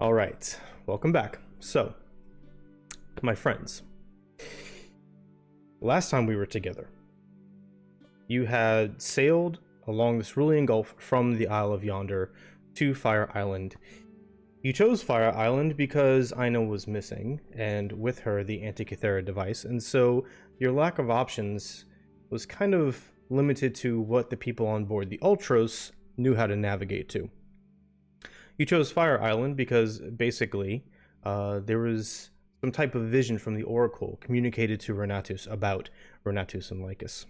All right, welcome back. So, my friends, last time we were together, you had sailed along the cerulean gulf from the Isle of Yonder to Fire Island. You chose Fire Island because Ina was missing, and with her the Antikythera device, and so your lack of options was kind of limited to what the people on board the Ultros knew how to navigate to. You chose Fire Island because basically there was some type of vision from the Oracle communicated to Renatus about Renatus and Lycus.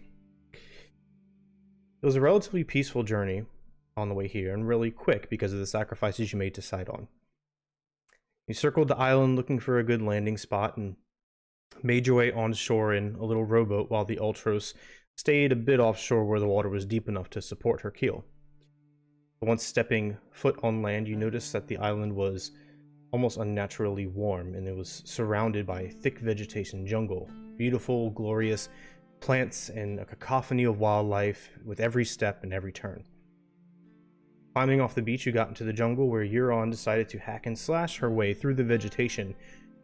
It was a relatively peaceful journey on the way here, and really quick because of the sacrifices you made to Sidon. You circled the island looking for a good landing spot and made your way on shore in a little rowboat while the Ultros stayed a bit offshore where the water was deep enough to support her keel. Once stepping foot on land, you noticed that the island was almost unnaturally warm, and it was surrounded by thick vegetation jungle, beautiful, glorious plants, and a cacophony of wildlife with every step and every turn. Climbing off the beach, you got into the jungle where Euron decided to hack and slash her way through the vegetation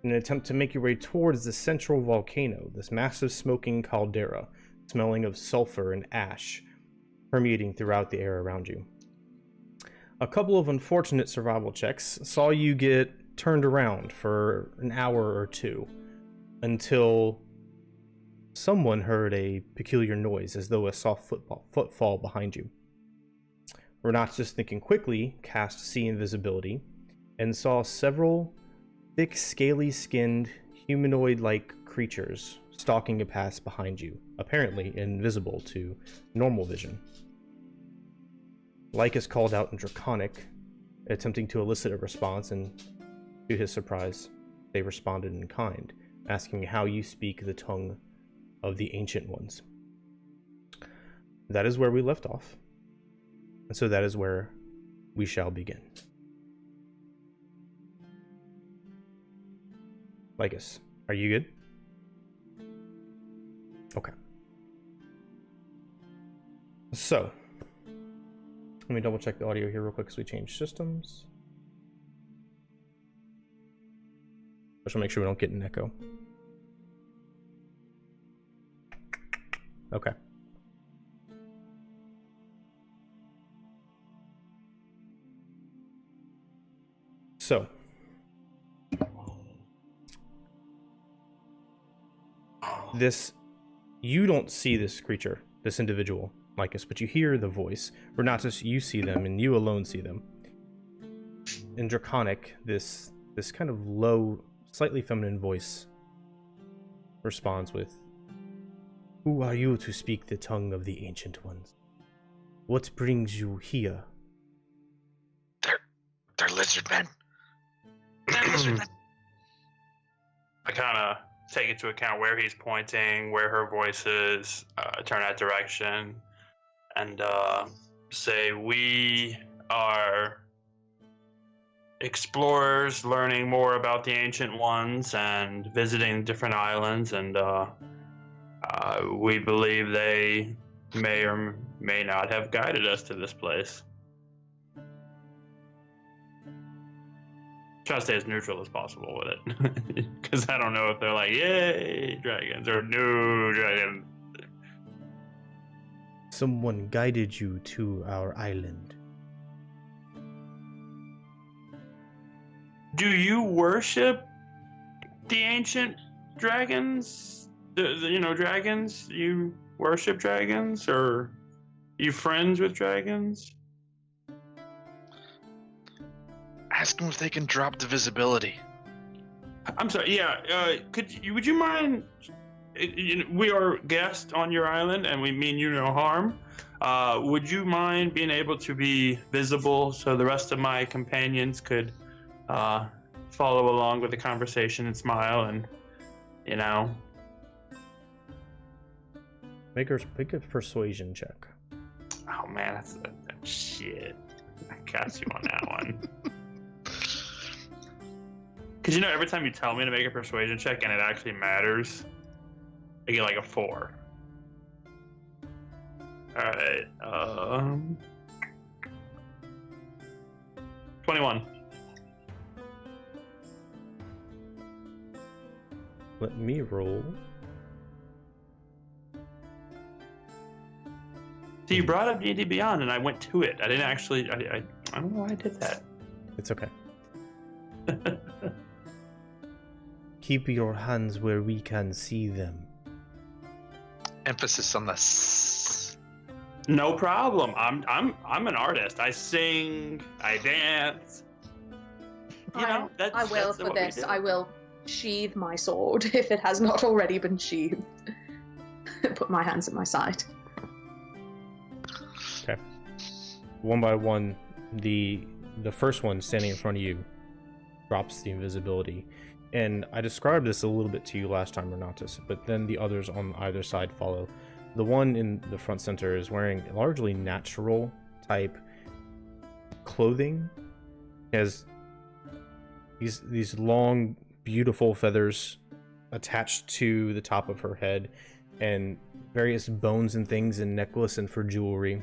in an attempt to make your way towards the central volcano, this massive smoking caldera, smelling of sulfur and ash, permeating throughout the air around you. A couple of unfortunate survival checks saw you get turned around for an hour or two, until someone heard a peculiar noise as though a soft footfall behind you. Renatus, thinking quickly, cast See Invisibility and saw several thick, scaly-skinned, humanoid-like creatures stalking a path behind you, apparently invisible to normal vision. Lycus called out in Draconic, attempting to elicit a response, and to his surprise, they responded in kind, asking how you speak the tongue of the Ancient Ones. That is where we left off, and so that is where we shall begin. Lycus, are you good? Okay. So, let me double check the audio here real quick as we change systems. I should make sure we don't get an echo. Okay. So, you don't see this creature, this individual, Lycus, but you hear the voice. Renatus, you see them, and you alone see them. In Draconic, this kind of low, slightly feminine voice responds with, "Who are you to speak the tongue of the Ancient Ones? What brings you here?" They're lizard men. They're lizard men. I kind of take into account where he's pointing, where her voice is, turn that direction, and say, we are explorers learning more about the Ancient Ones and visiting different islands, and we believe they may or may not have guided us to this place. Try to stay as neutral as possible with it, because I don't know if they're like, yay, dragons, or no, dragons. Someone guided you to our island. Do you worship the ancient dragons? Dragons? You worship dragons, or you friends with dragons? Ask them if they can drop the visibility. I'm sorry. Yeah. Would you mind? We are guests on your island, and we mean you no harm. Would you mind being able to be visible so the rest of my companions could follow along with the conversation and smile, and Make a persuasion check. Oh man, that's shit. I got you on that one. Because every time you tell me to make a persuasion check and it actually matters, I get like a 4. Alright, 21. Let me roll. So you brought up D&D Beyond, and I went to it. I didn't actually. I don't know why I did that. It's okay. Keep your hands where we can see them. Emphasis on the s. No problem. I'm an artist. I sing. I dance. I will for this. I will sheathe my sword if it has not already been sheathed. Put my hands at my side. Okay. One by one, the first one standing in front of you drops the invisibility. And I described this a little bit to you last time, Renatus, but then the others on either side follow. The one in the front center is wearing largely natural type clothing. He has these long, beautiful feathers attached to the top of her head, and various bones and things in necklace and for jewelry.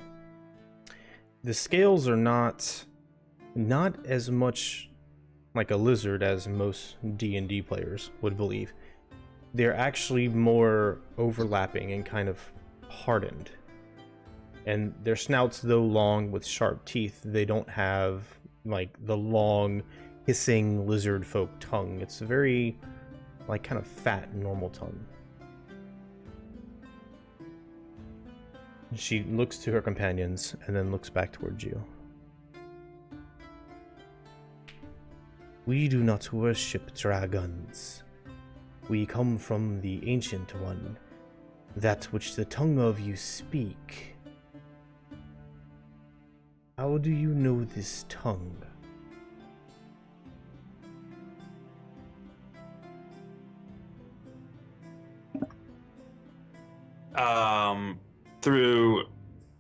The scales are not as much like a lizard as most D&D players would believe. They're actually more overlapping and kind of hardened. And their snouts, though long with sharp teeth, they don't have like the long hissing lizard folk tongue. It's a very like kind of fat normal tongue. She looks to her companions and then looks back towards you. We do not worship dragons. We come from the Ancient One, that which the tongue of you speak. How do you know this tongue? Through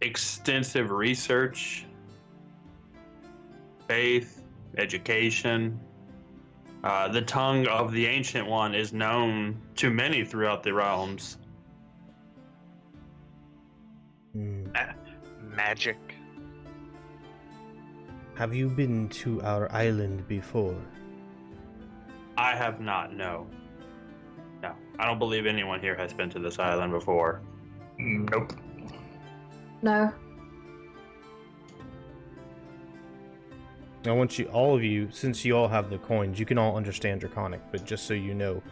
extensive research, faith, education. The tongue of the Ancient One is known to many throughout the realms. Magic. Have you been to our island before? I have not, no. No, I don't believe anyone here has been to this island before. Nope. No. I want you, all of you, since you all have the coins, you can all understand Draconic, but just so you know,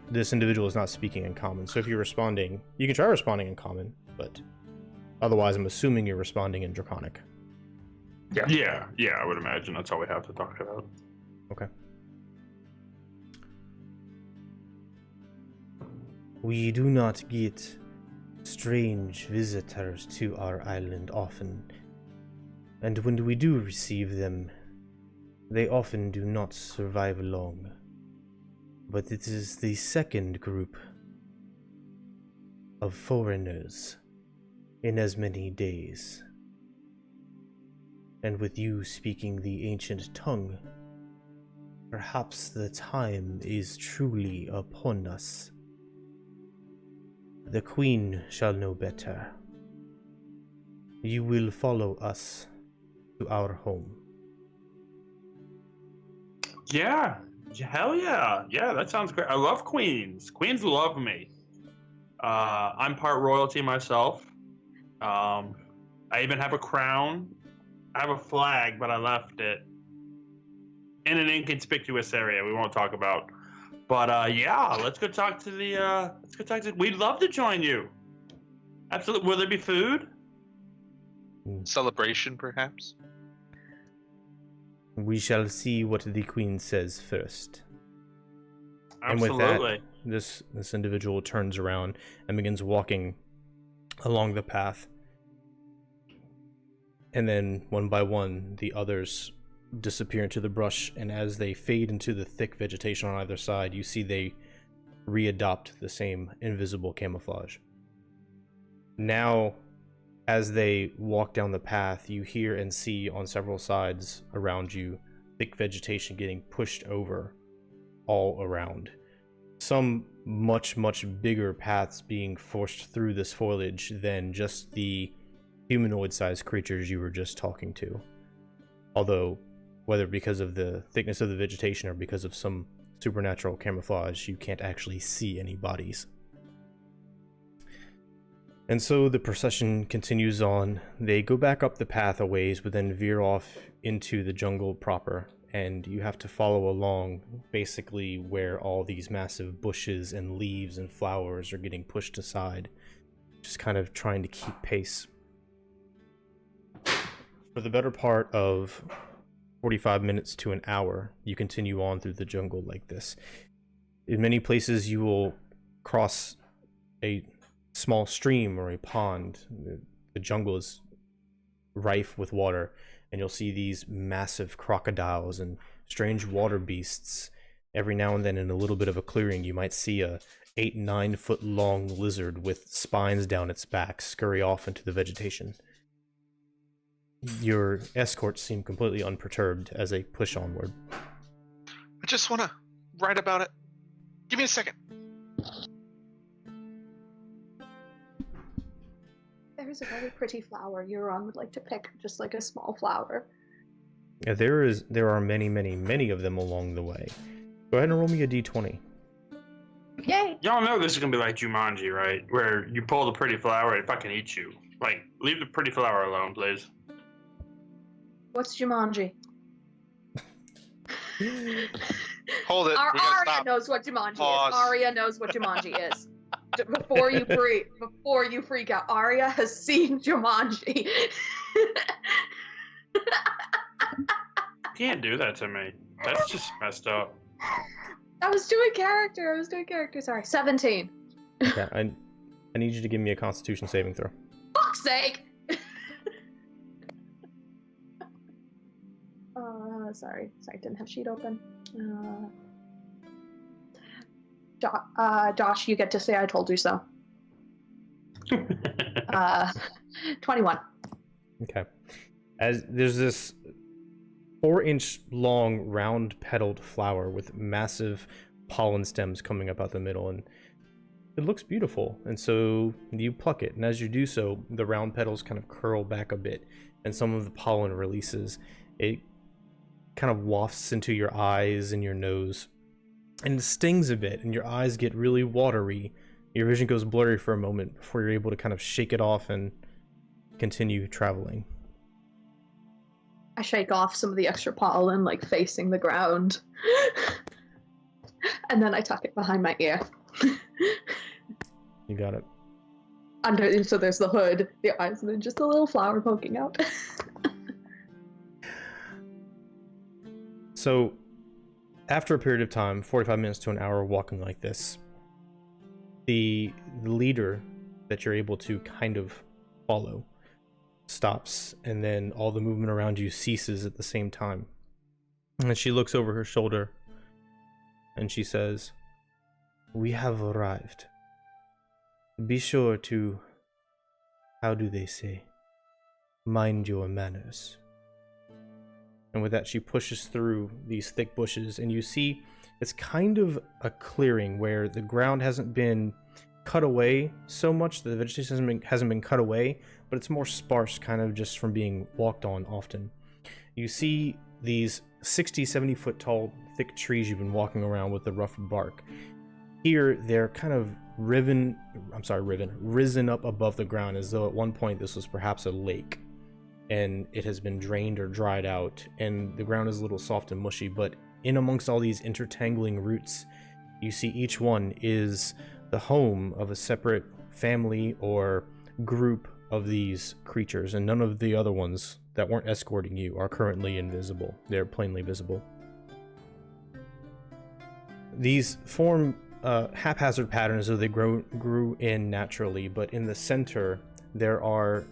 this individual is not speaking in common. So if you're responding, you can try responding in common, but otherwise I'm assuming you're responding in Draconic. Yeah, I would imagine that's all we have to talk about. Okay. We do not get strange visitors to our island often, and when we do receive them, they often do not survive long. But it is the second group of foreigners in as many days. And with you speaking the ancient tongue, perhaps the time is truly upon us. The Queen shall know better. You will follow us to our home. Yeah, hell yeah. Yeah, that sounds great. I love queens. Queens love me. I'm part royalty myself. I even have a crown. I have a flag, but I left it in an inconspicuous area we won't talk about. But yeah, let's go talk to the. We'd love to join you. Absolutely. Will there be food? Celebration, perhaps? We shall see what the Queen says first. Absolutely. And with that, this individual turns around and begins walking along the path. And then, one by one, the others disappear into the brush, and as they fade into the thick vegetation on either side, you see they readopt the same invisible camouflage. Now, as they walk down the path, you hear and see on several sides around you thick vegetation getting pushed over all around. Some much bigger paths being forced through this foliage than just the humanoid-sized creatures you were just talking to. Although, whether because of the thickness of the vegetation or because of some supernatural camouflage, you can't actually see any bodies. And so the procession continues on. They go back up the path a ways, but then veer off into the jungle proper, and you have to follow along basically where all these massive bushes and leaves and flowers are getting pushed aside, just kind of trying to keep pace. For the better part of 45 minutes to an hour, you continue on through the jungle like this. In many places, you will cross a small stream or a pond. The jungle is rife with water, and you'll see these massive crocodiles and strange water beasts. Every now and then, in a little bit of a clearing, you might see a 8-9 foot long lizard with spines down its back scurry off into the vegetation. Your escorts seem completely unperturbed as they push onward. I just want to write about it. Give me a second. There's a very pretty flower Euron would like to pick, just like a small flower. Yeah, there are many of them along the way. Go ahead and roll me a d20. Yay! Y'all know this is gonna be like Jumanji, right? Where you pull the pretty flower, it fucking eats you. Like, leave the pretty flower alone, please. What's Jumanji? Hold it. Arya knows what Jumanji is. Arya knows what Jumanji is. Before you freak out, Arya has seen Jumanji. You can't do that to me. That's just messed up. I was doing character. Sorry. 17. Okay, I need you to give me a Constitution saving throw. Fuck's sake! Sorry, didn't have sheet open. Josh, you get to say I told you so. 21. Okay. As there's this 4-inch long round petaled flower with massive pollen stems coming up out the middle, and it looks beautiful. And so you pluck it, and as you do so, the round petals kind of curl back a bit, and some of the pollen releases. It kind of wafts into your eyes and your nose, and it stings a bit, and your eyes get really watery. Your vision goes blurry for a moment before you're able to kind of shake it off and continue traveling. I shake off some of the extra pollen, like facing the ground. And then I tuck it behind my ear. You got it. So there's the hood, the eyes, and then just a little flower poking out. So, after a period of time, 45 minutes to an hour walking like this, the leader that you're able to kind of follow stops, and then all the movement around you ceases at the same time. And she looks over her shoulder, and she says, "We have arrived. Be sure to, how do they say, mind your manners." And with that, she pushes through these thick bushes, and you see it's kind of a clearing where the ground hasn't been cut away so much, the vegetation hasn't been cut away, but it's more sparse, kind of just from being walked on often. You see these 60-70 foot tall thick trees you've been walking around with the rough bark. Here, they're kind of risen up above the ground, as though at one point this was perhaps a lake, and it has been drained or dried out, and the ground is a little soft and mushy. But in amongst all these intertangling roots, you see each one is the home of a separate family or group of these creatures, and none of the other ones that weren't escorting you are currently invisible. They're plainly visible. These form haphazard patterns, though they grew in naturally, but in the center there are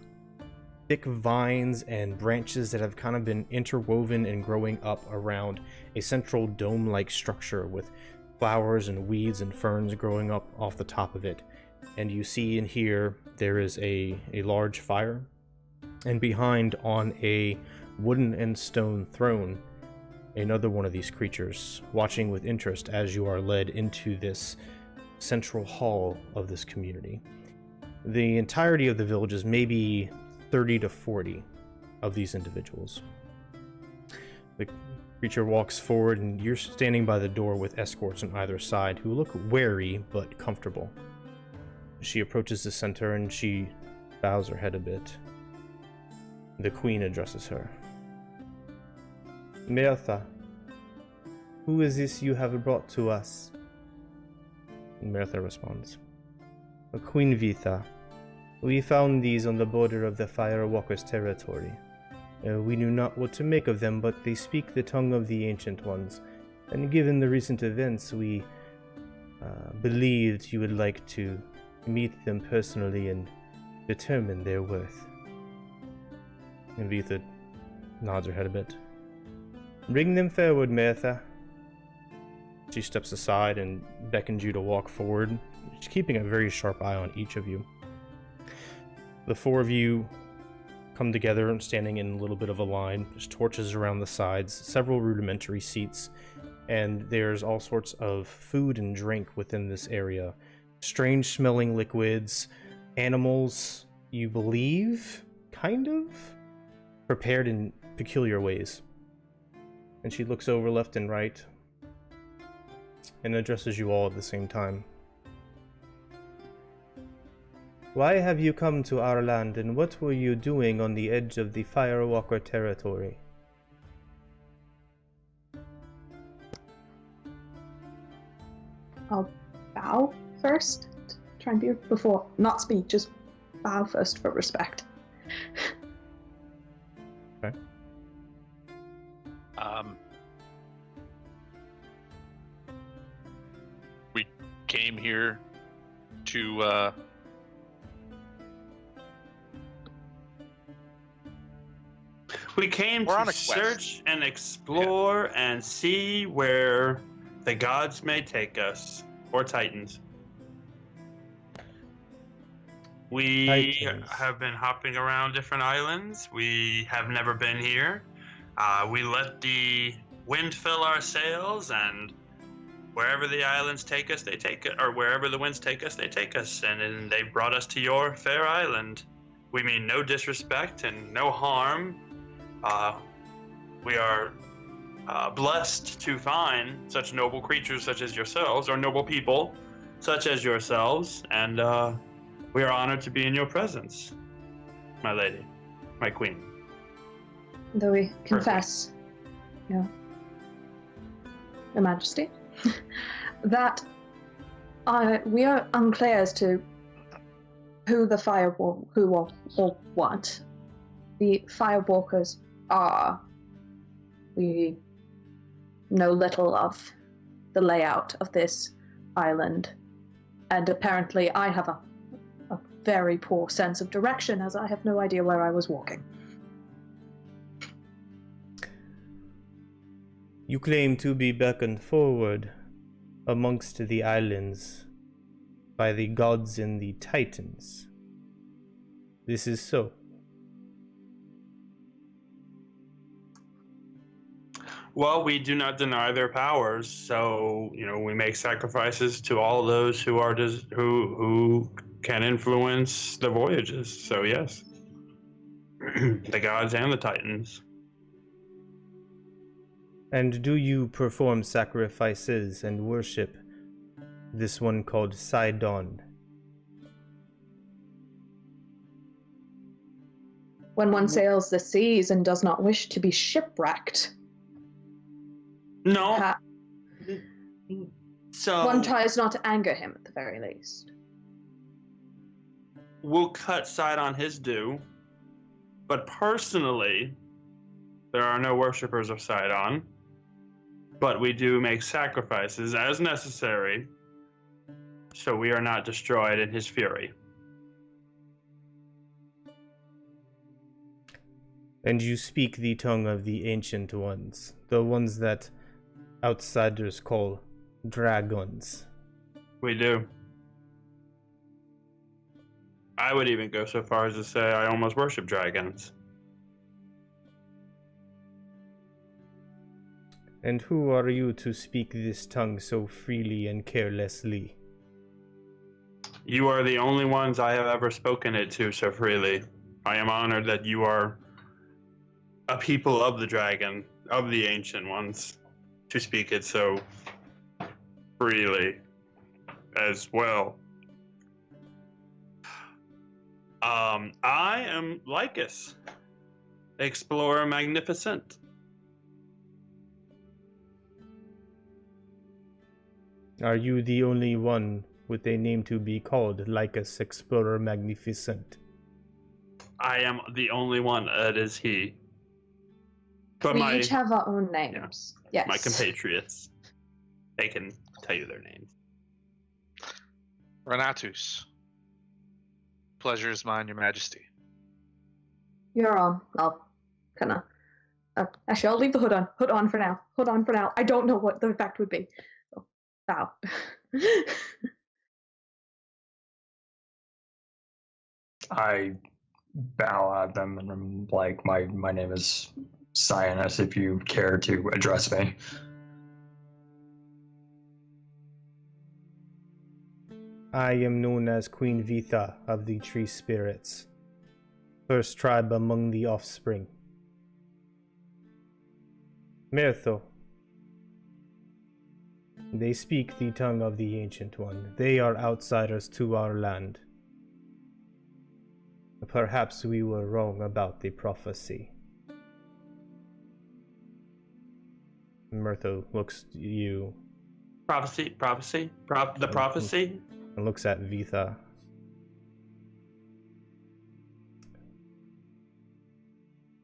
thick vines and branches that have kind of been interwoven and growing up around a central dome-like structure with flowers and weeds and ferns growing up off the top of it. And you see and hear there is a large fire, and behind, on a wooden and stone throne, another one of these creatures, watching with interest as you are led into this central hall of this community. The entirety of the village is maybe 30 to 40 of these individuals. The Creature walks forward, and you're standing by the door with escorts on either side who look wary but comfortable. She approaches the center and she bows her head a bit. The queen addresses her. Mertha, who is this you have brought to us? Mertha responds. Queen Vitha, we found these on the border of the Firewalker's territory. We knew not what to make of them, but they speak the tongue of the Ancient Ones, and given the recent events, we believed you would like to meet them personally and determine their worth. And Vitha nods her head a bit. Bring them forward, Mertha. She steps aside and beckons you to walk forward. She's keeping a very sharp eye on each of you. The four of you come together and standing in a little bit of a line. There's torches around the sides, several rudimentary seats, and there's all sorts of food and drink within this area. Strange smelling liquids, animals, you believe, kind of, prepared in peculiar ways. And she looks over left and right and addresses you all at the same time. Why have you come to our land, and what were you doing on the edge of the Firewalker territory? I'll bow first. Try and be before, not speak, just bow first for respect. Okay. We came here to we came We're on to a quest. search and explore and see where the gods may take us, or Titans. We have been hopping around different islands. We have never been here. We let the wind fill our sails, and wherever the islands take us, they take it, or wherever the winds take us, they take us. And they brought us to your fair island. We mean no disrespect and no harm. We are blessed to find such noble creatures such as yourselves, or noble people such as yourselves, and we are honored to be in your presence, my lady, my queen. Though we confess, Your Majesty, that we are unclear as to who the who or what the Firewalkers are. We know little of the layout of this island, and apparently I have a very poor sense of direction, as I have no idea where I was walking. You claim to be beckoned forward amongst the islands by the gods and the Titans. This is so. Well, we do not deny their powers, so we make sacrifices to all those who are who can influence the voyages. So yes, the gods and the Titans. And do you perform sacrifices and worship this one called Sidon? When one sails the seas and does not wish to be shipwrecked, No. So one tries not to anger him at the very least. We'll cut side on his due, but personally, there are no worshippers of Sidon, but we do make sacrifices as necessary, so we are not destroyed in his fury. And you speak the tongue of the Ancient Ones, the ones that outsiders call dragons. We do. I would even go so far as to say I almost worship dragons. And who are you to speak this tongue so freely and carelessly? You are the only ones I have ever spoken it to so freely. I am honored that you are a people of the dragon, of the ancient ones, to speak it so freely as well. I am Lycus, Explorer Magnificent. Are you the only one with a name to be called Lycus Explorer Magnificent? I am the only one that is he. But We each have our own names. Yes. my compatriots, they can tell you their names. Renatus. Pleasure is mine, Your Majesty. You're on. I'll kind of. Actually, I'll leave the hood on. Hood on for now. Hood on for now. I don't know what the effect would be. So, bow. I bow at them and I'm like, my name is Cyanus, if you care to address me. I am known as Queen Vitha of the Tree Spirits, first tribe among the offspring. Mertho. They speak the tongue of the Ancient One. They are outsiders to our land. Perhaps we were wrong about the prophecy. Mertho looks at you. The prophecy? And looks at Vitha.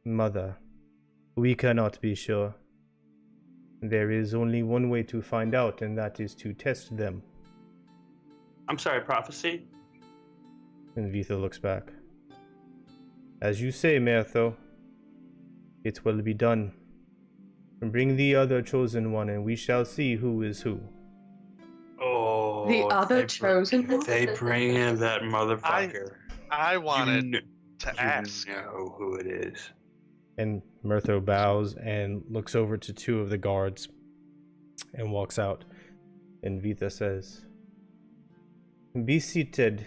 Mother, we cannot be sure. There is only one way to find out, and that is to test them. I'm sorry, prophecy? And Vitha looks back. As you say, Mertho, it will be done. Bring the other chosen one, and we shall see who is who. Oh, The other chosen one? They bring in that motherfucker. I wanted You to ask. know who it is. And Mertho bows and looks over to two of the guards and walks out. And Vitha says, "Be seated.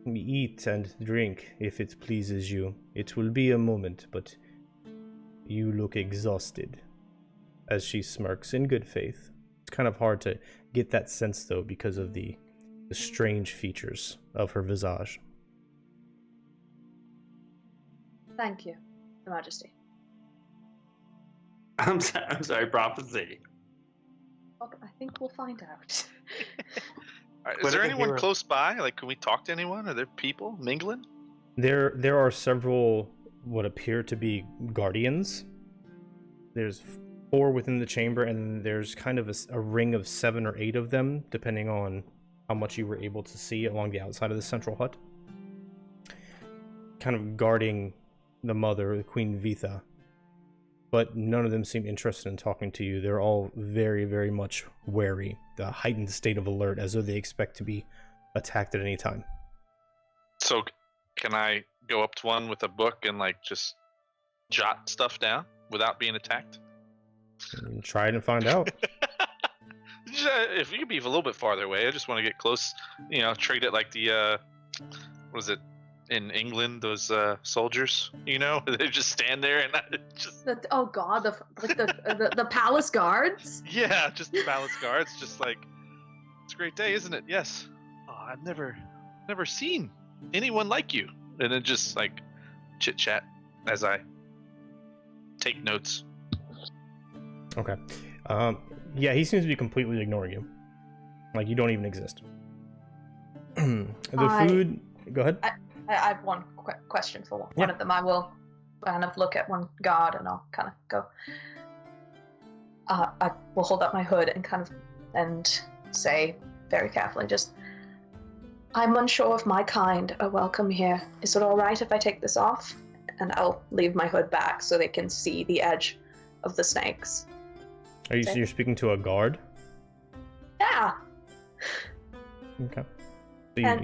Eat and drink if it pleases you. It will be a moment, but you look exhausted." As she smirks in good faith. It's kind of hard to get that sense though because of the strange features of her visage. Thank you, Your Majesty. I'm sorry, prophecy. Okay, I think we'll find out. All right, What is there if anyone you were- close by? Like, can we talk to anyone? Are there people mingling? There are several what appear to be guardians. There's 4 within the chamber, and there's kind of a ring of 7 or 8 of them, depending on how much you were able to see along the outside of the central hut. Kind of guarding the mother, the Queen Vitha. But none of them seem interested in talking to you. They're all very, very much wary, the heightened state of alert, as though they expect to be attacked at any time. So, can I go up to one with a book and, like, just jot stuff down without being attacked? And try it and find out. If you could be a little bit farther away, I just want to get close. You know, treat it like the what is it in England? Those soldiers, you know, they just stand there and just Oh God, the palace guards. yeah, just the palace guards, just like it's a great day, isn't it? Yes. Oh, I've never seen anyone like you. And then just like chit chat as I take notes. Okay. Yeah, he seems to be completely ignoring you. Like, you don't even exist. Food... Go ahead. I have one question for one of them. I will kind of look at one guard and I'll kind of go. I will hold up my hood and kind of and say very carefully, just, I'm unsure if my kind are welcome here. Is it all right if I take this off? And I'll leave my hood back so they can see the edge of the snakes. You're speaking to a guard? Yeah. Okay. So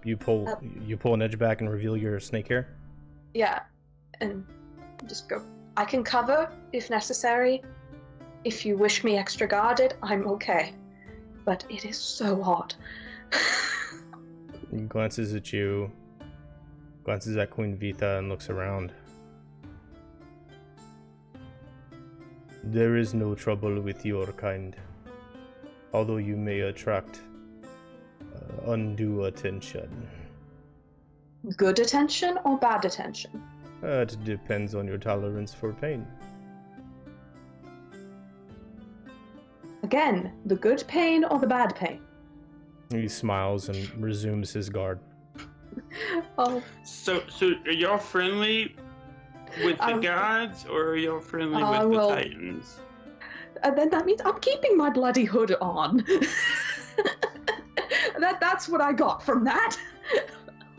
you pull an edge back and reveal your snake hair? Yeah. And just go, I can cover if necessary. If you wish me extra guarded, I'm okay. But it is so hot. He glances at you, glances at Queen Vitha and looks around. There is no trouble with your kind, although you may attract undue attention. Good attention or bad attention? It depends on your tolerance for pain. Again, the good pain or the bad pain? He smiles and resumes his guard. Oh, So are y'all friendly with the gods, or are y'all friendly with the well, Titans? and then that means I'm keeping my bloody hood on. That's what I got from that.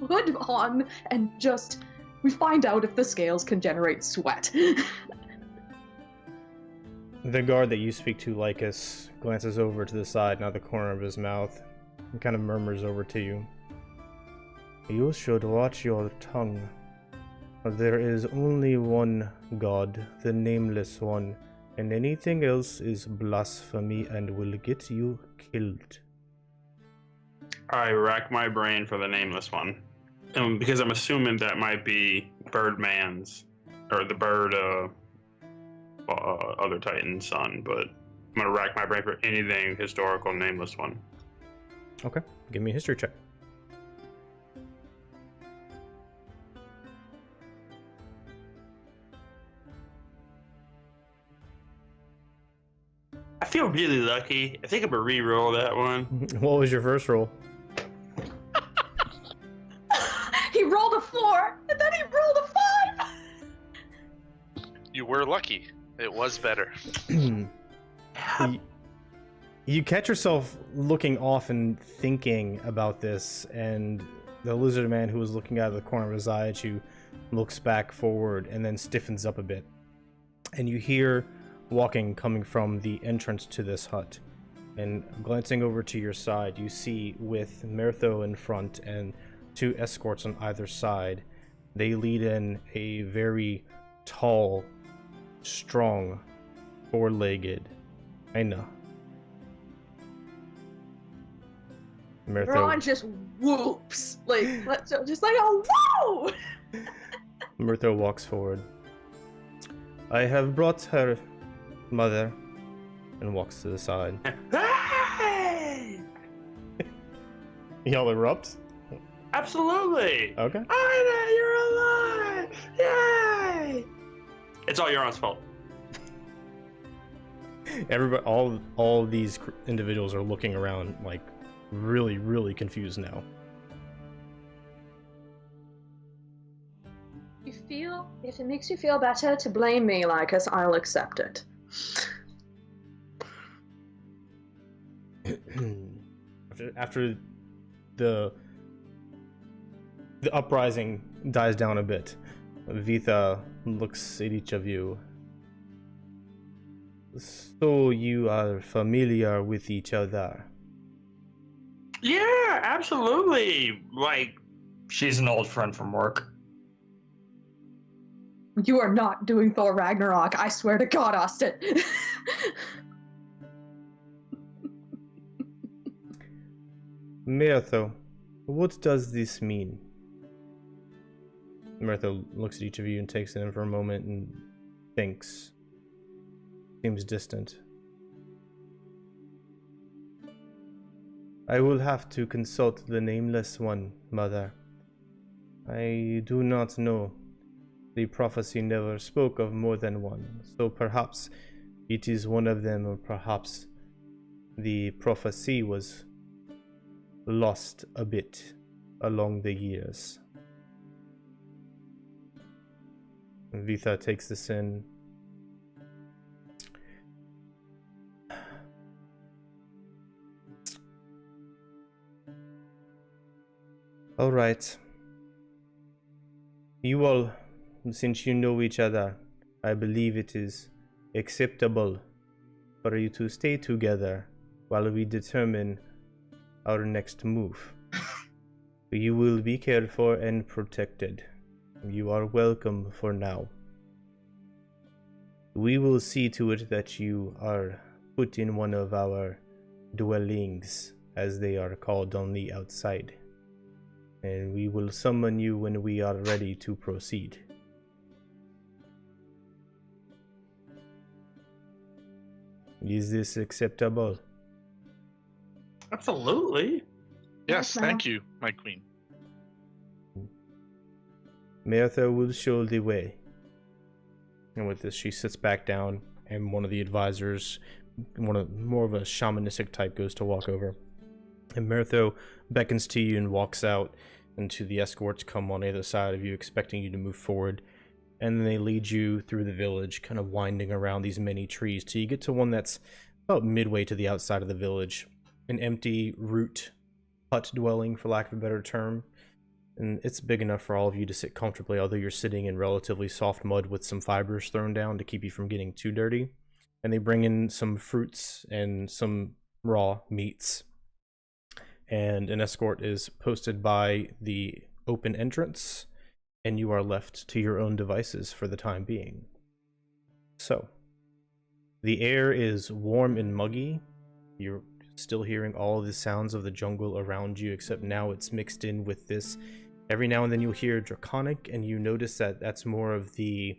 Hood on, and just we find out if the scales can generate sweat. The guard that you speak to, Lycus, glances over to the side, now the corner of his mouth, and kind of murmurs over to you. You should watch your tongue. There is only one God, the Nameless One, and anything else is blasphemy and will get you killed. I rack my brain for the Nameless One, because I'm assuming that might be Birdman's, or the bird, other Titan's son, but I'm gonna rack my brain for anything historical Nameless One. Okay, give me a history check. I feel really lucky. I think I'm gonna re-roll that one. What was your first roll? He rolled a 4, and then he rolled a 5. You were lucky. It was better. You catch yourself looking off and thinking about this, and the lizard man who was looking out of the corner of his eye at you looks back forward and then stiffens up a bit. And you hear walking coming from the entrance to this hut. And glancing over to your side, you see with Mertho in front and 2 escorts on either side, they lead in a very tall, strong, 4-legged Aina. Ron just whoops, just like oh whoa! Mertho walks forward. I have brought her mother, and walks to the side. Hey! Y'all erupt? Absolutely! Okay. Ida, you're alive! Yay! It's all Euron's fault. Everybody, all these individuals are looking around like really, really confused now. If it makes you feel better to blame me, Lycus, I'll accept it. after the uprising dies down a bit, Vitha looks at each of you. So you are familiar with each other? Yeah, absolutely. She's an old friend from work. You are not doing Thor Ragnarok, I swear to God, Austin. Mertho, what does this mean? Mertho looks at each of you and takes it in for a moment and thinks. Seems distant. I will have to consult the Nameless One, Mother. I do not know. The prophecy never spoke of more than one, so perhaps it is one of them, or perhaps the prophecy was lost a bit along the years. Vitha takes this in. All right. You all, since you know each other, I believe it is acceptable for you to stay together while we determine our next move. You will be cared for and protected. You are welcome for now. We will see to it that you are put in one of our dwellings, as they are called on the outside. And we will summon you when we are ready to proceed. Is this acceptable? Absolutely. Yes, Yes, ma'am. thank you, my queen. Mertha will show the way. And with this, she sits back down, and one of the advisors, more of a shamanistic type, goes to walk over. And Mertho beckons to you and walks out, and two of the escorts come on either side of you, expecting you to move forward. And then they lead you through the village, kind of winding around these many trees, till you get to one that's about midway to the outside of the village. An empty root hut dwelling, for lack of a better term. And it's big enough for all of you to sit comfortably, although you're sitting in relatively soft mud with some fibers thrown down to keep you from getting too dirty. And they bring in some fruits and some raw meats. And an escort is posted by the open entrance, and you are left to your own devices for the time being. So, the air is warm and muggy. You're still hearing all of the sounds of the jungle around you, except now it's mixed in with this. Every now and then you'll hear Draconic, and you notice that that's more of the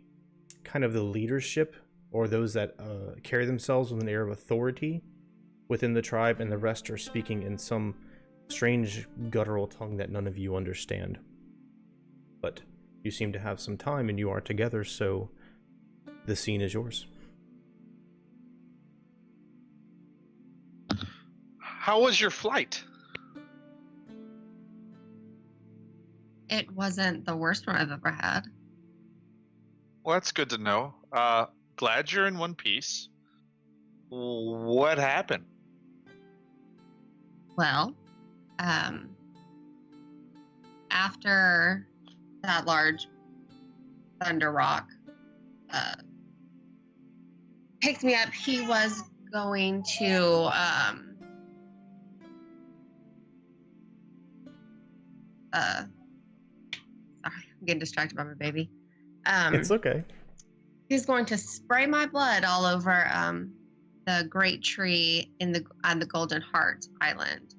kind of the leadership, or those that carry themselves with an air of authority within the tribe, and the rest are speaking in some strange guttural tongue that none of you understand. But you seem to have some time, and you are together, so the scene is yours. How was your flight? It wasn't the worst one I've ever had. Well, that's good to know. Glad you're in one piece. What happened? Well, after that large thunder rock picked me up, he was going to sorry, I'm getting distracted by my baby. It's okay. He's going to spray my blood all over the great tree on the Golden Heart Island,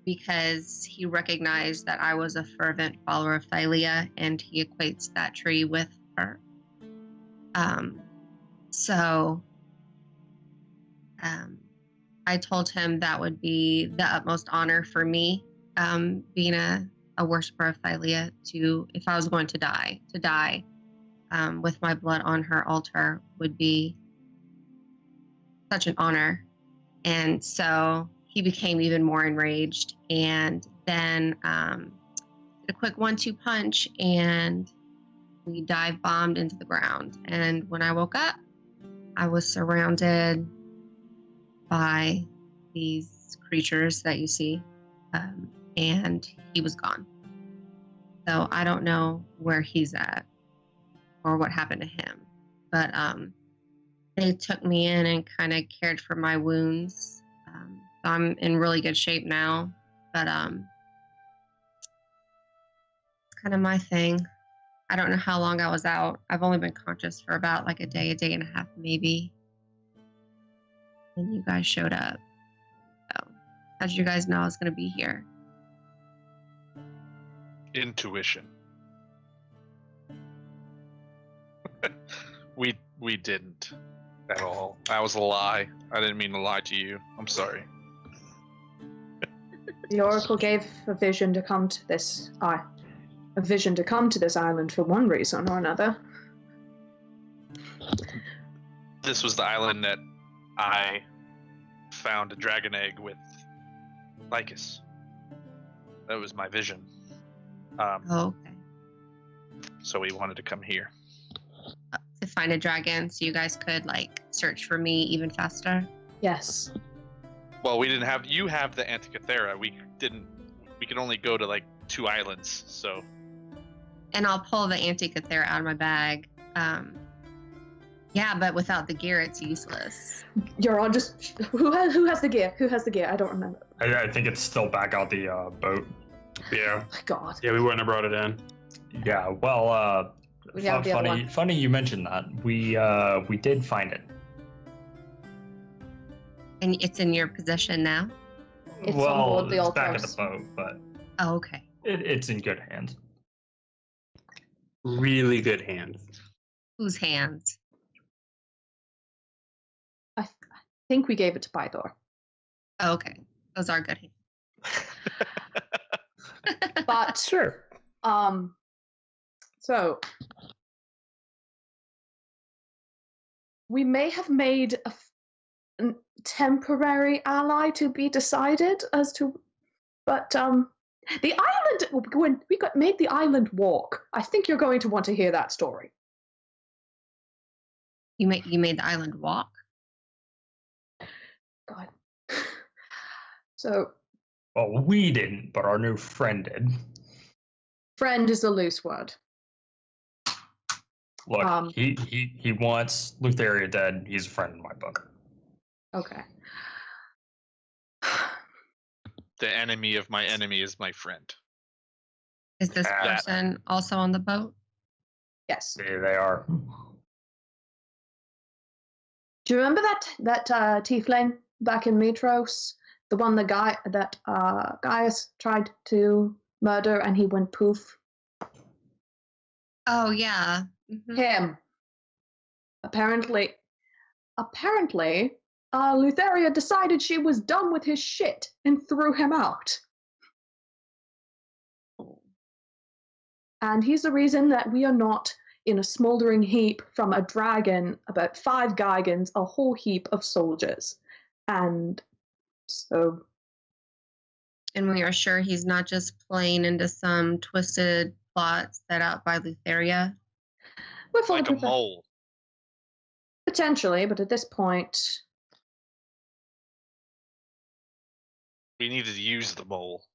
because he recognized that I was a fervent follower of Thylia, and he equates that tree with her. So I told him that would be the utmost honor for me, being a worshiper of Thylia, if I was going to die with my blood on her altar would be such an honor. And so he became even more enraged, and then did a quick 1-2 punch, and we dive bombed into the ground. And when I woke up, I was surrounded by these creatures that you see, and he was gone. So I don't know where he's at or what happened to him, but they took me in and kind of cared for my wounds. So I'm in really good shape now, but it's kind of my thing. I don't know how long I was out. I've only been conscious for about like a day and a half maybe. And you guys showed up. So how did you guys know I was going to be here? Intuition. We didn't at all. That was a lie. I didn't mean to lie to you. I'm sorry. The Oracle gave a vision to come to this island for one reason or another. This was the island that I found a dragon egg with Lycus. That was my vision. Okay. So we wanted to come here. To find a dragon so you guys could like search for me even faster. Yes. Well, we didn't have. You have the Antikythera. We could only go to like 2 islands. So. And I'll pull the Antikythera out of my bag. Yeah, but without the gear, it's useless. You're all just who has the gear? Who has the gear? I don't remember. I think it's still back out the boat. Yeah. Oh, God. Yeah, we wouldn't have brought it in. Yeah, well, We have the other one. funny you mentioned that. We did find it. And it's in your possession now? It's on well, board the it's old back at house. the boat, but Oh, okay. it's in good hands. Really good hands. Whose hands? I think we gave it to Pythor. Oh, okay. Those are good. But Sure. so we may have made a temporary ally to be decided as to, but the island, when we made the island walk, I think you're going to want to hear that story. You made the island walk. God. So Well, we didn't, but our new friend did. friend is a loose word. Look, he wants Lutheria dead. He's a friend in my book. Okay. The enemy of my enemy is my friend. Is this Ah. person also on the boat? Yes. There they are. Do you remember that tiefling back in Mitros? The one that Gaius tried to murder and he went poof? Oh yeah. Mhm. Him. Apparently, Lutheria decided she was done with his shit and threw him out. And he's the reason that we are not in a smoldering heap from a dragon, about 5 Gigans, a whole heap of soldiers. And so... And we are sure he's not just playing into some twisted plot set out by Lutheria. We're fully Like a prepared. mole. Potentially, but at this point, We needed to use the mole.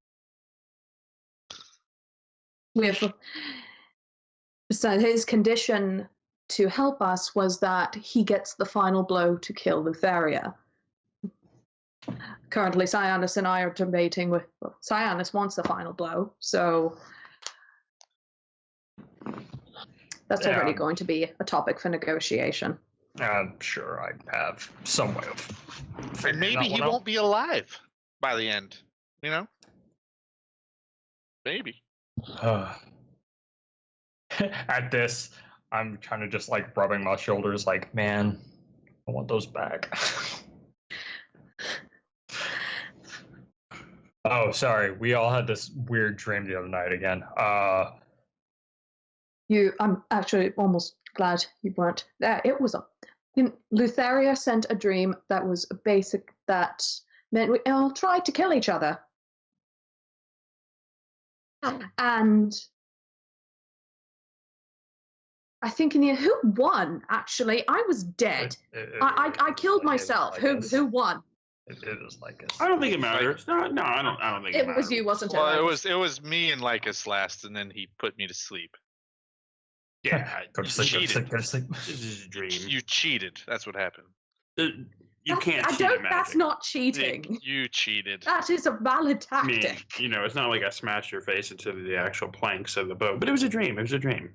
so his condition to help us was that he gets the final blow to kill Lutheria. Currently, Cyanus and I are debating with. Well, Cyanus wants the final blow, so that's already going to be a topic for negotiation. I'm sure I have some way of And figuring maybe that he one out. won't be alive by the end. You know? Maybe. At this, I'm kind of just like rubbing my shoulders, like, man, I want those back. Oh, sorry. We all had this weird dream the other night again. I'm actually almost glad you weren't there. It was Lutheria sent a dream that was basic, that meant we all tried to kill each other. Oh. And I think in the who won? Actually, I was dead. I killed myself. Who won? It was like I don't think it matters. No, I don't think it It was matters. you, wasn't it? Well, it was me and Lycus last, and then he put me to sleep. Yeah, Go to sleep, go to sleep, go to sleep. this is a dream. You cheated. That's what happened. You can't I cheat don't. at magic. That's not cheating. You cheated. That is a valid I mean, tactic. it's not like I smashed your face into the actual planks of the boat, but it was a dream. It was a dream.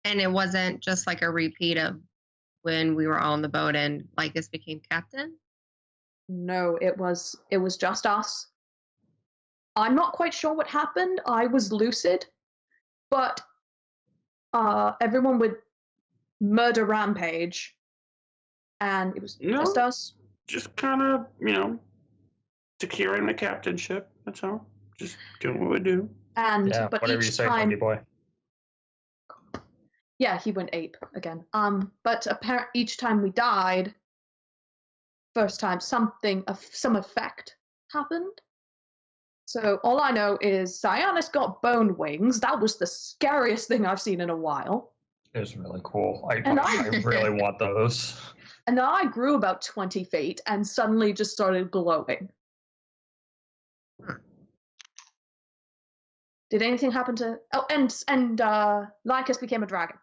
And it wasn't just like a repeat of when we were all on the boat and Lycus became captain. No, it was just us. I'm not quite sure what happened. I was lucid, but everyone would murder rampage, and it was just us. Just kind of, securing the captainship. That's all. Just doing what we do. And Yeah, but whatever you each say, time, Funky boy. yeah, he went ape again. But each time we died, first time some effect happened. So all I know is Cyanus got bone wings. That was the scariest thing I've seen in a while. It was really cool. I I really want those. And then I grew about 20 feet and suddenly just started glowing. Did anything happen to... Oh, and Lycus became a dragon.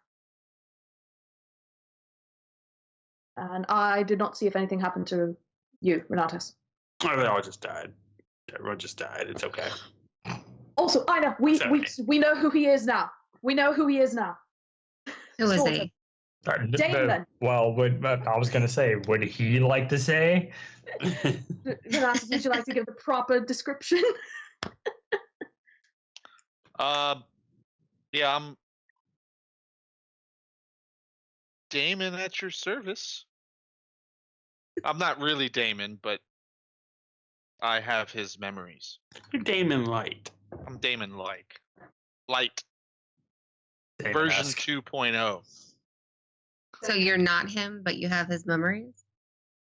And I did not see if anything happened to you, Renatus. Oh, they all just died. Everyone just died. It's okay. Also, I know, we know who he is now. We know who he is now. Who was Sort he? Damon. Well, I was going to say, would he like to say? Renatus, would you like to give the proper description? Yeah, I'm Damon at your service. I'm not really Damon, but I have his memories. You're Damon Light. I'm Damon-like. Light. Damon Version esque. 2.0. So you're not him, but you have his memories?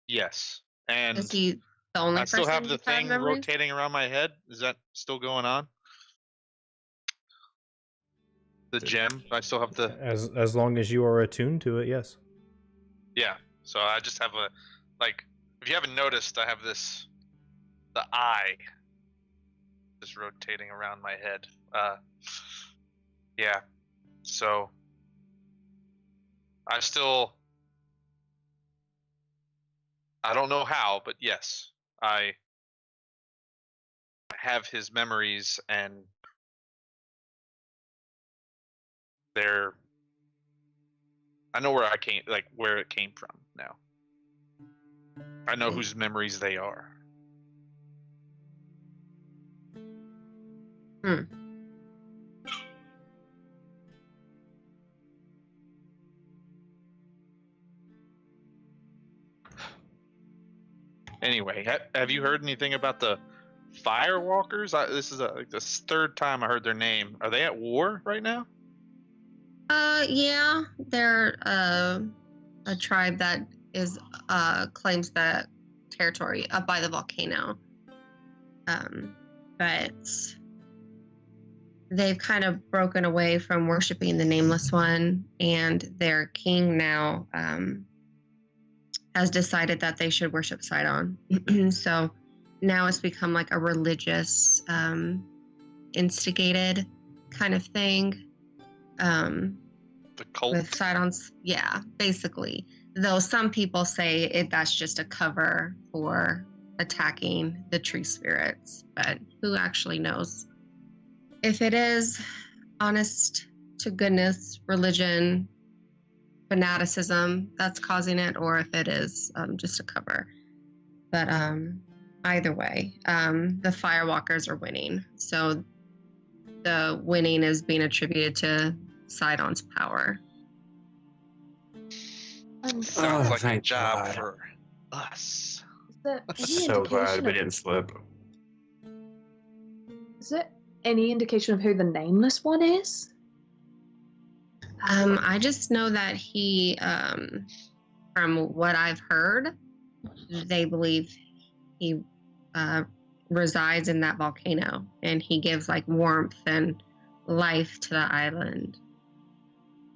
Yes. And Is he the only I still person have the you've had thing memories? rotating around my head. Is that still going on? The gem? I still have the... As long as you are attuned to it, yes. Yeah. So I just have a... Like, if you haven't noticed, I have this... The eye just rotating around my head. Yeah. So... I still... I don't know how, but yes. I have his memories, and they're... I know where where it came from now. I know whose memories they are. Hmm. Anyway, have you heard anything about the Firewalkers? This is like the third time I heard their name. Are they at war right now? Yeah, they're a tribe that is claims that territory up by the volcano. But they've kind of broken away from worshiping the Nameless One, and their king now has decided that they should worship Sidon. So now it's become like a religious, instigated kind of thing. The cult? With Sidon's, yeah, basically. Though some people say that's just a cover for attacking the tree spirits, but who actually knows? If it is honest to goodness religion, fanaticism that's causing it, or if it is just a cover. But either way, the Firewalkers are winning. So the winning is being attributed to Sidon's power. Sounds like a thank job God. for us. Is there any So glad indication we of, didn't slip. is there any indication of who the Nameless One is? I just know that he, from what I've heard, they believe he resides in that volcano, and he gives like warmth and life to the island.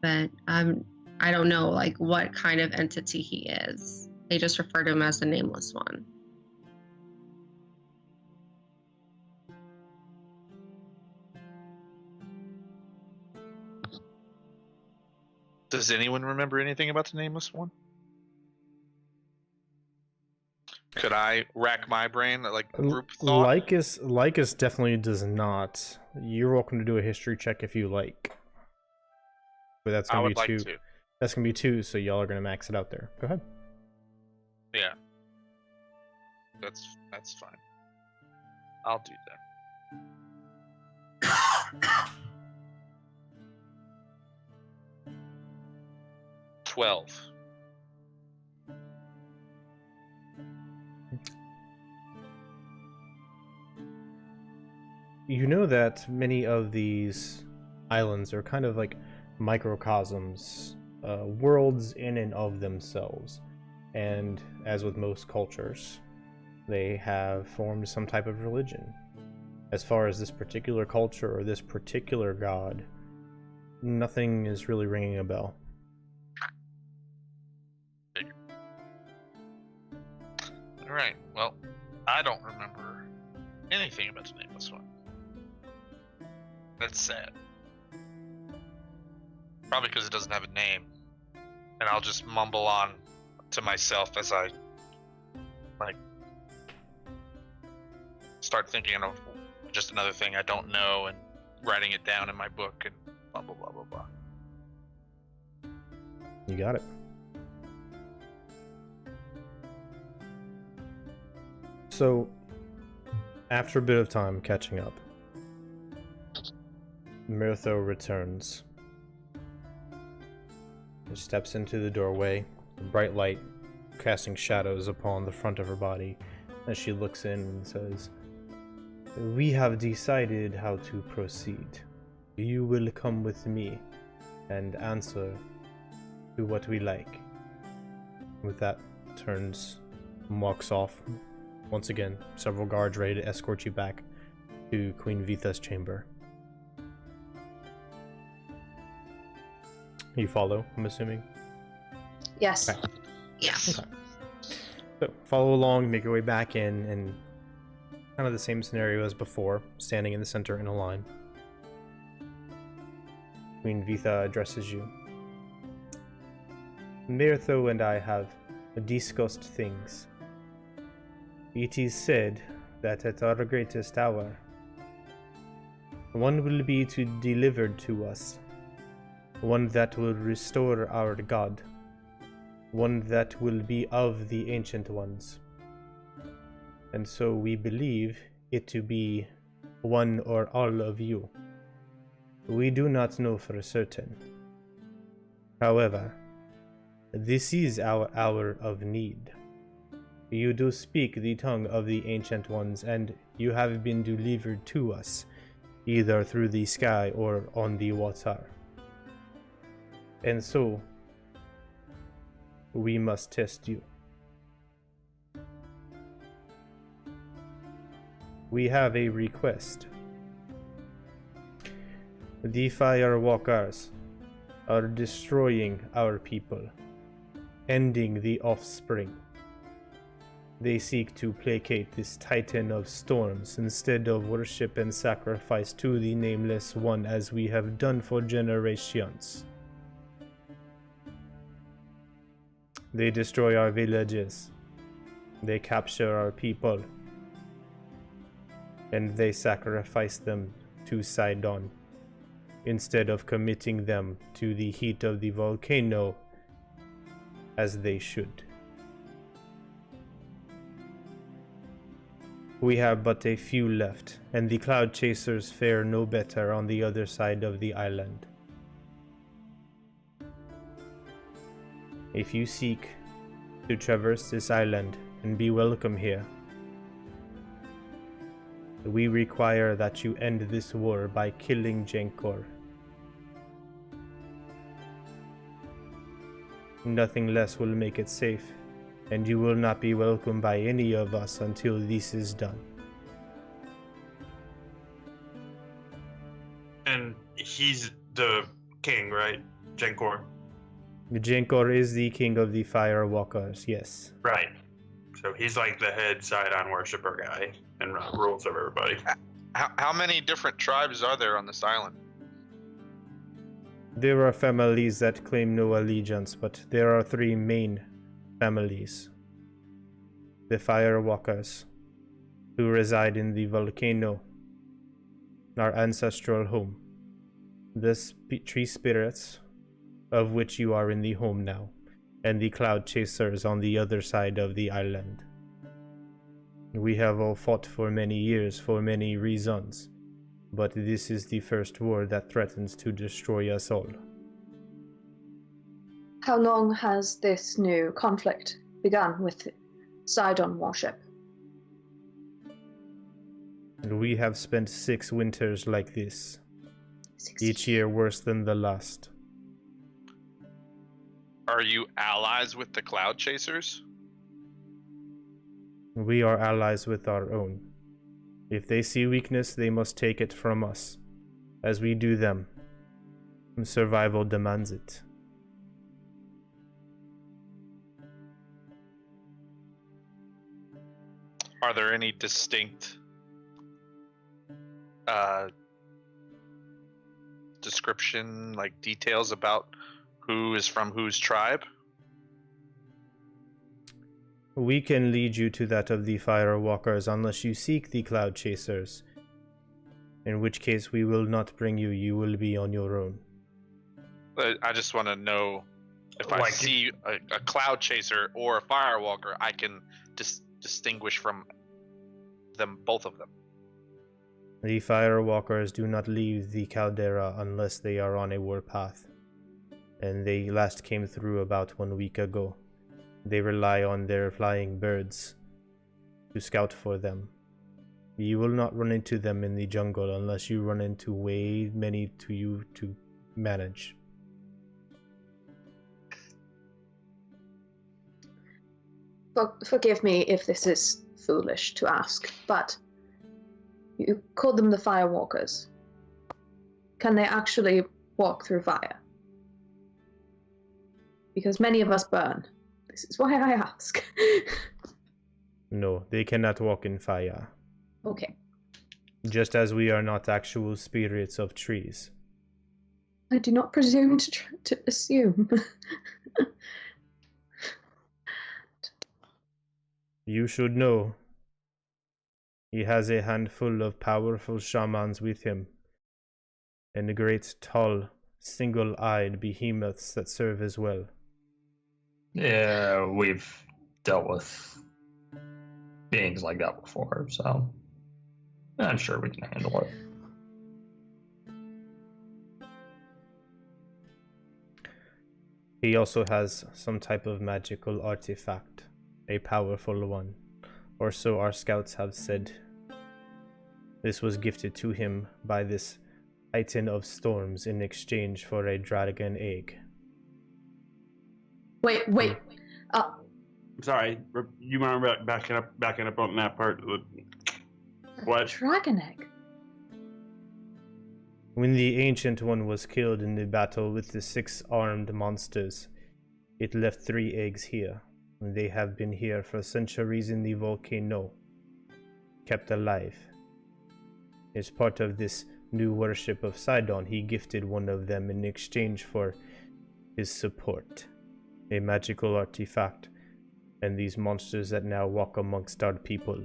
But I don't know like what kind of entity he is. They just refer to him as the Nameless One. Does anyone remember anything about the Nameless One? Could I rack my brain, like group thought? Lycus definitely does not. You're welcome to do a history check if you like. But that's I gonna be would like two. to. That's gonna be 2, so y'all are gonna max it out there. Go ahead. Yeah. That's fine. I'll do that. 12. You know that many of these islands are kind of like microcosms, worlds in and of themselves. And as with most cultures, they have formed some type of religion. As far as this particular culture or this particular god, nothing is really ringing a bell. Alright, well, I don't remember anything about the Nameless One. That's sad. Probably because it doesn't have a name. And I'll just mumble on to myself as I, like, start thinking of just another thing I don't know and writing it down in my book and blah, blah, blah, blah, blah. You got it. So, after a bit of time catching up, Mirtho returns. He steps into the doorway. The bright light casting shadows upon the front of her body as she looks in and says, "We have decided how to proceed. You will come with me and answer to what we like." With that, turns and walks off. Once again, several guards ready to escort you back to Queen Vitha's chamber. You follow, I'm assuming? Yes. Okay. Yeah. Okay. So, follow along, make your way back in, and kind of the same scenario as before, standing in the center in a line. Queen Vitha addresses you. "Mirtho and I have discussed things. It is said that at our greatest hour, one will be delivered to us, one that will restore our god, one that will be of the Ancient Ones. And so we believe it to be one or all of you. We do not know for certain. However, this is our hour of need. You do speak the tongue of the Ancient Ones, and you have been delivered to us, either through the sky or on the water. And so, we must test you. We have a request. The Firewalkers are destroying our people, ending the offspring. They seek to placate this Titan of Storms instead of worship and sacrifice to the Nameless One as we have done for generations. They destroy our villages, they capture our people, and they sacrifice them to Sidon, instead of committing them to the heat of the volcano as they should. We have but a few left, and the Cloud Chasers fare no better on the other side of the island. If you seek to traverse this island and be welcome here, we require that you end this war by killing Jenkor. Nothing less will make it safe, and you will not be welcomed by any of us until this is done. And he's the king, right? Jenkor. Jenkor is the king of the Firewalkers, yes. Right. So he's like the head Sidon worshiper guy and rules over everybody. How many different tribes are there on this island? There are families that claim no allegiance, but there are three main families. The Firewalkers, who reside in the volcano, our ancestral home. The tree spirits, of which you are in the home now, and the Cloud Chasers on the other side of the island. We have all fought for many years for many reasons, but this is the first war that threatens to destroy us all. How long has this new conflict begun with Sidon worship? We have spent 6 winters like this, each year worse than the last. Are you allies with the Cloud Chasers? We are allies with our own. If they see weakness, they must take it from us, as we do them. Survival demands it. Are there any distinct description, like details about who is from whose tribe? We can lead you to that of the Firewalkers unless you seek the Cloud Chasers, in which case we will not bring you, you will be on your own. I just want to know if I Like- see a Cloud Chaser or a Firewalker, I can distinguish from them, both of them. The Firewalkers do not leave the caldera unless they are on a warpath, and they last came through about 1 week ago. They rely on their flying birds to scout for them. You will not run into them in the jungle unless you run into way many to you to manage. Forgive me if this is foolish to ask, but you called them the Firewalkers. Can they actually walk through fire? Because many of us burn. This is why I ask. No, they cannot walk in fire. Okay. Just as we are not actual spirits of trees. I do not presume to assume. You should know. He has a handful of powerful shamans with him, and great, tall, single-eyed behemoths that serve as well. Yeah, we've dealt with beings like that before, so I'm sure we can handle it. He also has some type of magical artifact, a powerful one, or so our scouts have said. This was gifted to him by this Titan of Storms in exchange for a dragon egg. Wait. Sorry, you mind backing up on that part? What? Dragon egg? When the Ancient One was killed in the battle with the 6-armed monsters, it left 3 eggs here. They have been here for centuries in the volcano, kept alive. As part of this new worship of Sidon, he gifted one of them in exchange for his support, a magical artifact, and these monsters that now walk amongst our people.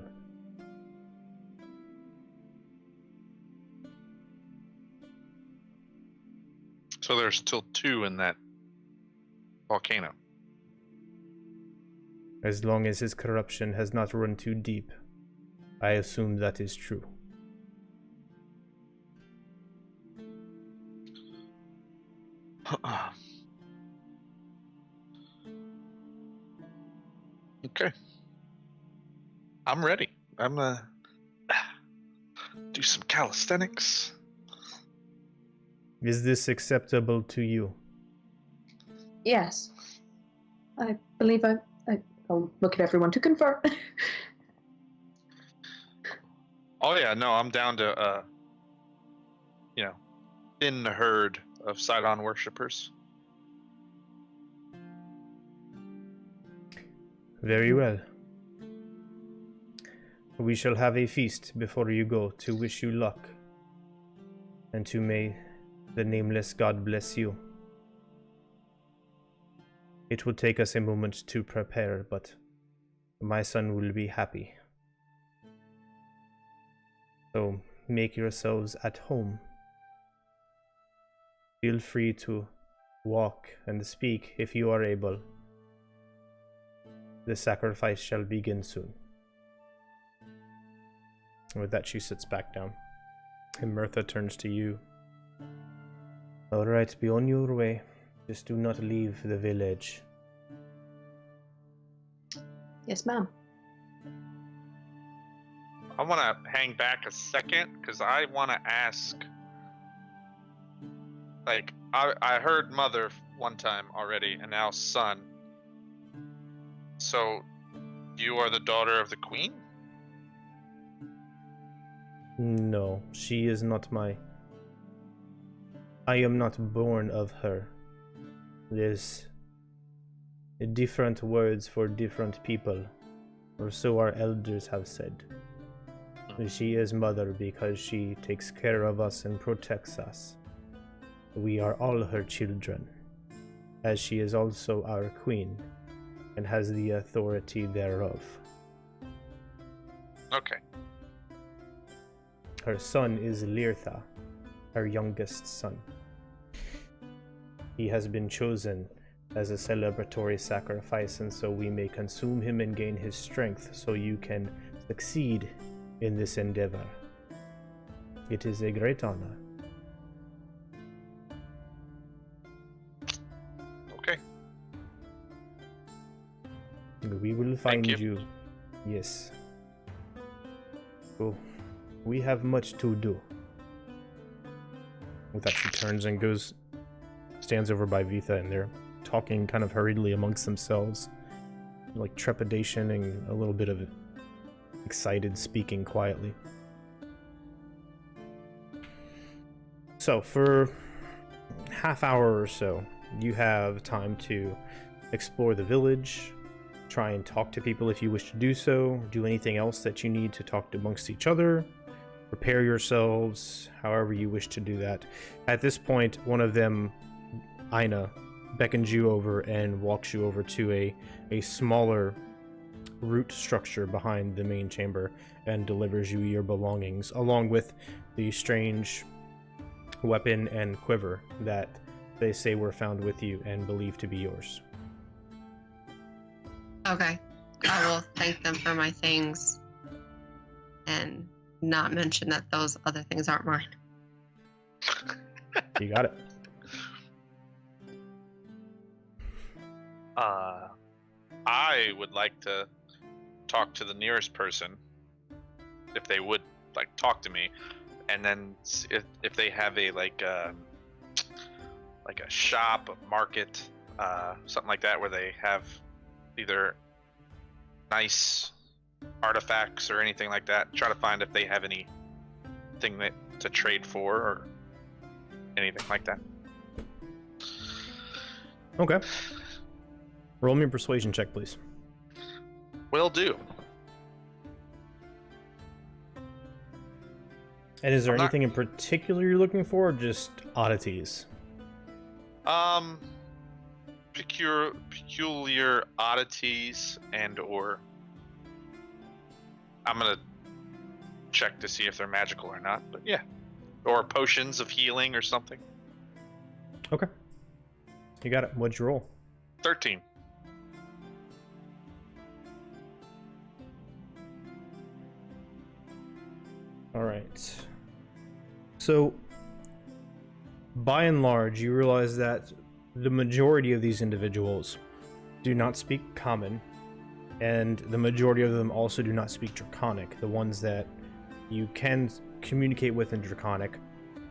So there's still 2 in that volcano. As long as his corruption has not run too deep, I assume that is true. Okay. I'm ready. I'm gonna do some calisthenics. Is this acceptable to you? Yes. I believe I'll look at everyone to confirm. Oh yeah, no, I'm down to thin herd of Sidon worshippers. Very well. We shall have a feast before you go to wish you luck, and to may the Nameless God bless you. It will take us a moment to prepare, but my son will be happy. So make yourselves at home. Feel free to walk and speak if you are able. The sacrifice shall begin soon. With that, she sits back down. And Mirtha turns to you. Alright, be on your way. Just do not leave the village. Yes, ma'am. I want to hang back a second because I want to ask. Like, I heard mother one time already, and now son. So, you are the daughter of the queen? No, she is not my... I am not born of her. There's different words for different people, or so our elders have said. She is mother because she takes care of us and protects us. We are all her children, as she is also our queen, and has the authority thereof. Okay. Her son is Lirtha, her youngest son. He has been chosen as a celebratory sacrifice, and so we may consume him and gain his strength, so you can succeed in this endeavor. It is a great honor. Okay. We will find you. you. Yes. Well, we have much to do. With that, she turns and stands over by Vitha, and they're talking kind of hurriedly amongst themselves. Like trepidation and a little bit of excited speaking quietly. So, for half hour or so, you have time to explore the village, try and talk to people if you wish to do so, do anything else that you need to talk amongst each other, prepare yourselves, however you wish to do that. At this point, one of them, Aina, beckons you over and walks you over to a smaller root structure behind the main chamber and delivers you your belongings, along with the strange weapon and quiver that they say were found with you and believed to be yours. Okay. I will thank them for my things and not mention that those other things aren't mine. You got it. I would like to talk to the nearest person, if they would like talk to me, and then if they have a like a shop, a market, something like that, where they have either nice artifacts or anything like that. Try to find if they have anything that to trade for or anything like that. Okay. Roll me a persuasion check, please. Will do. And is there I'm not- anything in particular you're looking for, or just oddities? Peculiar oddities or I'm gonna check to see if they're magical or not, but yeah. Or potions of healing or something. Okay. You got it. What'd you roll? 13. All right. So, by and large, you realize that the majority of these individuals do not speak Common, and the majority of them also do not speak Draconic. The ones that you can communicate with in Draconic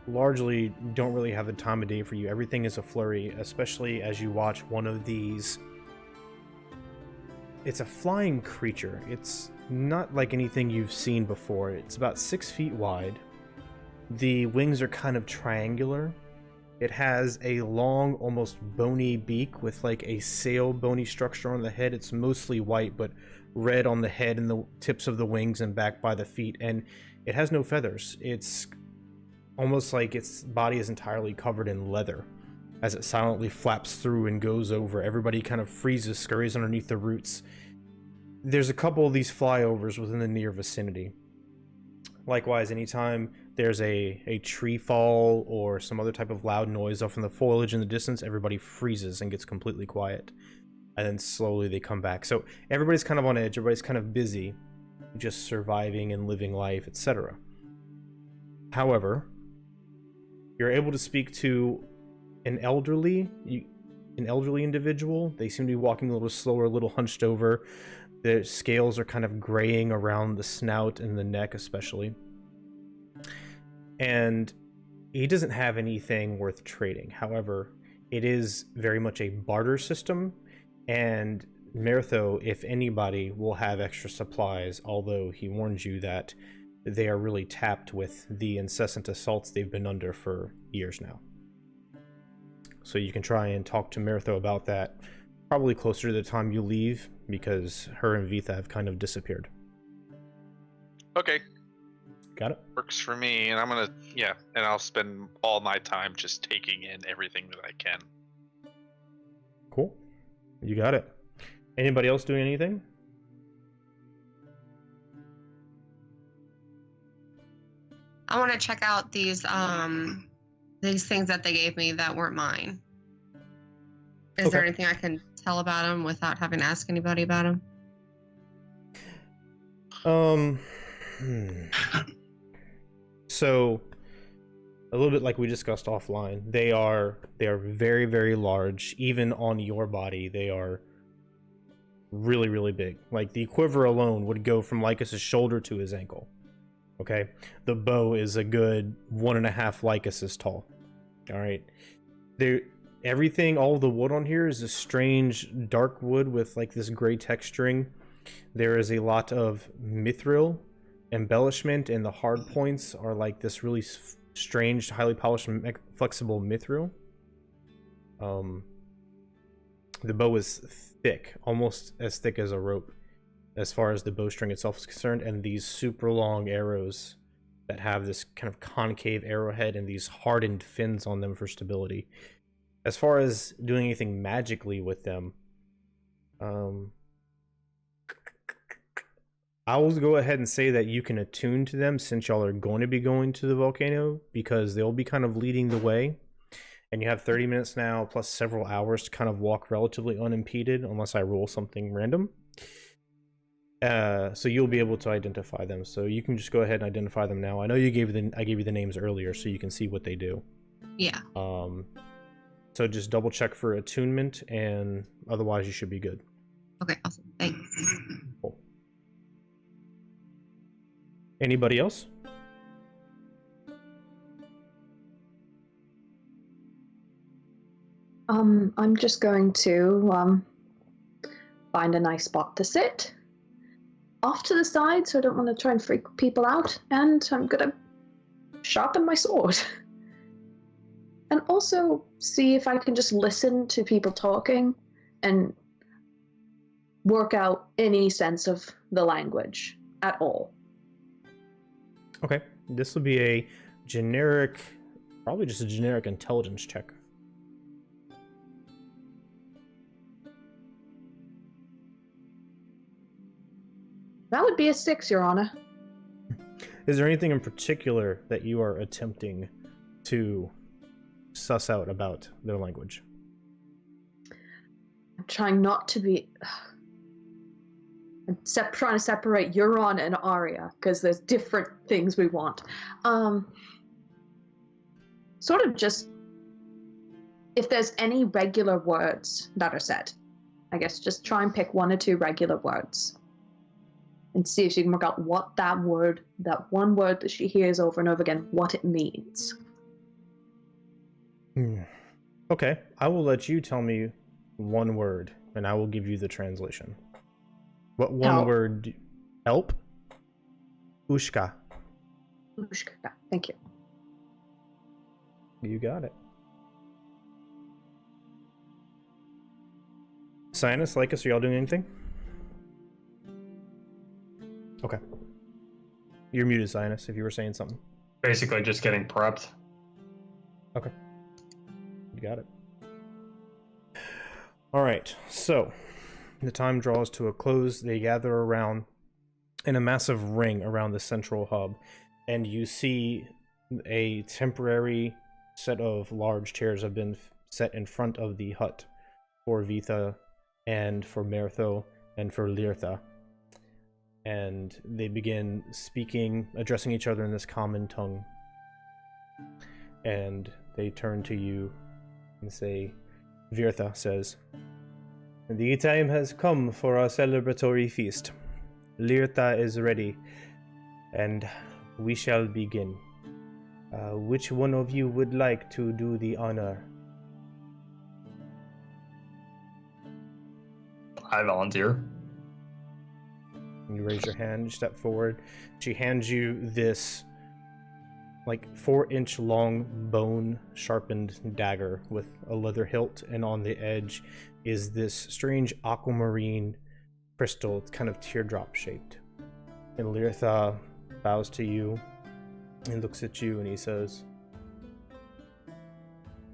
largely don't really have the time of day for you. Everything is a flurry, especially as you watch one of these. It's a flying creature. It's not like anything you've seen before. It's about 6 feet wide. The wings are kind of triangular. It has a long, almost bony beak with like a sail bony structure on the head. It's mostly white, but red on the head and the tips of the wings and back by the feet. And it has no feathers. It's almost like its body is entirely covered in leather as it silently flaps through and goes over. Everybody kind of freezes, scurries underneath the roots. There's a couple of these flyovers within the near vicinity. Likewise, anytime there's a tree fall or some other type of loud noise off in the foliage in the distance, everybody freezes and gets completely quiet. And then slowly they come back. So everybody's kind of on edge, everybody's kind of busy, just surviving and living life, etc. However, you're able to speak to an elderly individual. They seem to be walking a little slower, a little hunched over. The scales are kind of graying around the snout and the neck especially. And he doesn't have anything worth trading. However, it is very much a barter system, and Mertho, if anybody, will have extra supplies, although he warns you that they are really tapped with the incessant assaults they've been under for years now. So you can try and talk to Mertho about that probably closer to the time you leave, because her and Vitha have kind of disappeared. Okay. Got it? Works for me, and I'm gonna, and I'll spend all my time just taking in everything that I can. Cool. You got it. Anybody else doing anything? I want to check out these things that they gave me that weren't mine. Is there anything I can tell about them without having to ask anybody about them? So, a little bit like we discussed offline, they are very, very large. Even on your body, they are really, really big. Like the quiver alone would go from Lycus's shoulder to his ankle. Okay, the bow is a good 1.5 Lycuses tall. All right, everything, all the wood on here is a strange dark wood with like this gray texturing. There is a lot of mithril embellishment, and the hard points are like this really strange, highly polished, flexible mithril. The bow is thick, almost as thick as a rope, as far as the bowstring itself is concerned, and these super long arrows that have this kind of concave arrowhead and these hardened fins on them for stability. As far as doing anything magically with them, I will go ahead and say that you can attune to them since y'all are going to be going to the volcano, because they'll be kind of leading the way. And you have 30 minutes now, plus several hours to kind of walk relatively unimpeded, unless I roll something random. So you'll be able to identify them. So you can just go ahead and identify them now. I know I gave you the names earlier, so you can see what they do. Yeah. So just double check for attunement, and otherwise you should be good. Okay, awesome. Thanks. Cool. Anybody else? I'm just going to find a nice spot to sit off to the side, so I don't want to try and freak people out, and I'm gonna sharpen my sword. And also see if I can just listen to people talking and work out any sense of the language at all. Okay, this will be a generic, probably just a generic intelligence check. That would be a 6, Your Honor. Is there anything in particular that you are attempting to suss out about their language? I'm trying not to be... I'm trying to separate Euron and Arya, because there's different things we want. Sort of just... If there's any regular words that are said, I guess just try and pick 1 or 2 regular words. And see if she can work out what that one word that she hears over and over again, what it means. Okay, I will let you tell me 1 word, and I will give you the translation. What one Help. word? Help? Ushka. Ushka, thank you. You got it. Cyanus, Lycus, are y'all doing anything? Okay. You're muted, Cyanus, if you were saying something. Basically just getting prepped. Okay. You got it. Alright, so the time draws to a close. They gather around in a massive ring around the central hub, and you see a temporary set of large chairs have been set in front of the hut for Vitha and for Mertho and for Lirtha. And they begin speaking, addressing each other in this common tongue. And they turn to you and say, Virtha says, "The time has come for our celebratory feast. Lirtha is ready, and we shall begin. Which one of you would like to do the honor?" I volunteer. You raise your hand, you step forward. She hands you this like 4-inch long bone sharpened dagger with a leather hilt, and on the edge is this strange aquamarine crystal. It's kind of teardrop shaped. And Lirtha bows to you and looks at you, and he says,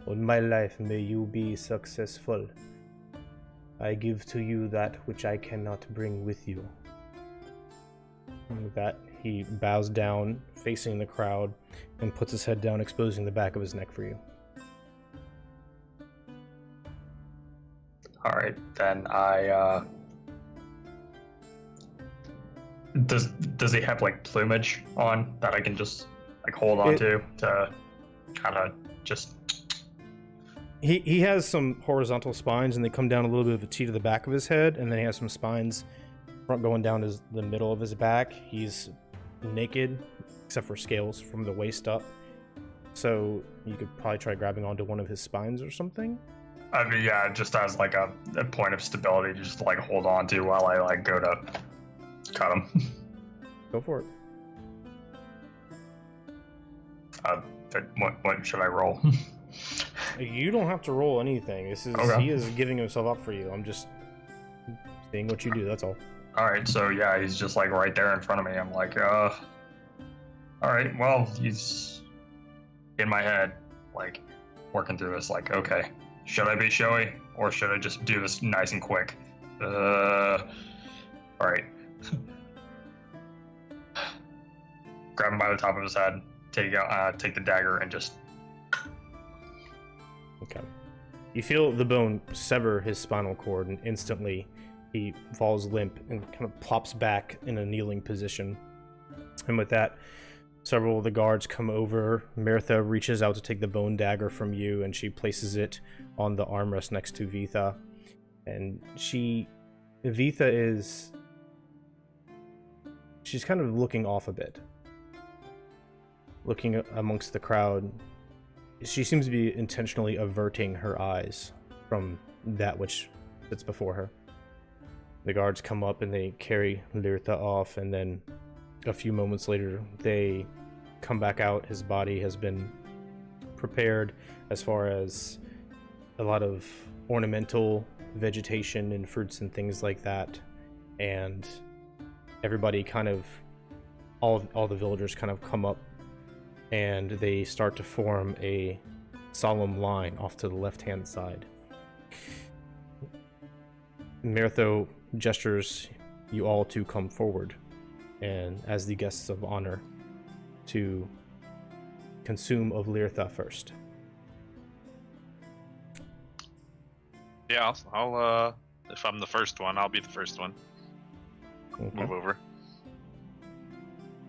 "On my life may you be successful. I give to you that which I cannot bring with you." And with that, he bows down, facing the crowd, and puts his head down, exposing the back of his neck for you. All right, then I. Does he have like plumage on that I can just like hold on to kind of just He has some horizontal spines, and they come down a little bit of a T to the back of his head, and then he has some spines front going down the middle of his back. He's naked, except for scales from the waist up. So you could probably try grabbing onto one of his spines or something. I mean, yeah, just as like a point of stability, just to like hold on to while I like go to cut him. Go for it. What should I roll? You don't have to roll anything. Okay. He is giving himself up for you. I'm just seeing what you do. That's all. All right, so yeah, he's just like right there in front of me. I'm like, all right, well, he's in my head, like working through this. Like, okay, should I be showy or should I just do this nice and quick? All right. Grab him by the top of his head, take the dagger, and just. Okay. You feel the bone sever his spinal cord, and instantly he falls limp and kind of plops back in a kneeling position. And with that, several of the guards come over. Mirtha reaches out to take the bone dagger from you, and she places it on the armrest next to Vitha. And Vitha is... she's kind of looking off a bit. Looking amongst the crowd. She seems to be intentionally averting her eyes from that which sits before her. The guards come up and they carry Lirtha off, and then a few moments later they come back out. His body has been prepared as far as a lot of ornamental vegetation and fruits and things like that, and everybody kind of, all the villagers kind of come up and they start to form a solemn line off to the left-hand side. Mirtha gestures you all to come forward, and as the guests of honor, to consume of Lirtha first. Yeah, I'll if I'm the first one, I'll be the first one. Okay. Move over.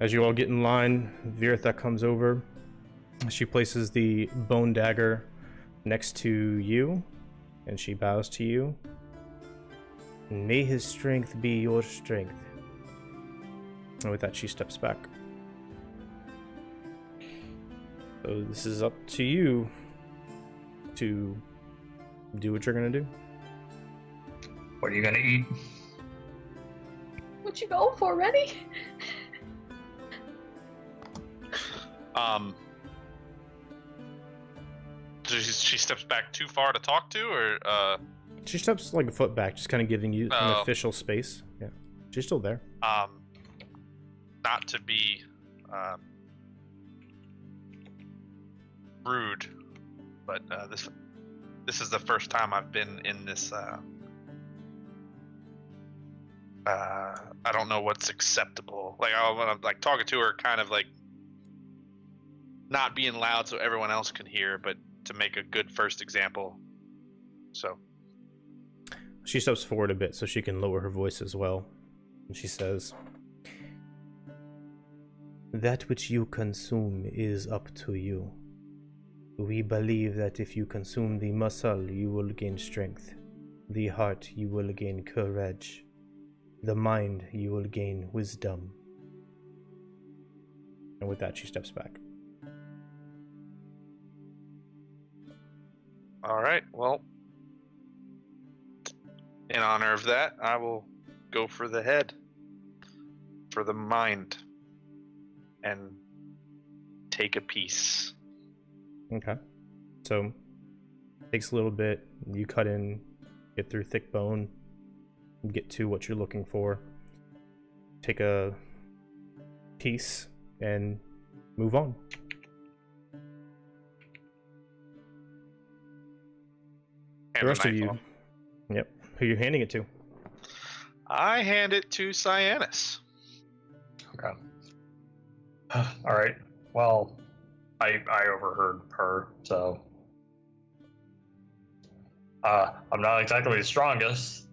As you all get in line, Virtha comes over. She places the bone dagger next to you, and she bows to you. May his strength be your strength. And with that, she steps back. So this is up to you to do what you're gonna do. What are you gonna eat? What you going for, ready? She steps back too far to talk to, or She steps like a foot back, just kind of giving you an Oh. official space. Yeah, she's still there. not to be rude, but this is the first time I've been in this. I don't know what's acceptable. Like when I'm like talking to her, kind of like not being loud so everyone else can hear, but to make a good first example. So She steps forward a bit so she can lower her voice as well. And she says, "That which you consume is up to you. We believe that if you consume the muscle, you will gain strength. The heart, you will gain courage. The mind, you will gain wisdom." And with that, she steps back. all right, well, in honor of that, I will go for the head, for the mind, and take a piece. Okay. So, takes a little bit. You cut in, get through thick bone, get to what you're looking for. Take a piece and move on. And The rest of knife you, off. yep. Who are you handing it to? I hand it to Cyanus. Okay. All right. Well, I overheard her, so I'm not exactly the strongest.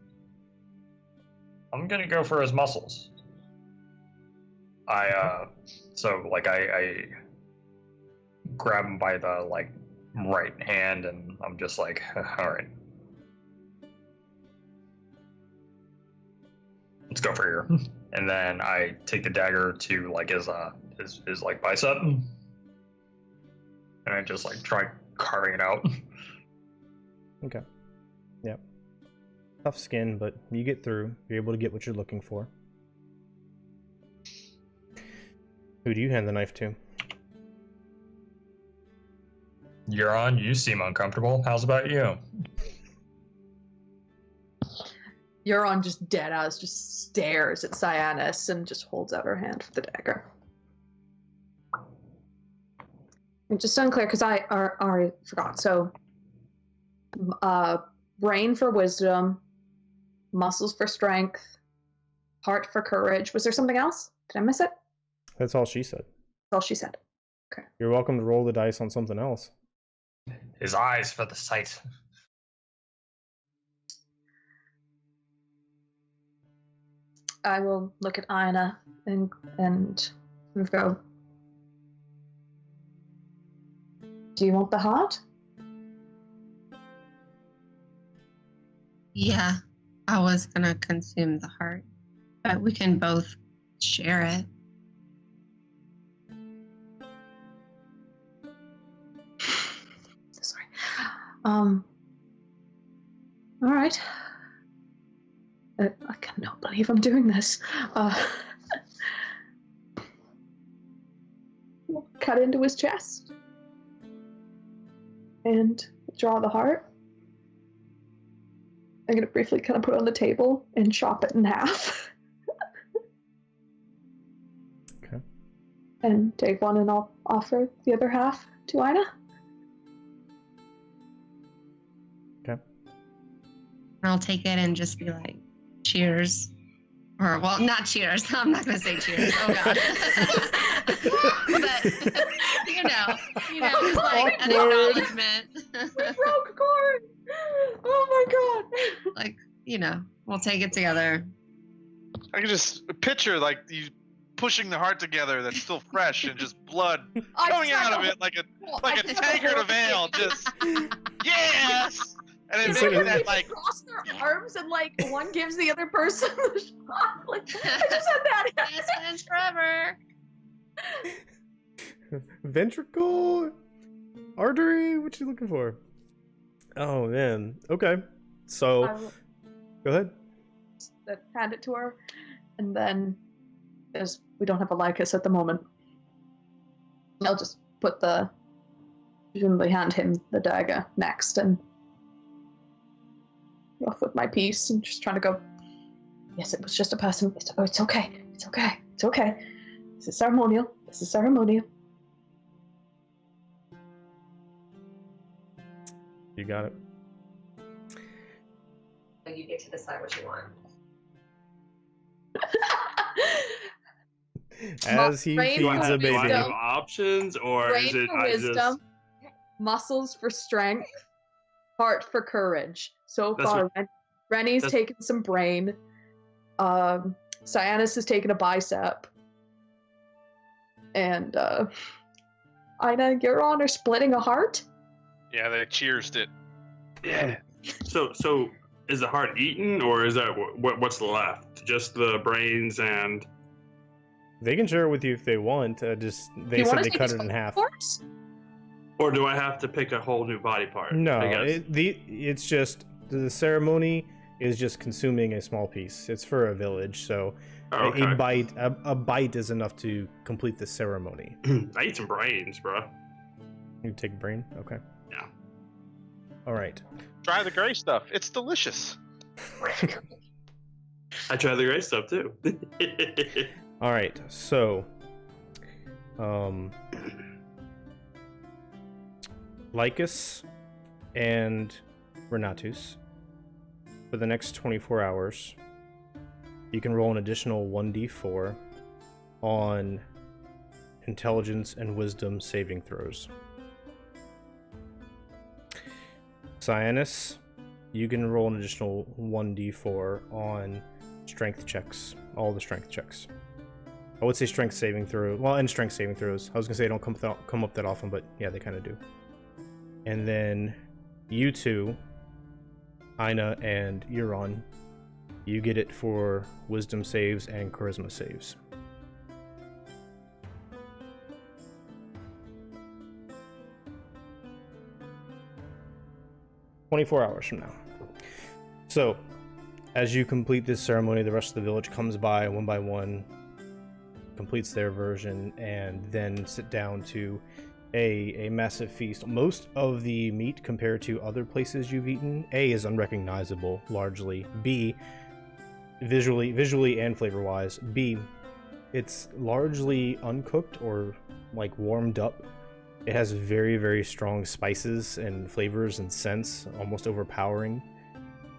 I'm gonna go for his muscles. I grab him by the right hand, and I'm just like, all right, let's go for here. And then I take the dagger to like his like bicep, and I just like try carving it out. Okay. Yeah. Tough skin, but you get through. You're able to get what you're looking for. Who do you hand the knife to? You're on. You seem uncomfortable. How's about you? Euron just dead ass just stares at Cyanus and just holds out her hand for the dagger. And just unclear because I already forgot. So, brain for wisdom, muscles for strength, heart for courage. Was there something else? Did I miss it? That's all she said. That's all she said. Okay. You're welcome to roll the dice on something else. His eyes for the sight. I will look at Aina and go, do you want the heart? Yeah, I was gonna consume the heart, but we can both share it. Sorry. All right. I cannot believe I'm doing this. We'll cut into his chest and draw the heart. I'm gonna briefly kind of put it on the table and chop it in half. Okay. And take one, and I'll offer the other half to Ina. Okay. I'll take it and just be like, cheers. Or, well, not cheers. I'm not going to say cheers. Oh, God. But, it's like an acknowledgement. We broke a chord! Oh my God! Like, we'll take it together. I can just picture like you pushing the heart together that's still fresh and just blood coming out of it like a tankard of ale. Just yes, and then making that like cross their arms and like one gives the other person the shot. Like I just had that. Yes, and forever. Ventricle, artery. What you looking for? Oh man. Okay. So, go ahead. Hand it to her, and then as we don't have a Lycus at the moment, I'll just presumably hand him the dagger next, and go off with my piece, and just trying to go. Yes, it was just a person. It's okay. It's okay. It's okay. This is ceremonial. This is ceremonial. You got it. You get to decide what you want. As he Brain feeds for a Do I baby. have options, or Brain is it for I wisdom, just? muscles for strength, heart for courage. So That's far, Rennie's that's- taken some brain. Cyanus has taken a bicep. And Ina, you're on or splitting a heart? yeah, they cheersed it. Yeah. So is the heart eaten, or is that what's left? Just the brains and? They can share it with you if they want. They You said wanna they see cut these it in half. parts? Or do I have to pick a whole new body part? No, I guess? it's just the ceremony is just consuming a small piece. It's for a village, so Oh, okay. a bite is enough to complete the ceremony. I eat some brains, bro. You take a brain, okay? Yeah. All right. Try the gray stuff. It's delicious. I try the gray stuff too. All right. So, Lycus and Renatus, for the next 24 hours, you can roll an additional 1d4 on intelligence and wisdom saving throws. Cyanus, you can roll an additional 1d4 on strength checks, all the strength checks. I would say strength saving throw, well, and strength saving throws. I was gonna say they don't come up that often, but yeah, they kind of do. And then you two, Ina and Euron, you get it for wisdom saves and charisma saves. $24 from now. So, as you complete this ceremony, the rest of the village comes by one by one, completes their version, and then sit down to a massive feast. Most of the meat, compared to other places you've eaten, A, is unrecognizable, largely. B, visually and flavor-wise. B, it's largely uncooked or, like, warmed up. It has very, very strong spices and flavors and scents, almost overpowering.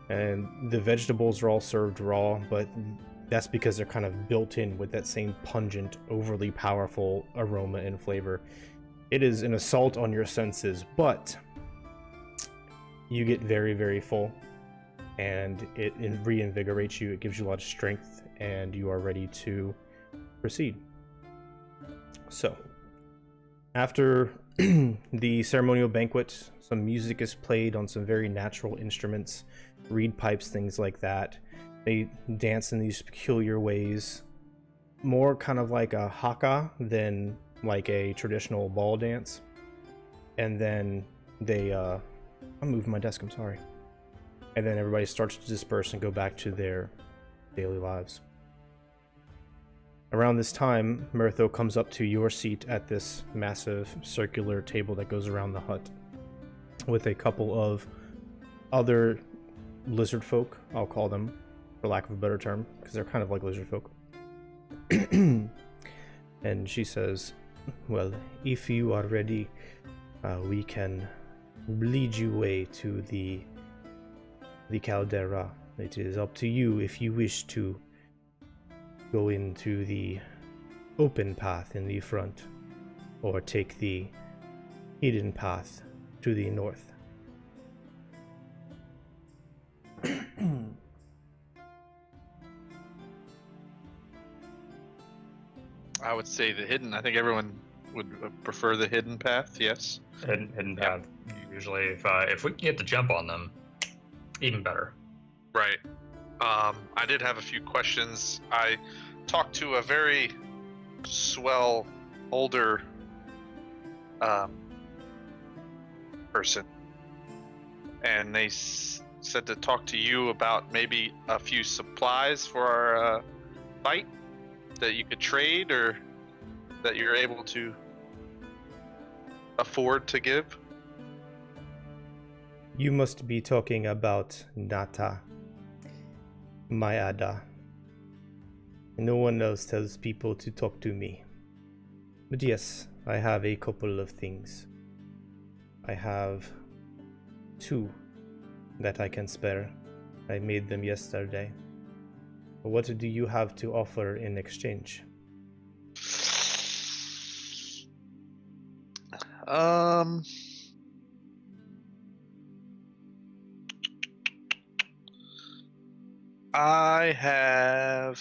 And the vegetables are all served raw, but that's because they're kind of built in with that same pungent, overly powerful aroma and flavor. It is an assault on your senses, but you get very, very full, and it reinvigorates you. It gives you a lot of strength, and you are ready to proceed. So, after the ceremonial banquet, some music is played on some very natural instruments, reed pipes, things like that. They dance in these peculiar ways, more kind of like a haka than like a traditional ball dance. And then they I'm moving my desk, I'm sorry. And then everybody starts to disperse and go back to their daily lives. Around this time, Murtho comes up to your seat at this massive circular table that goes around the hut with a couple of other lizard folk, I'll call them, for lack of a better term, because they're kind of like lizard folk. And she says, well, if you are ready, we can lead you away to the caldera. It is up to you if you wish to go into the open path in the front, or take the hidden path to the north. I would say the hidden. I think everyone would prefer the hidden path. Yes. Hidden path. Usually, if we can get the jump on them, even better. Right. I did have a few questions. I talked to a very swell, older person, and they said to talk to you about maybe a few supplies for our fight that you could trade, or that you're able to afford to give. You must be talking about Nata, my Ada. No one else tells people to talk to me. But yes, I have a couple of things. I have 2 that I can spare. I made them yesterday. What do you have to offer in exchange? I have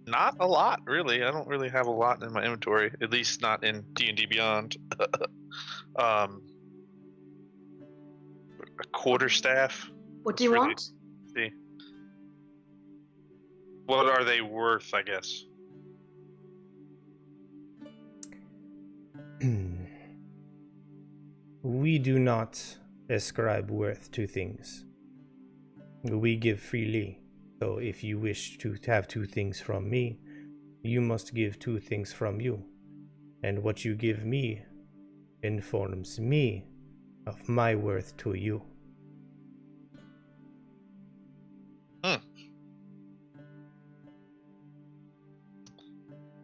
not a lot, really. I don't really have a lot in my inventory, at least not in D&D Beyond. A quarterstaff. What do you want? See. What are they worth, I guess? We do not ascribe worth to things. We give freely. So if you wish to have 2 things from me, you must give 2 things from you. And what you give me informs me of my worth to you.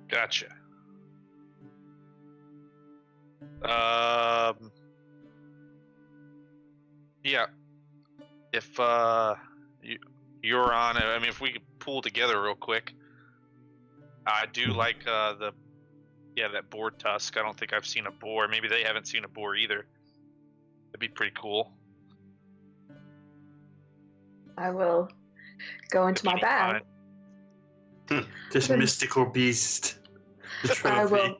Gotcha. Yeah. If you're on it, I mean, if we could pull together real quick. I do like that boar tusk. I don't think I've seen a boar. Maybe they haven't seen a boar either. That'd be pretty cool. I will go into my bag. This mystical beast. The I trophy. will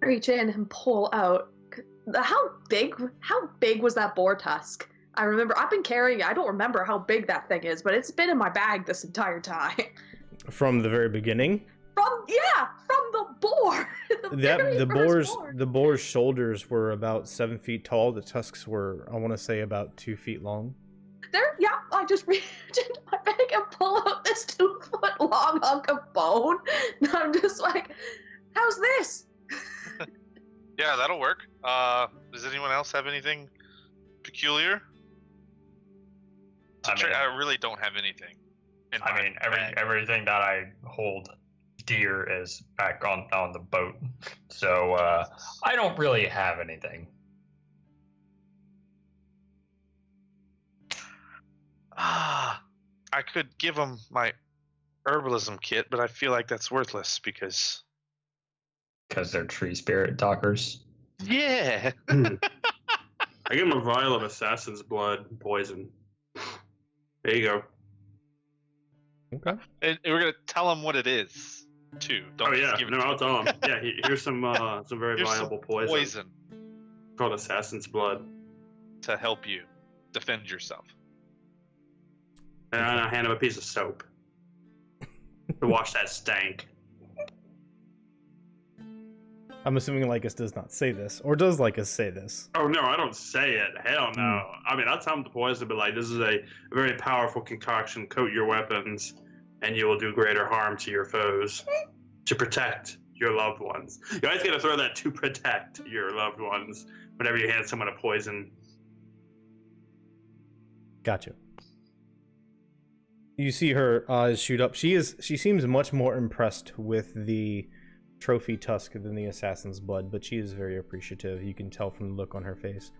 reach in and pull out How big was that boar tusk? I remember I've been carrying it. I don't remember how big that thing is, but it's been in my bag this entire time. From the very beginning? From the boar. The boar's shoulders were about 7 feet tall. The tusks were, I want to say, about 2 feet long. I just reach into my bag and pull out this 2 foot long hunk of bone. And I'm just like, how's this? Yeah, that'll work. Does anyone else have anything peculiar? I really don't have anything. Everything that I hold dear is back on the boat, so I don't really have anything. I could give them my herbalism kit, but I feel like that's worthless because they're tree spirit talkers. Yeah. I give him a vial of assassin's blood poison. There you go. Okay. And we're gonna tell him what it is, too. I'll tell him. Yeah, here's some very viable poison called assassin's blood to help you defend yourself. And I hand him a piece of soap to wash that stank. I'm assuming Lycus does not say this, or does Lycus say this? Oh no, I don't say it. Hell no. I mean, I'll tell him the poison, but like, this is a very powerful concoction. Coat your weapons, and you will do greater harm to your foes to protect your loved ones. You always got to throw that, to protect your loved ones whenever you hand someone a poison. Gotcha. You see her eyes shoot up. She seems much more impressed with the trophy tusk than the assassin's blood, but she is very appreciative. You can tell from the look on her face.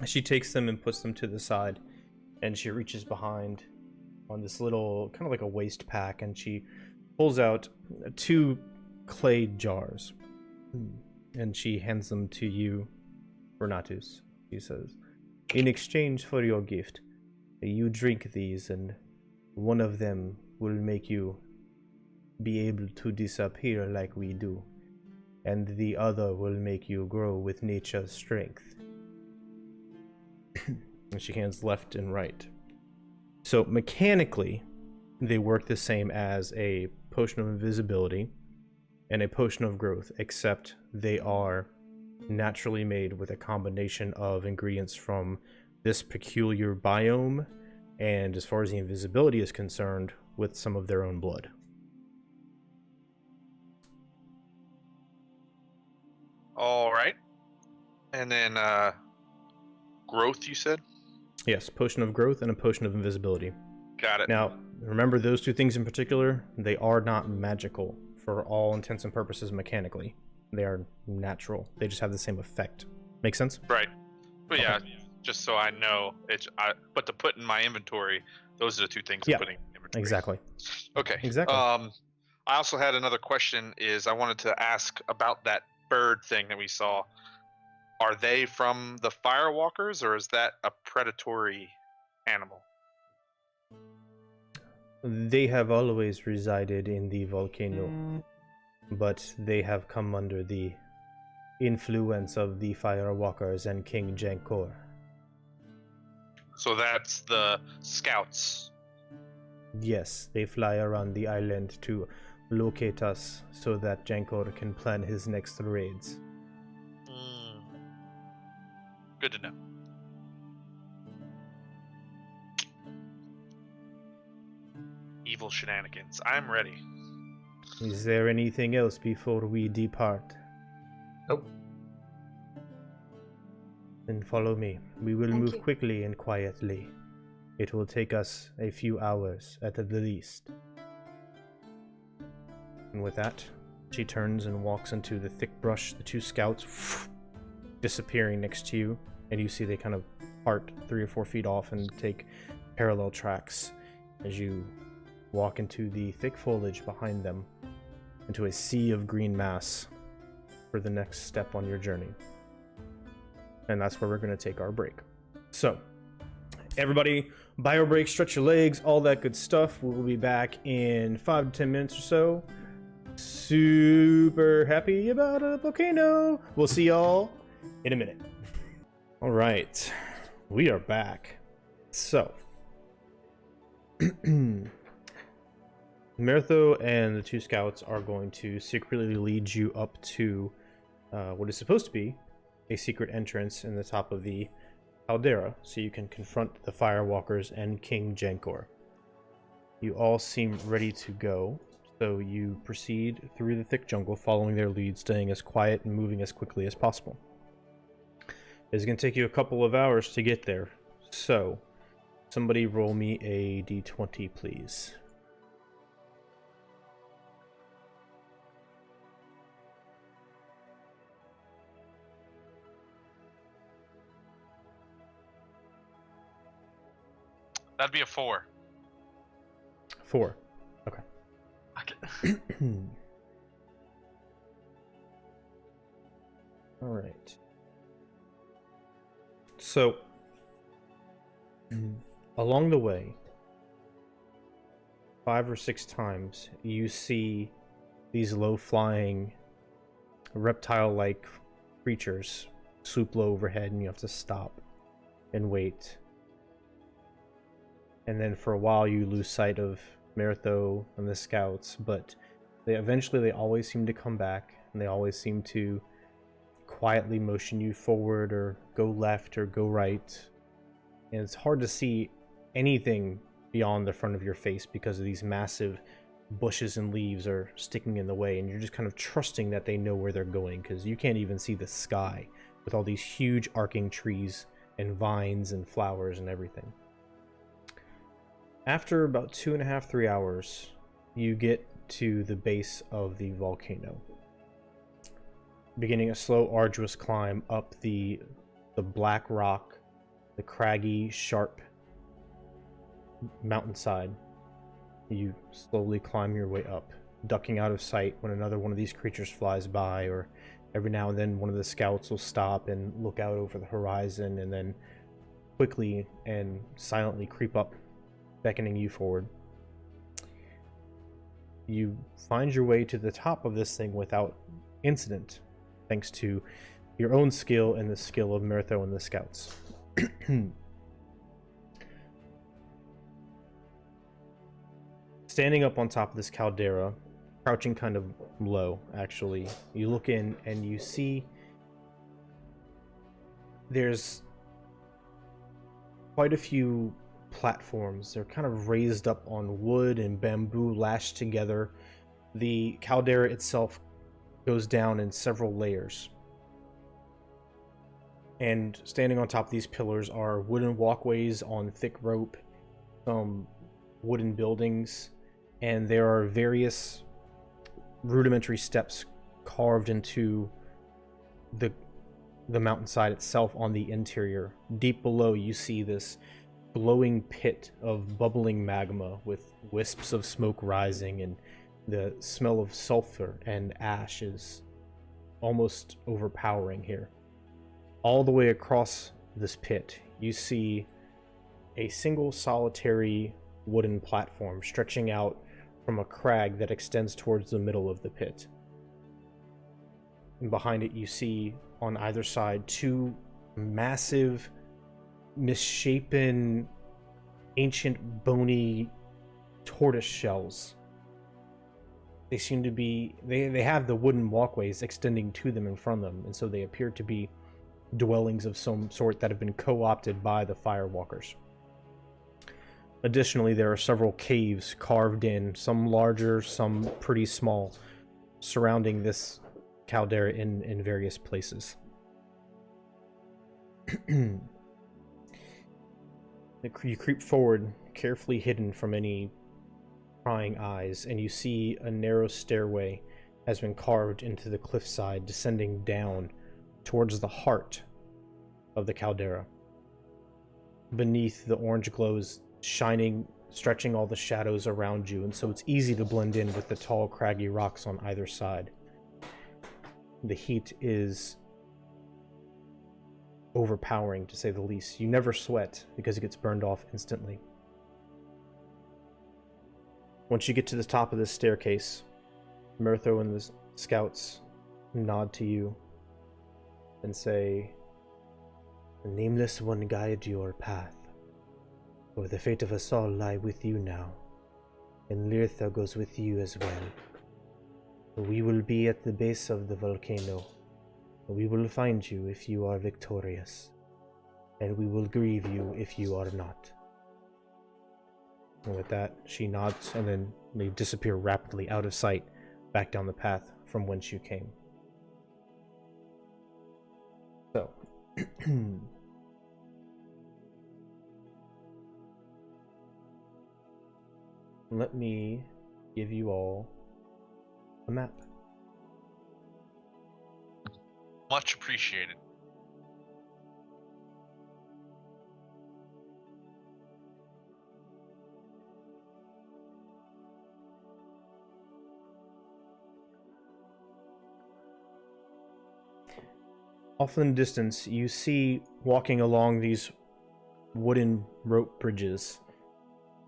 She takes them and puts them to the side, and she reaches behind on this little, kind of like a waste pack, and she pulls out 2 clay jars, and she hands them to you, Renatus. She says, "In exchange for your gift, you drink these, and one of them will make you be able to disappear like we do, and the other will make you grow with nature's strength." And she hands left and right. So mechanically, they work the same as a potion of invisibility and a potion of growth, except they are naturally made with a combination of ingredients from this peculiar biome, and as far as the invisibility is concerned, with some of their own blood. All right. And then growth, you said? Yes, potion of growth and a potion of invisibility. Got it. Now, remember those 2 things in particular, they are not magical for all intents and purposes mechanically. They are natural. They just have the same effect. Make sense? Right. But Okay. yeah, just so I know, but to put in my inventory, those are the 2 things I'm putting in inventory. Exactly. Okay. Exactly. I also had another question. I wanted to ask about that bird thing that we saw. Are they from the Firewalkers, or is that a predatory animal? They have always resided in the volcano, but they have come under the influence of the Firewalkers and King Jankor. So that's the scouts. Yes, they fly around the island to locate us so that Jankor can plan his next raids. Good to know. Evil shenanigans. I'm ready. Is there anything else before we depart? Nope. Then follow me. We will Thank move you. quickly and quietly. It will take us a few hours at the least. And with that, she turns and walks into the thick brush. The 2 scouts disappearing next to you, and you see they kind of part 3 or 4 feet off and take parallel tracks as you walk into the thick foliage behind them, into a sea of green mass for the next step on your journey. And that's where we're going to take our break. So, everybody, bio break, stretch your legs, all that good stuff. We will be back in 5 to 10 minutes or so. Super happy about a volcano. We'll see y'all in a minute. All right, we are back. So, Mertho and the two scouts are going to secretly lead you up to what is supposed to be a secret entrance in the top of the caldera, so you can confront the Firewalkers and King Jankor. You all seem ready to go, so you proceed through the thick jungle, following their lead, staying as quiet and moving as quickly as possible. It's going to take you a couple of hours to get there, so somebody roll me a d20, please. That'd be a 4. 4. Okay. All right. So, along the way, 5 or 6 times, you see these low-flying, reptile-like creatures swoop low overhead, and you have to stop and wait. And then for a while, you lose sight of Mertho and the scouts, but they always seem to come back, and they always seem to quietly motion you forward or go left or go right. And it's hard to see anything beyond the front of your face because of these massive bushes and leaves are sticking in the way, and you're just kind of trusting that they know where they're going, because you can't even see the sky with all these huge arcing trees and vines and flowers and everything. After about 2.5, 3 hours, you get to the base of the volcano, beginning a slow, arduous climb up the black rock, the craggy, sharp mountainside. You slowly climb your way up, ducking out of sight when another one of these creatures flies by, or every now and then one of the scouts will stop and look out over the horizon and then quickly and silently creep up, beckoning you forward. You find your way to the top of this thing without incident, thanks to your own skill and the skill of Mertho and the scouts. Standing up on top of this caldera, crouching kind of low, actually, you look in and you see there's quite a few platforms. They're kind of raised up on wood and bamboo lashed together. The caldera itself goes down in several layers. And standing on top of these pillars are wooden walkways on thick rope, some wooden buildings, and there are various rudimentary steps carved into the mountainside itself on the interior. Deep below, you see this glowing pit of bubbling magma with wisps of smoke rising, and the smell of sulfur and ash is almost overpowering here. All the way across this pit, you see a single solitary wooden platform stretching out from a crag that extends towards the middle of the pit. And behind it, you see on either side 2 massive, misshapen, ancient, bony tortoise shells. They seem to be, they have the wooden walkways extending to them and from them, and so they appear to be dwellings of some sort that have been co-opted by the Firewalkers. Additionally, there are several caves carved in, some larger, some pretty small, surrounding this caldera in various places. You creep forward, carefully hidden from any prying eyes, and you see a narrow stairway has been carved into the cliffside, descending down towards the heart of the caldera. Beneath, the orange glow is shining, stretching all the shadows around you, and so it's easy to blend in with the tall, craggy rocks on either side. The heat is overpowering, to say the least. You never sweat because it gets burned off instantly. Once you get to the top of this staircase, Mertho and the scouts nod to you. and say, "The Nameless One guide your path, for the fate of us all lie with you now, and Lirtha goes with you as well. We will be at the base of the volcano. We will find you if you are victorious, and we will grieve you if you are not." And with that, she nods, and then they disappear rapidly out of sight, back down the path from whence you came. So, let me give you all a map. Much appreciated. Off in the distance, you see walking along these wooden rope bridges,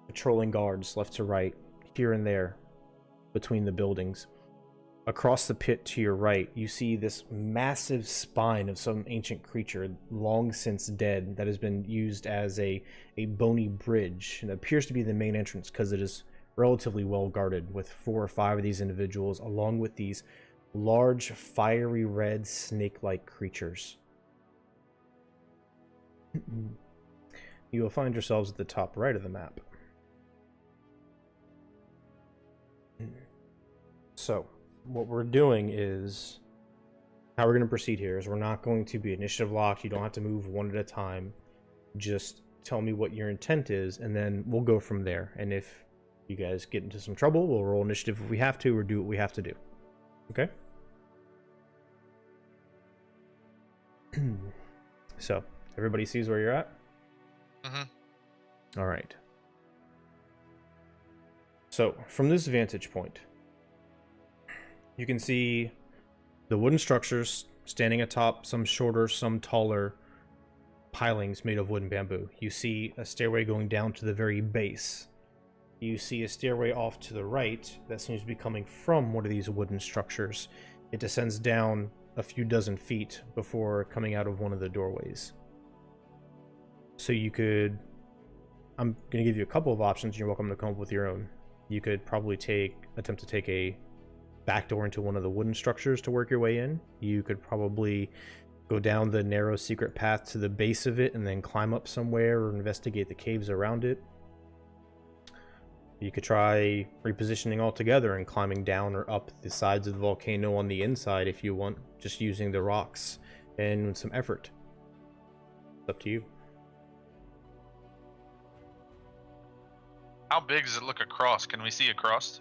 patrolling guards left to right, here and there, between the buildings. Across the pit to your right, you see this massive spine of some ancient creature, long since dead, that has been used as a bony bridge, and it appears to be the main entrance because it is relatively well guarded, with 4 or 5 of these individuals, along with these large, fiery red, snake-like creatures. You will find yourselves at the top right of the map. So, what we're doing is, how we're going to proceed here is we're not going to be initiative locked. You don't have to move one at a time. Just tell me what your intent is, and then we'll go from there. And if you guys get into some trouble, we'll roll initiative if we have to, or do what we have to do. Okay? So, everybody sees where you're at? Mm-hmm. Alright. So, from this vantage point, you can see the wooden structures standing atop some shorter, some taller pilings made of wood and bamboo. You see a stairway going down to the very base. You see a stairway off to the right that seems to be coming from one of these wooden structures. It descends down a few dozen feet before coming out of one of the doorways. So you could... I'm going to give you a couple of options. You're welcome to come up with your own. You could probably attempt to take a back door into one of the wooden structures to work your way in. You could probably go down the narrow secret path to the base of it and then climb up somewhere or investigate the caves around it. You could try repositioning altogether and climbing down or up the sides of the volcano on the inside if you want, just using the rocks and some effort. It's up to you. How big does it look across? Can we see across?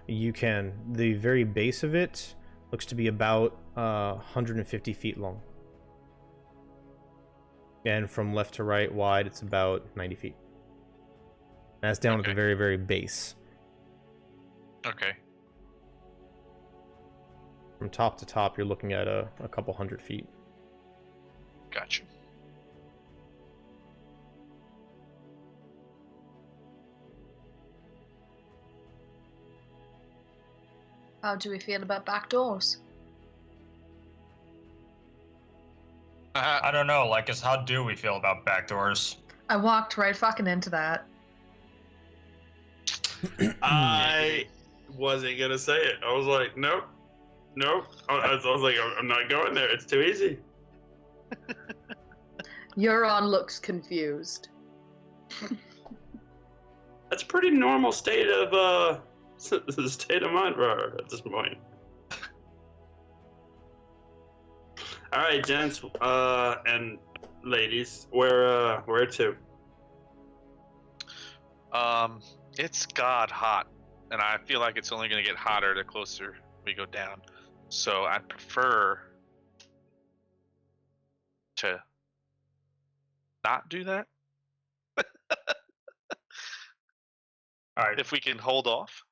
You can. The very base of it looks to be about 150 feet long. And from left to right wide, it's about 90 feet. And that's down at the very, very base. Okay. From top to top, you're looking at a couple 100 feet. Gotcha. How do we feel about back doors? I don't know, like, how do we feel about backdoors? I walked right fucking into that. I wasn't gonna say it. I was like, nope. I was like, I'm not going there. It's too easy. Euron looks confused. That's a pretty normal state of mind for her at this point. All right, gents, and ladies, where to? It's god hot, and I feel like it's only going to get hotter the closer we go down. So I'd prefer to not do that. All right. If we can hold off.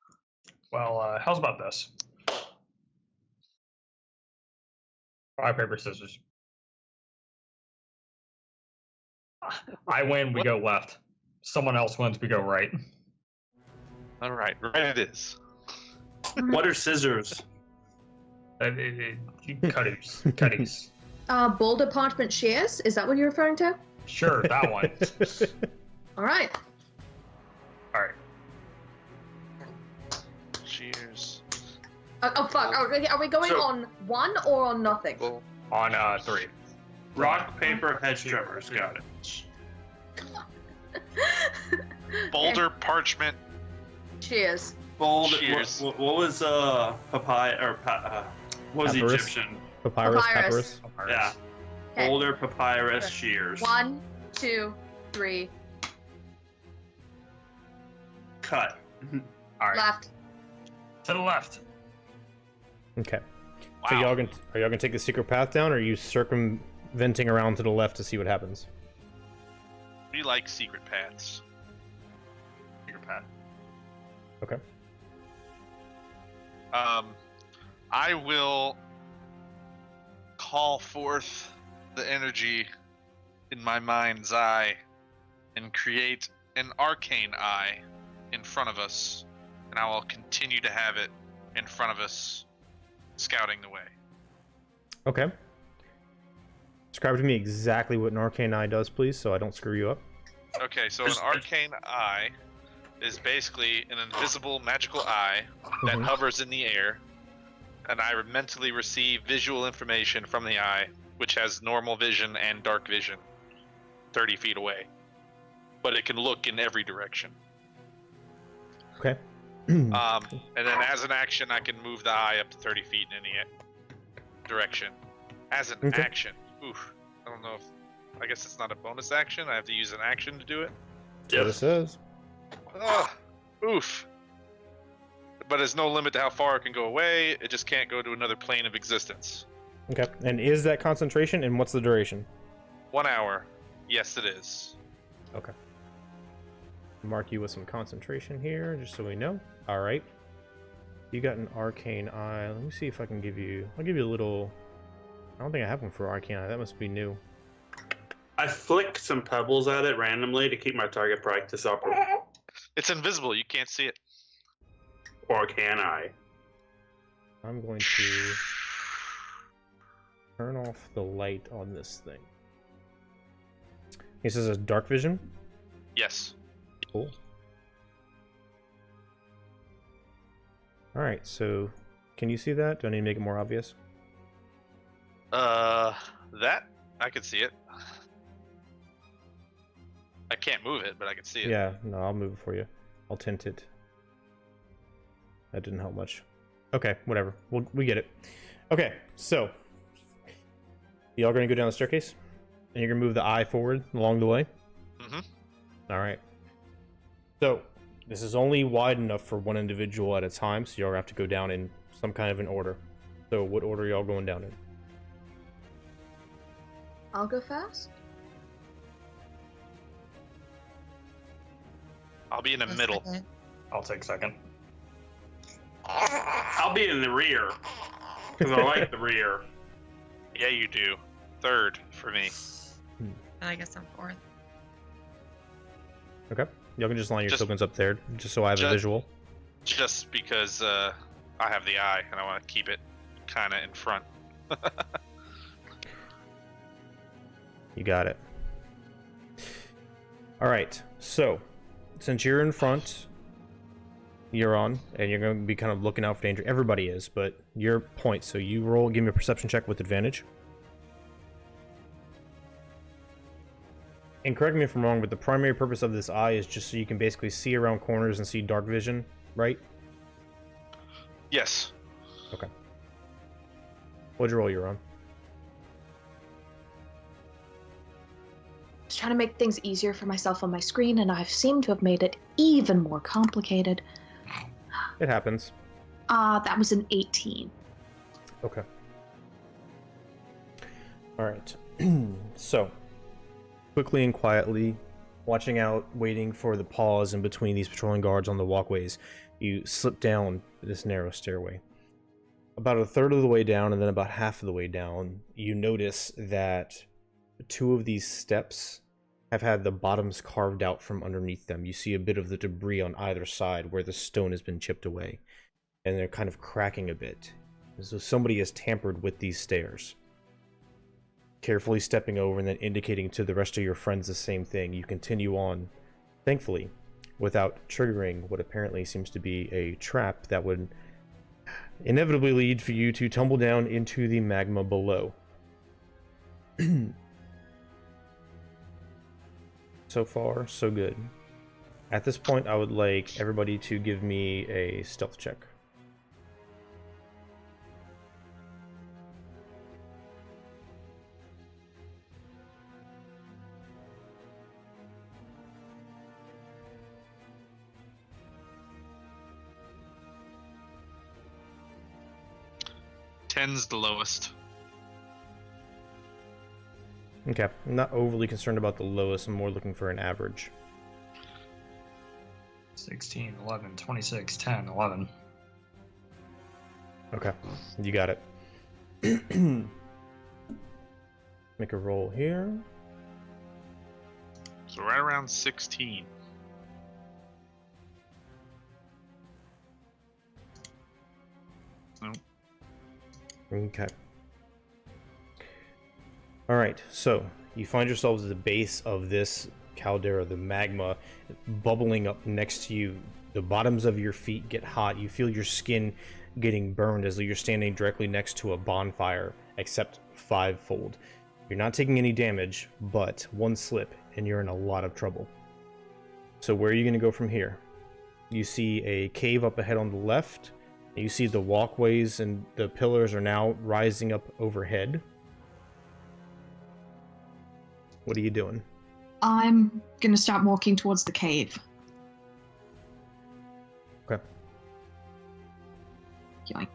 Well, how's about this? Rock, paper, scissors. I win, we go left. Someone else wins, we go right. All right, right it is. What are scissors? Cuddies. Boulder parchment shears? Is that what you're referring to? Sure, that one. All right. All right. Cheers. Oh fuck! Are we going So- on one or on nothing? Well, On 3. Rock, paper, hedge trimmers. Got it. boulder, parchment. Cheers. Bold. Cheers. What was papaya or what was Papyrus. Egyptian? Papyrus, Papyrus. Yeah. Okay. Boulder, papyrus, Okay. shears. 1, 2, 3. Cut. All right. Left. To the left. Okay. Wow. So are y'all gonna take the secret path down, or are you circumventing around to the left to see what happens? We like secret paths. Secret path. Okay. I will call forth the energy in my mind's eye and create an Arcane Eye in front of us, and I will continue to have it in front of us, scouting the way. Okay. Describe to me exactly what an Arcane Eye does, please, so I don't screw you up. Okay, so an Arcane Eye is basically an invisible magical eye that Mhm. hovers in the air, and I mentally receive visual information from the eye, which has normal vision and dark vision 30 feet away. But it can look in every direction. Okay. And then as an action, I can move the eye up to 30 feet in any direction. As an Okay. action. Oof. I don't know if... I guess it's not a bonus action. I have to use an action to do it. So this is. Ugh. Oof. But there's no limit to how far it can go away. It just can't go to another plane of existence. Okay. And is that concentration, and what's the duration? 1 hour. Yes, it is. Okay. Mark you with some concentration here, just so we know. All right. You got an Arcane Eye. Let me see if I can give you... I'll give you a little... I don't think I have one for Arcane Eye. That must be new. I flick some pebbles at it randomly to keep my target practice up. It's invisible. You can't see it. Or can I? I'm going to turn off the light on this thing. This is a dark vision. Yes. Cool. Alright, so can you see that? Do I need to make it more obvious? That I could see it. I can't move it, but I can see it. Yeah, no, I'll move it for you. I'll tint it. That didn't help much. Okay, whatever. We get it. Okay, so y'all gonna go down the staircase, and you're gonna move the eye forward along the way. Mm-hmm. All right. So this is only wide enough for one individual at a time, so y'all have to go down in some kind of an order. So what order are y'all going down in? I'll go first. I'll be in the middle. I'll take second. I'll be in the rear. Because I like the rear. Yeah, you do. Third for me. I guess I'm fourth. Okay. Y'all can just line your Just- tokens up there, just so I have a ju- visual. Just because I have the eye and I want to keep it kind of in front. You got it. All right. So, since you're in front, you're on, and you're going to be kind of looking out for danger. Everybody is, but your point. So you roll. Give me a perception check with advantage. And correct me if I'm wrong, but the primary purpose of this eye is just so you can basically see around corners and see dark vision, right? Yes. Okay. What'd you roll? You're on. I was trying to make things easier for myself on my screen, and I've seemed to have made it even more complicated. It happens. That was an 18. Okay. All right. So, quickly and quietly, watching out, waiting for the pause in between these patrolling guards on the walkways, you slip down this narrow stairway. About a third of the way down, and then about half of the way down, you notice that two of these steps have had the bottoms carved out from underneath them. You see a bit of the debris on either side where the stone has been chipped away, and they're kind of cracking a bit. as though somebody has tampered with these stairs. Carefully stepping over and then indicating to the rest of your friends the same thing, you continue on, thankfully, without triggering what apparently seems to be a trap that would inevitably lead for you to tumble down into the magma below. So far, so good. At this point, I would like everybody to give me a stealth check. Ten's the lowest. Okay, I'm not overly concerned about the lowest, I'm more looking for an average. 16, 11, 26, 10, 11. Okay, you got it. Make a roll here. So right around 16. Nope. Okay. Alright, so you find yourselves at the base of this caldera, the magma bubbling up next to you. The bottoms of your feet get hot. You feel your skin getting burned as though you're standing directly next to a bonfire, except fivefold. You're not taking any damage, but one slip and you're in a lot of trouble. So where are you going to go from here? You see a cave up ahead on the left. You see the walkways and the pillars are now rising up overhead. What are you doing? I'm gonna start walking towards the cave. Okay. Yoink.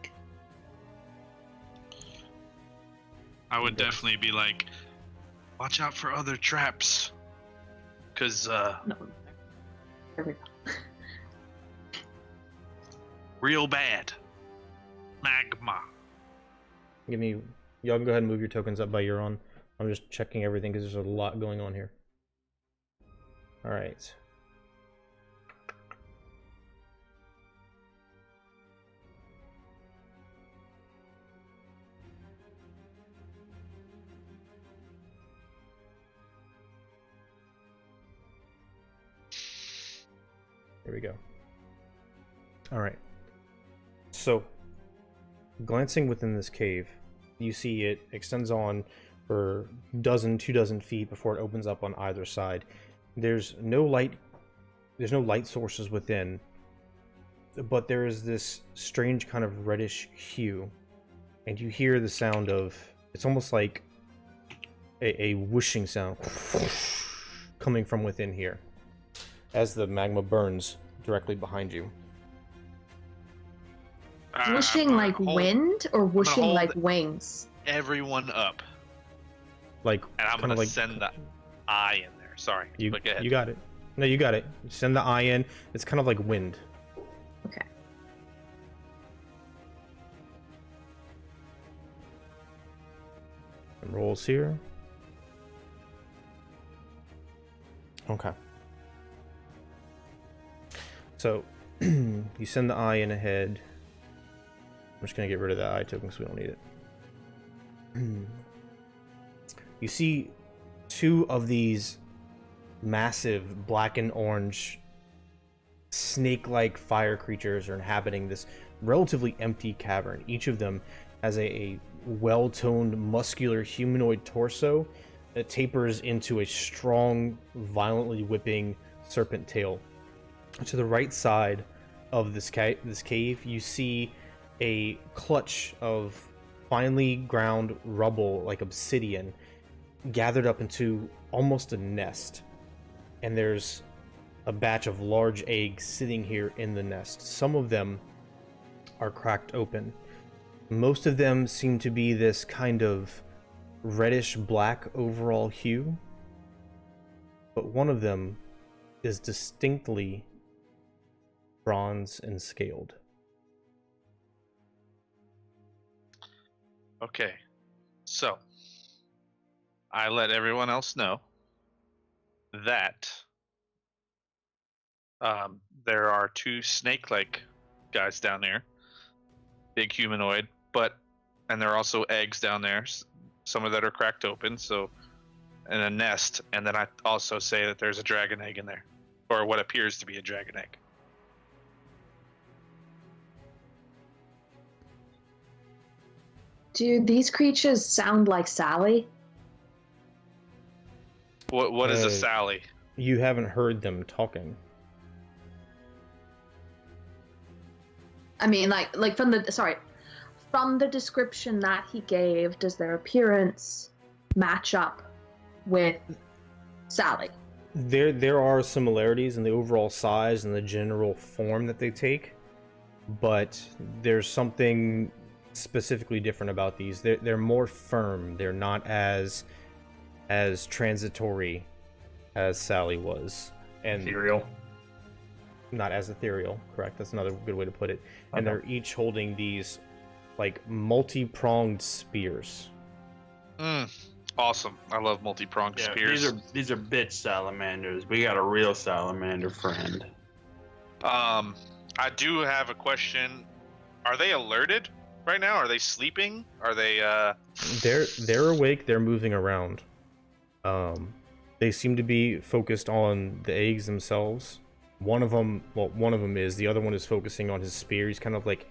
I would definitely be like, watch out for other traps. Because, No. There we go. real bad. Magma. Give me... Y'all can go ahead and move your tokens up by your own. I'm just checking everything because there's a lot going on here. Alright. There we go. Alright. So, glancing within this cave, you see it extends on for two dozen feet before it opens up on either side. There's no light sources within, but there is this strange kind of reddish hue, and you hear the sound of, it's almost like a whooshing sound coming from within here as the magma burns directly behind you. Whooshing like wind or whooshing hold like wings? everyone up. Like, And I'm kinda going to like, send the eye in there. Sorry. But go ahead. you got it. No, you got it. Send the eye in. It's kind of like wind. Okay. And rolls here. Okay. So, you send the eye in ahead. I'm just going to get rid of that eye token because we don't need it. You see two of these massive black and orange snake-like fire creatures are inhabiting this relatively empty cavern. Each of them has a well-toned, muscular humanoid torso that tapers into a strong, violently whipping serpent tail. To the right side of this cave, you see a clutch of finely ground rubble, like obsidian, gathered up into almost a nest. And there's a batch of large eggs sitting here in the nest. Some of them are cracked open. Most of them seem to be this kind of reddish black overall hue, but one of them is distinctly bronze and scaled. Okay. So, I let everyone else know that there are two snake-like guys down there. Big humanoid, and there are also eggs down there, some of that are cracked open, so, and a nest, and then I also say that there's a dragon egg in there, or what appears to be a dragon egg. Do these creatures sound like Sally? What is a Sally? You haven't heard them talking. I mean, like from the description that he gave, does their appearance match up with Sally? There are similarities in the overall size and the general form that they take, but there's something specifically different about these. They're more firm. They're not as transitory as Sally was, and Ethereal. not as ethereal. Correct. That's another good way to put it. And they're each holding these like multi-pronged spears. Awesome. I love multi-pronged spears. These are bitch salamanders. We got a real salamander friend. I do have a question. Are they alerted right now? Are they sleeping? Are they They're awake. They're moving around. They seem to be focused on the eggs themselves. One of them is. The other one is focusing on his spear. He's kind of like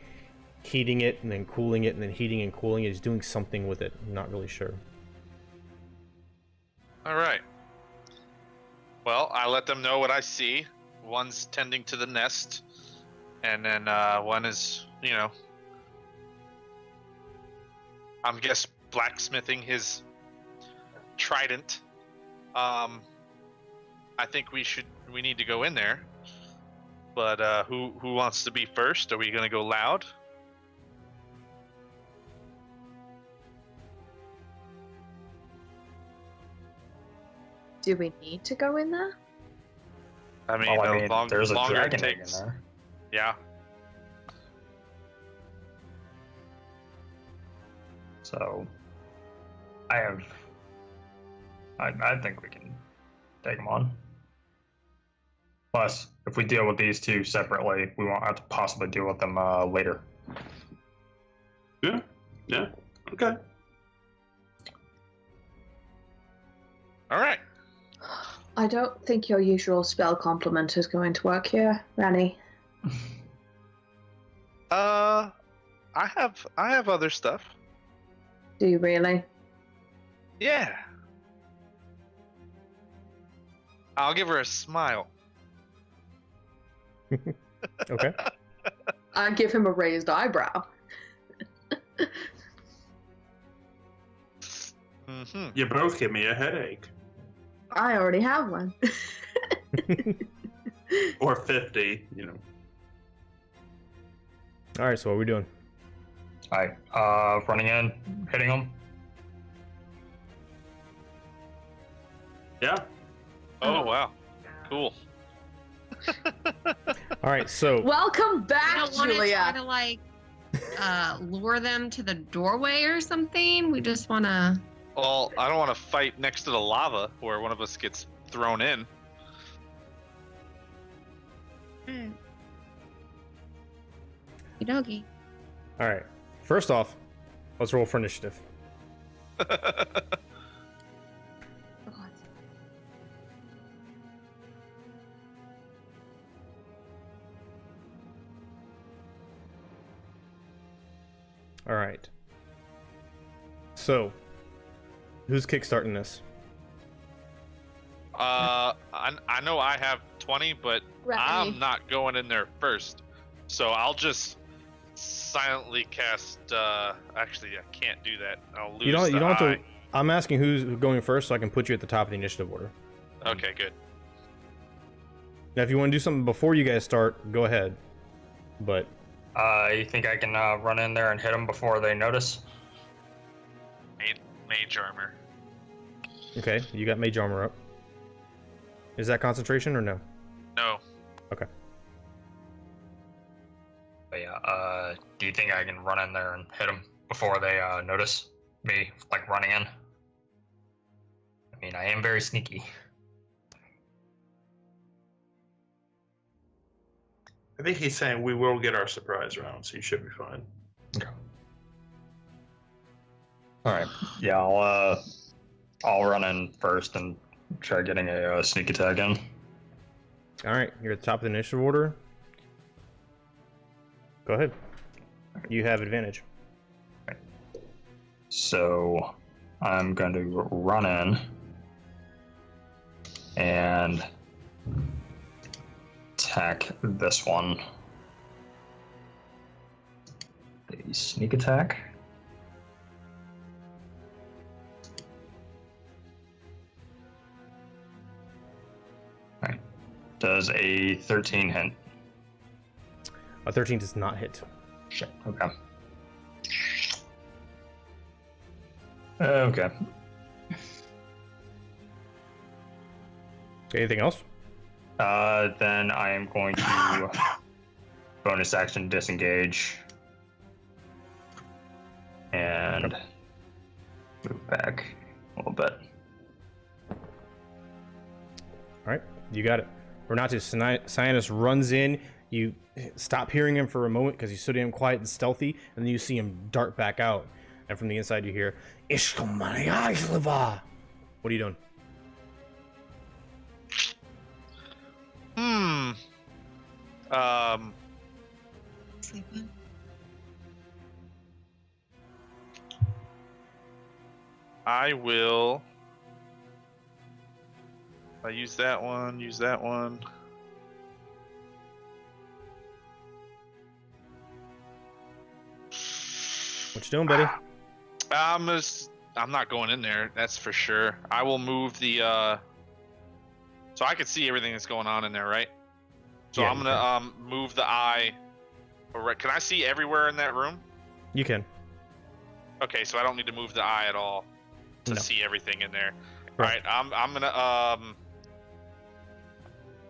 heating it and then cooling it and then heating and cooling it. He's doing something with it. I'm not really sure. All right. Well, I let them know what I see. One's tending to the nest, and then one is, I'm guess blacksmithing his trident. I think we need to go in there. But who wants to be first? Are we gonna go loud? Do we need to go in there? I mean, there's a longer dragon it egg in takes. there. Yeah. So, I think we can take them on. Plus, if we deal with these two separately, we won't have to possibly deal with them later. Yeah. Okay. All right. I don't think your usual spell complement is going to work here, Ranny. I have other stuff. Do you really? Yeah. I'll give her a smile. Okay. I give him a raised eyebrow. Mm-hmm. You both give me a headache. I already have one. Or 50, All right. So what are we doing? All right, running in, hitting them. Yeah. Oh wow. Cool. All right. So Welcome I back, don't want to try Julia. to like lure them to the doorway or something. We just want to. Well, I don't want to fight next to the lava where one of us gets thrown in. Doggy. all right. First off, let's roll for initiative. All right. So, who's kickstarting this? I know I have 20, but I'm Ranny. not going in there first. So I'll just silently cast. Actually, I can't do that. I'll lose. You don't have to. eye. I'm asking who's going first, so I can put you at the top of the initiative order. Okay, good. Now, if you want to do something before you guys start, go ahead. But You think I can run in there and hit them before they notice? Mage armor. okay, you got mage armor up. Is that concentration or no? No. Okay. But yeah, do you think I can run in there and hit them before they notice me, like, running in? I mean, I am very sneaky. I think he's saying we will get our surprise round, so you should be fine. Okay. All right. Yeah, I'll run in first and try getting a sneak attack in. All right, you're at the top of the initiative order. Go ahead. You have advantage. So I'm going to run in and attack this one. The sneak attack. Alright. Does a 13 hit? A 13 does not hit. Shit, okay. Okay. Anything else? Then I am going to bonus action disengage and move back a little bit. Alright, you got it. Renatus Cyanus runs in. You stop hearing him for a moment because he's so damn quiet and stealthy, and then you see him dart back out. And from the inside you hear, Ishkamaniashliva! What are you doing? Sleeping. I will. I use that one. Use that one. What you doing, buddy? I'm not going in there. That's for sure. I will move the. So I can see everything that's going on in there, right? So Yeah, I'm gonna move the eye. Can I see everywhere in that room? You can. Okay, so I don't need to move the eye at all to No. see everything in there. Right. All right, I'm gonna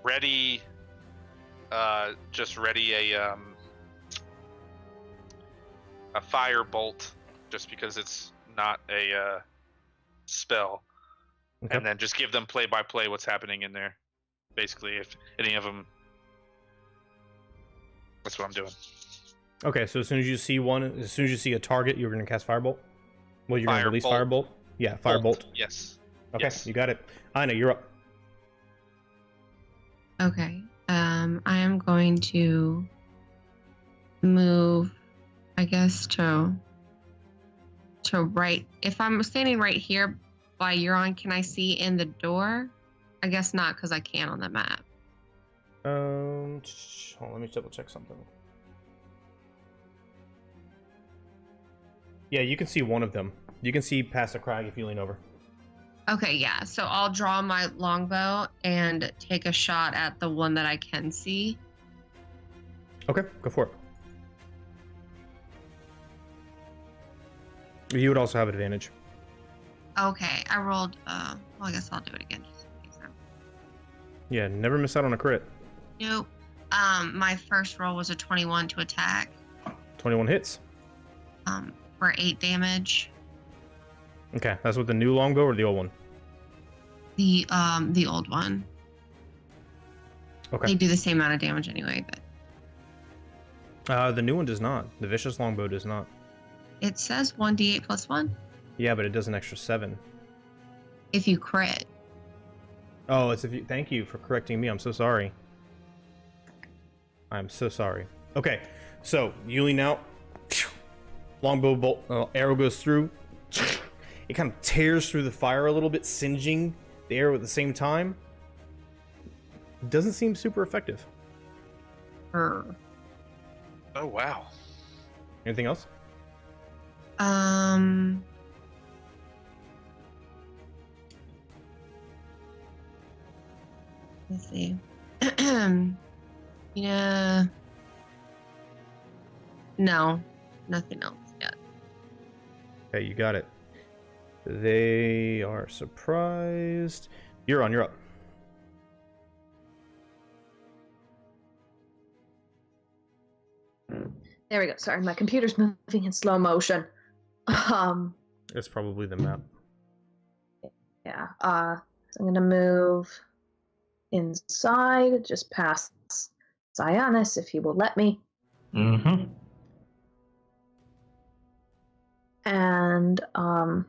ready. Just ready a fire bolt, just because it's not a spell, Okay. and then just give them play by play what's happening in there. Basically, if any of them, that's what I'm doing. Okay, so as soon as you see a target, you're going to cast Firebolt? Well, you're going to release Firebolt. Firebolt? Yeah, Firebolt. Yes. Okay, Yes. you got it. Ina, you're up. Okay. I am going to move, I guess, to right. If I'm standing right here by Euron, can I see in the door? I guess not, because I can't on the map. Hold on, let me double check something. Yeah, you can see one of them. You can see past the crag if you lean over. Okay, yeah. So I'll draw my longbow and take a shot at the one that I can see. Okay, go for it. You would also have advantage. Okay, I rolled. Well, I guess I'll do it again. Just in case Yeah, never miss out on a crit. Nope. My first roll was a 21 to attack. 21 hits. For 8 damage. Okay, that's with the new longbow or the old one? The old one. Okay. They do the same amount of damage anyway, but The new one does not. The vicious longbow does not. it says 1d8 plus 1 Yeah, but it does an extra 7. if you crit. Oh, it's if you. Thank you for correcting me. I'm so sorry. I'm so sorry. Okay, so you lean out. Longbow bolt arrow goes through. It kind of tears through the fire a little bit, singeing the arrow at the same time. Doesn't seem super effective. Or Oh wow. Anything else? Let's see. Yeah. No, nothing else yet. Okay, you got it. They are surprised. You're up. There we go. Sorry, my computer's moving in slow motion. It's probably the map. Yeah. I'm gonna move inside, just past Cyanus, if he will let me. Mm-hmm. And I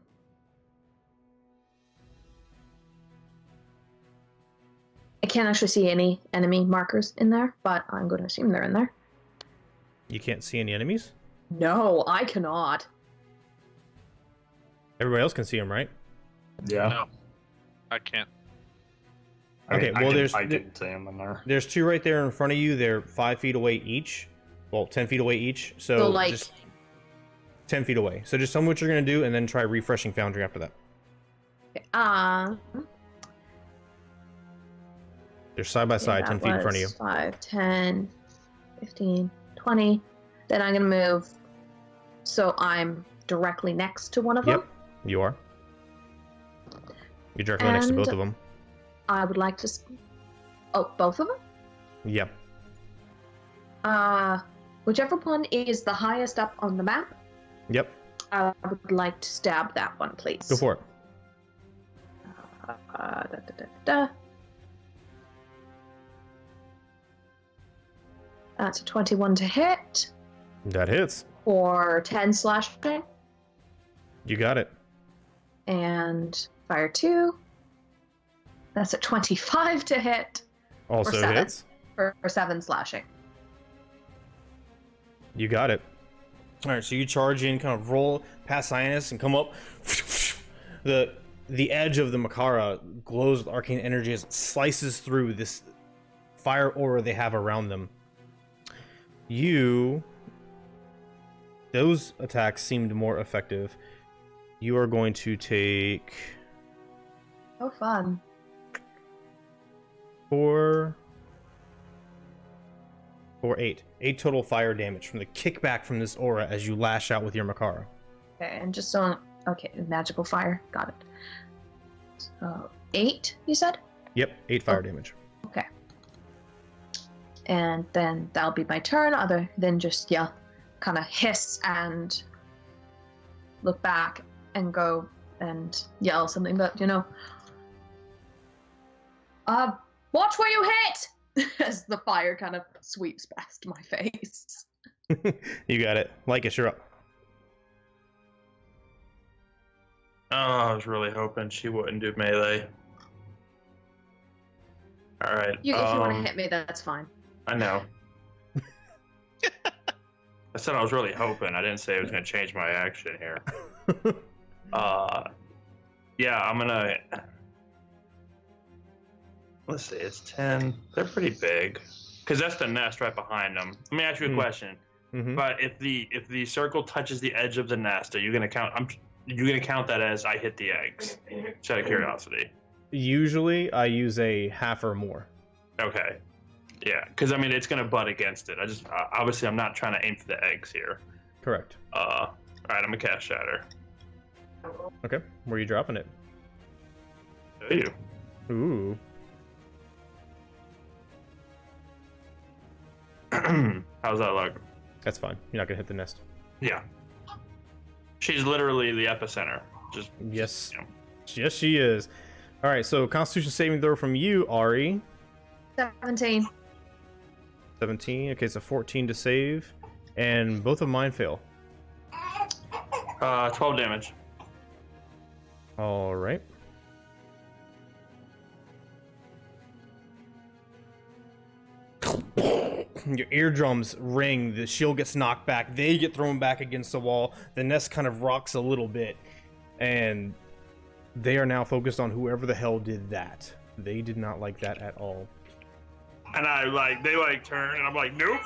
can't actually see any enemy markers in there, but I'm going to assume they're in there. You can't see any enemies? No, I cannot. Everybody else can see them, right? Yeah. No, I can't. Okay, well, I didn't see him in there. There's two right there in front of you. They're 5 feet away each. Well, 10 feet away each. So like, just 10 feet away. So just tell me what you're going to do and then try refreshing Foundry after that. They're side by side, 10 feet in front of you. 5, 10, 15, 20. Then I'm going to move so I'm directly next to one of them. Yep, you are. You're directly next to both of them. I would like to... Oh, both of them? Yep. Whichever one is the highest up on the map, Yep. I would like to stab that one, please. Go for it. That's a 21 to hit That hits. for 10 slashing. You got it. And fire 2. That's a 25 to hit Also seven. hits. for 7 slashing. You got it. All right, so you charge in, kind of roll past Cyanus and come up. The edge of the Makara glows with arcane energy as it slices through this fire aura they have around them. Those attacks seemed more effective. You are going to take Oh, fun. 8 total fire damage from the kickback from this aura as you lash out with your Makara. Okay, and just so... Okay, magical fire. Got it. So, 8, you said? Yep, 8 fire damage. Okay. And then that'll be my turn, other than just, kind of hiss and look back and go and yell something, but, watch where you hit! As the fire kind of sweeps past my face. You got it. Lycus, you're up. Oh, I was really hoping she wouldn't do melee. All right. If you want to hit me, that's fine. I know. I said I was really hoping. I didn't say it was going to change my action here. Yeah, I'm gonna. Let's see, it's 10. They're pretty big, because that's the nest right behind them. Let me ask you a question. Mm-hmm. But if the circle touches the edge of the nest, are you gonna count? You gonna count that as I hit the eggs? Just out of curiosity. Usually, I use a half or more. Okay. Yeah, because I mean it's gonna butt against it. I just obviously I'm not trying to aim for the eggs here. Correct. All right, I'm gonna cast Shatter. Okay, where are you dropping it? Do you? Ooh. How's that look? That's fine. You're not gonna hit the nest. Yeah. She's literally the epicenter. Just Yes. you know. Yes, she is. All right, so Constitution saving throw from you, Ari. 17. 17. Okay, so 14 to save, and both of mine fail. 12 damage. All right. Your eardrums ring, the shield gets knocked back, they get thrown back against the wall, the nest kind of rocks a little bit, and they are now focused on whoever the hell did that. They did not like that at all. And they turn, and I'm like, nope.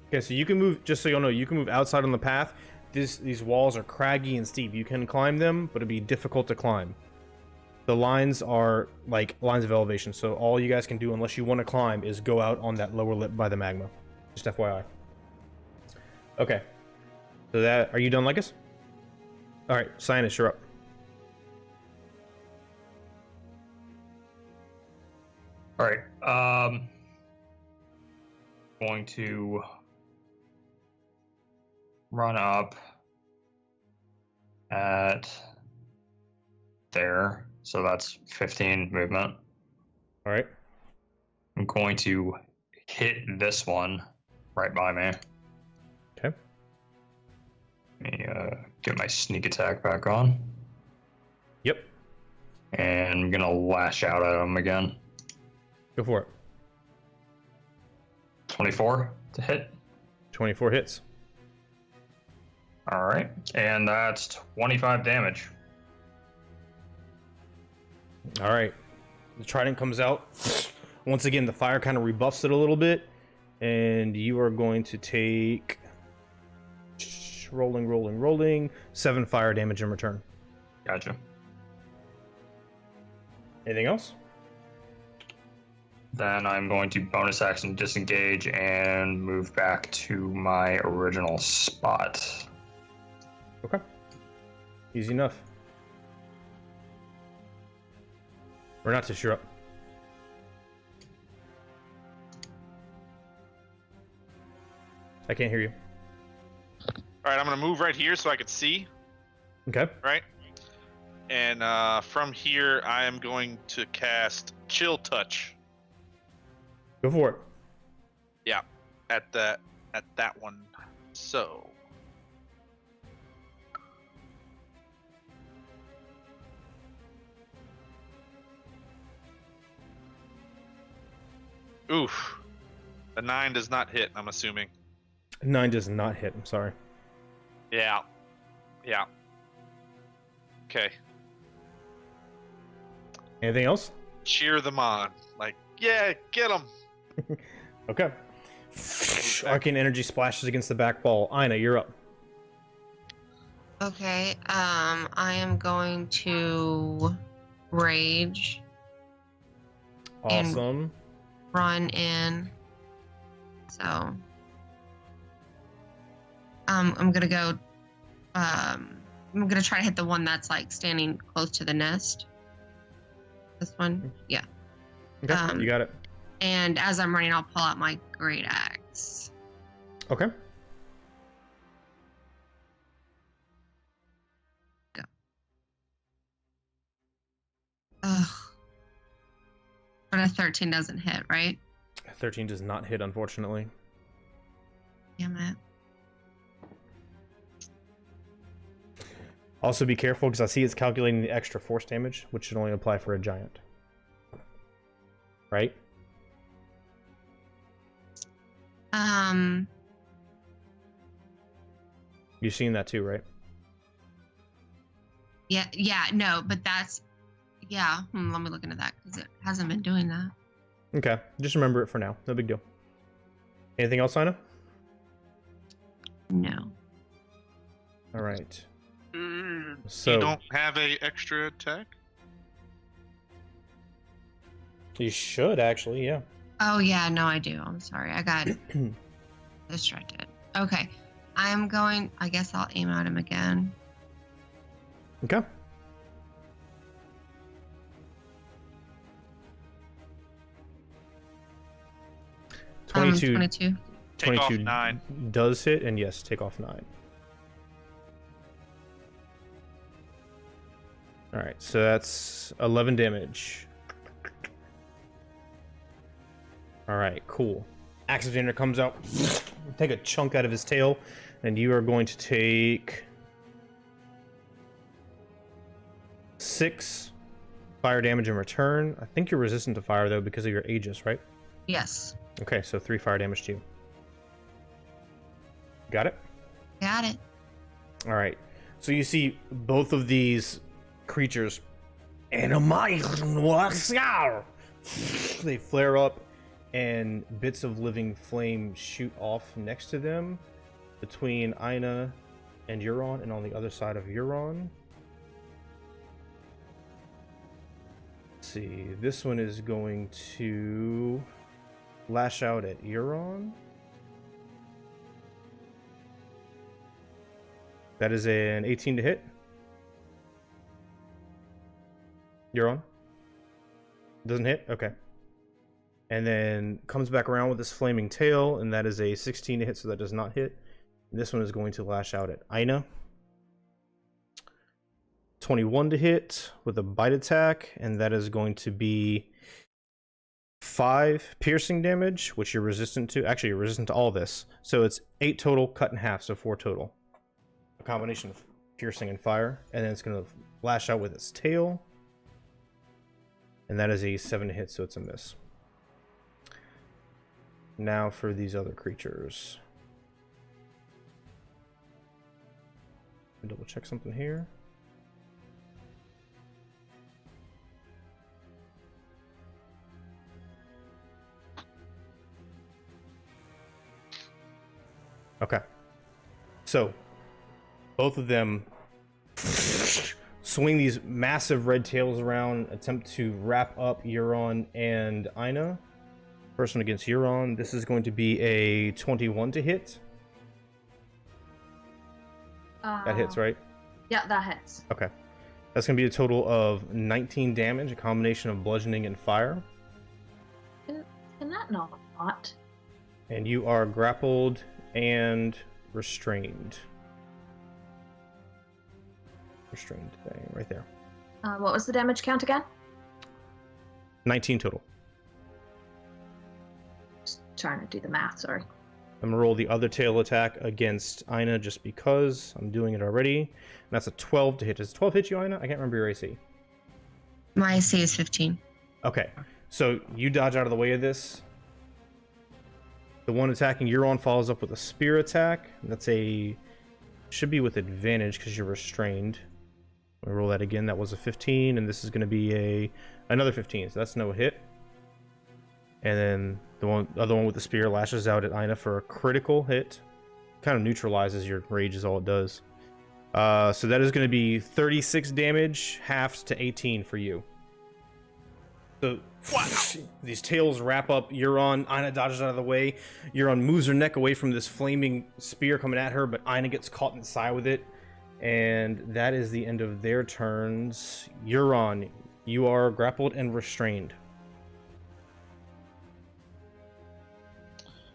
Okay, so you can move, just so you'll know, you can move outside on the path. These walls are craggy and steep. You can climb them, but it'd be difficult to climb. The lines are like lines of elevation, so all you guys can do, unless you want to climb, is go out on that lower lip by the magma. Just FYI. Okay. So are you done, Lycus? Alright, Cyanus, you're up. Alright, going to run up at there. So that's 15 movement. Alright. I'm going to hit this one right by me. Let me get my sneak attack back on. Yep. And I'm gonna lash out at him again. Go for it. 24 to hit. 24 hits. All right, and that's 25 damage. All right. The trident comes out. Once again, the fire kind of rebuffs it a little bit, and you are going to take rolling 7 fire damage in return. Gotcha. Anything else? Then I'm going to bonus action disengage and move back to my original spot. Okay. Easy enough. Renatus, you're up. I can't hear you. All right, I'm gonna move right here so I can see. Okay. Right. And from here, I am going to cast Chill Touch. Go for it. Yeah, at that one. So. Oof. The 9 does not hit, I'm assuming. 9 does not hit. I'm sorry. Yeah. Yeah. Okay. Anything else? Cheer them on. Like, yeah, get them. Okay. Arcane energy splashes against the back wall. Ina, you're up. Okay, I am going to rage, Awesome. run in. So, I'm gonna go. I'm gonna try to hit the one that's like standing close to the nest. This one, yeah. Okay, you got it. And as I'm running, I'll pull out my great axe. Okay. Go. Ugh. But a 13 doesn't hit, right? 13 does not hit, unfortunately. Damn it. Also be careful, because I see it's calculating the extra force damage, which should only apply for a giant. Right? You've seen that too, right? Yeah, no, but that's, yeah, let me look into that, because it hasn't been doing that. Okay, just remember it for now. No big deal. Anything else, Ina? No. All right. So you don't have a extra attack? You should, actually, yeah. Oh, yeah, no, I do. I'm sorry. I got distracted. Okay. I guess I'll aim at him again. Okay. Um, 22 Take off 9. Does hit, and yes, take off 9. Alright, so that's 11 damage. Alright, cool. Axe of Dander comes out, take a chunk out of his tail, and you are going to take 6 fire damage in return. I think you're resistant to fire, though, because of your Aegis, right? Yes. Okay, so 3 fire damage to you. Got it? Got it. Alright, so you see both of these creatures, they flare up, and bits of living flame shoot off next to them between Ina and Euron, and on the other side of Euron. Let's see, this one is going to lash out at Euron. That is an 18 to hit. Euron? Doesn't hit? Okay. And then comes back around with this flaming tail, and that is a 16 to hit, so that does not hit. And this one is going to lash out at Ina. 21 to hit with a bite attack, and that is going to be 5 piercing damage, which you're resistant to. Actually, you're resistant to all this. So it's 8 total, cut in half, so 4 total. a combination of piercing and fire, and then it's going to lash out with its tail. And that is a 7 to hit, so it's a miss. Now for these other creatures. Double check something here. Okay. So, both of them swing these massive red tails around, attempt to wrap up Euron and Ina. First one against Euron. This is going to be a 21 to hit. That hits, right? Yeah, that hits. Okay. That's going to be a total of 19 damage, a combination of bludgeoning and fire. Can that not? And you are grappled and restrained. Restrained thing right there. What was the damage count again? 19 total. Just trying to do the math, sorry. I'm gonna roll the other tail attack against Ina just because I'm doing it already. And that's a 12 to hit. Does 12 hit you, Ina? I can't remember your AC. My AC is 15. Okay, so you dodge out of the way of this. The one attacking Euron follows up with a spear attack. That's should be with advantage because you're restrained. I'm gonna roll that again. That was a 15, and this is gonna be another 15. So that's no hit. And then the other one with the spear lashes out at Ina for a critical hit. Kind of neutralizes your rage is all it does. So that is going to be 36 damage, halves to 18 for you. So these tails wrap up Euron. Ina dodges out of the way. Euron moves her neck away from this flaming spear coming at her, but Ina gets caught inside with it. And that is the end of their turns. Euron, you are grappled and restrained.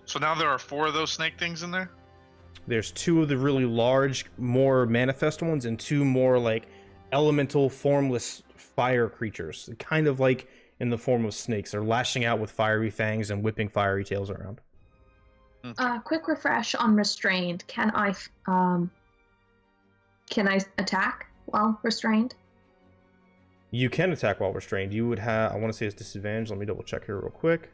So now there are 4 of those snake things in there? There's 2 of the really large, more manifest ones, and 2 more like elemental, formless fire creatures. Kind of like in the form of snakes. They're lashing out with fiery fangs and whipping fiery tails around. Quick refresh on restrained. Can I attack while restrained? You can attack while restrained. You would have, I want to say it's disadvantage. Let me double check here real quick.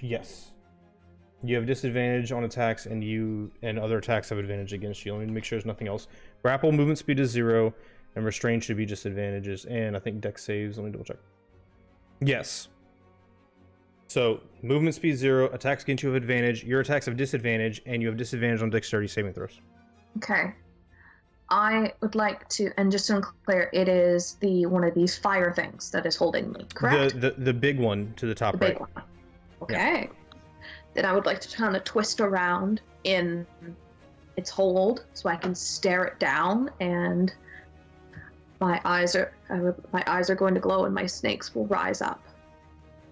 Yes. You have disadvantage on attacks, and other attacks have advantage against you. Let me make sure there's nothing else. Grapple movement speed is 0, and restrain should be disadvantages. And I think dex saves. Let me double check. Yes. So movement speed 0, attacks against you have advantage, your attacks have disadvantage, and you have disadvantage on dexterity saving throws. Okay. I would like to, and just to be clear, it is the one of these fire things that is holding me, correct? The big one to the top The right. big one. Okay. Then I would like to kind of twist around in its hold so I can stare it down, and my eyes are going to glow, and my snakes will rise up.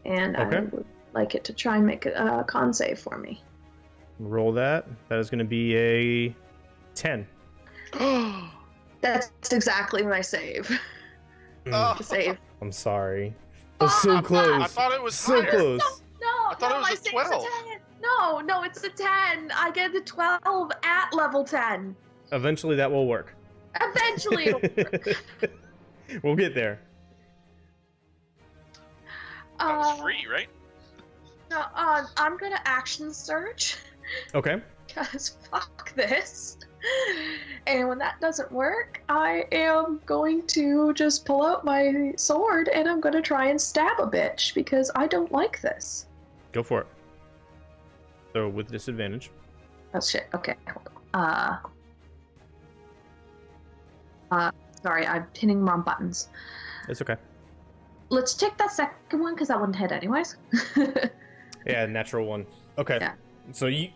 And Okay. I would like it to try and make a con save for me. Roll that. That is going to be a 10. That's exactly my save. Oh. The save. I'm sorry. I was so close. I thought it was so higher. close. No, I thought it was my a save's 12. 10. No, it's a 10. I get the 12 at level 10. Eventually that will work. Eventually it'll work. We'll get there. That was free, right? No, I'm gonna action search. Okay. Because fuck this. And when that doesn't work, I am going to just pull out my sword and I'm going to try and stab a bitch because I don't like this. Go for it. So with disadvantage. Oh shit, okay, hold on. Sorry, I'm hitting wrong buttons. It's okay. Let's take that second one because that wouldn't hit anyways. Yeah, natural 1. Okay. Yeah. So you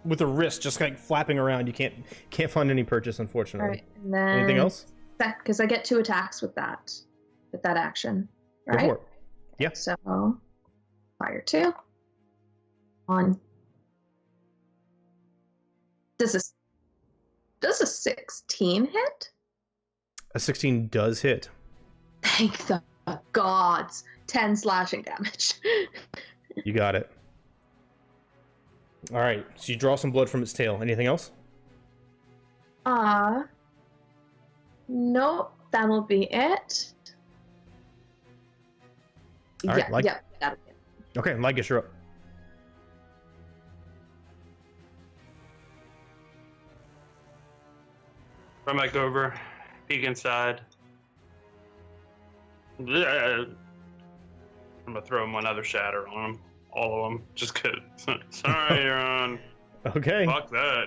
with the wrist just like flapping around, you can't find any purchase, unfortunately. Alright, and then Anything else? Because I get 2 attacks with that action, Go right? for it. Yeah. So fire 2 on. Does a 16 hit? A 16 does hit. Thank the gods. 10 slashing damage. You got it. All right, so you draw some blood from its tail. Anything else? No, that'll be it. All right, Yeah, that'll be it. Okay, Lygus, you're up. Run back over, peek inside. I'm gonna throw him another shatter on him. All of them. Just kidding. Sorry, you're on. Okay. Fuck that.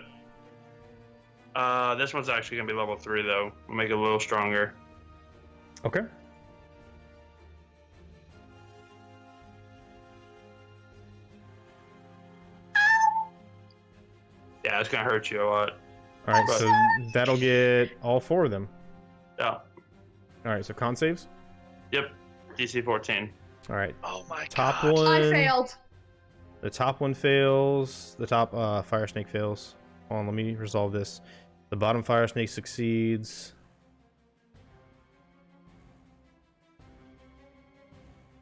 This one's actually gonna be level 3 though. We'll make it a little stronger. Okay. Yeah, it's gonna hurt you a lot. All right, But- so that'll get all 4 of them. Yeah. All right, so con saves. Yep. DC 14. All right, Oh my top god. one. I failed. The top one fails. The top fire snake fails. Hold on, let me resolve this. The bottom fire snake succeeds.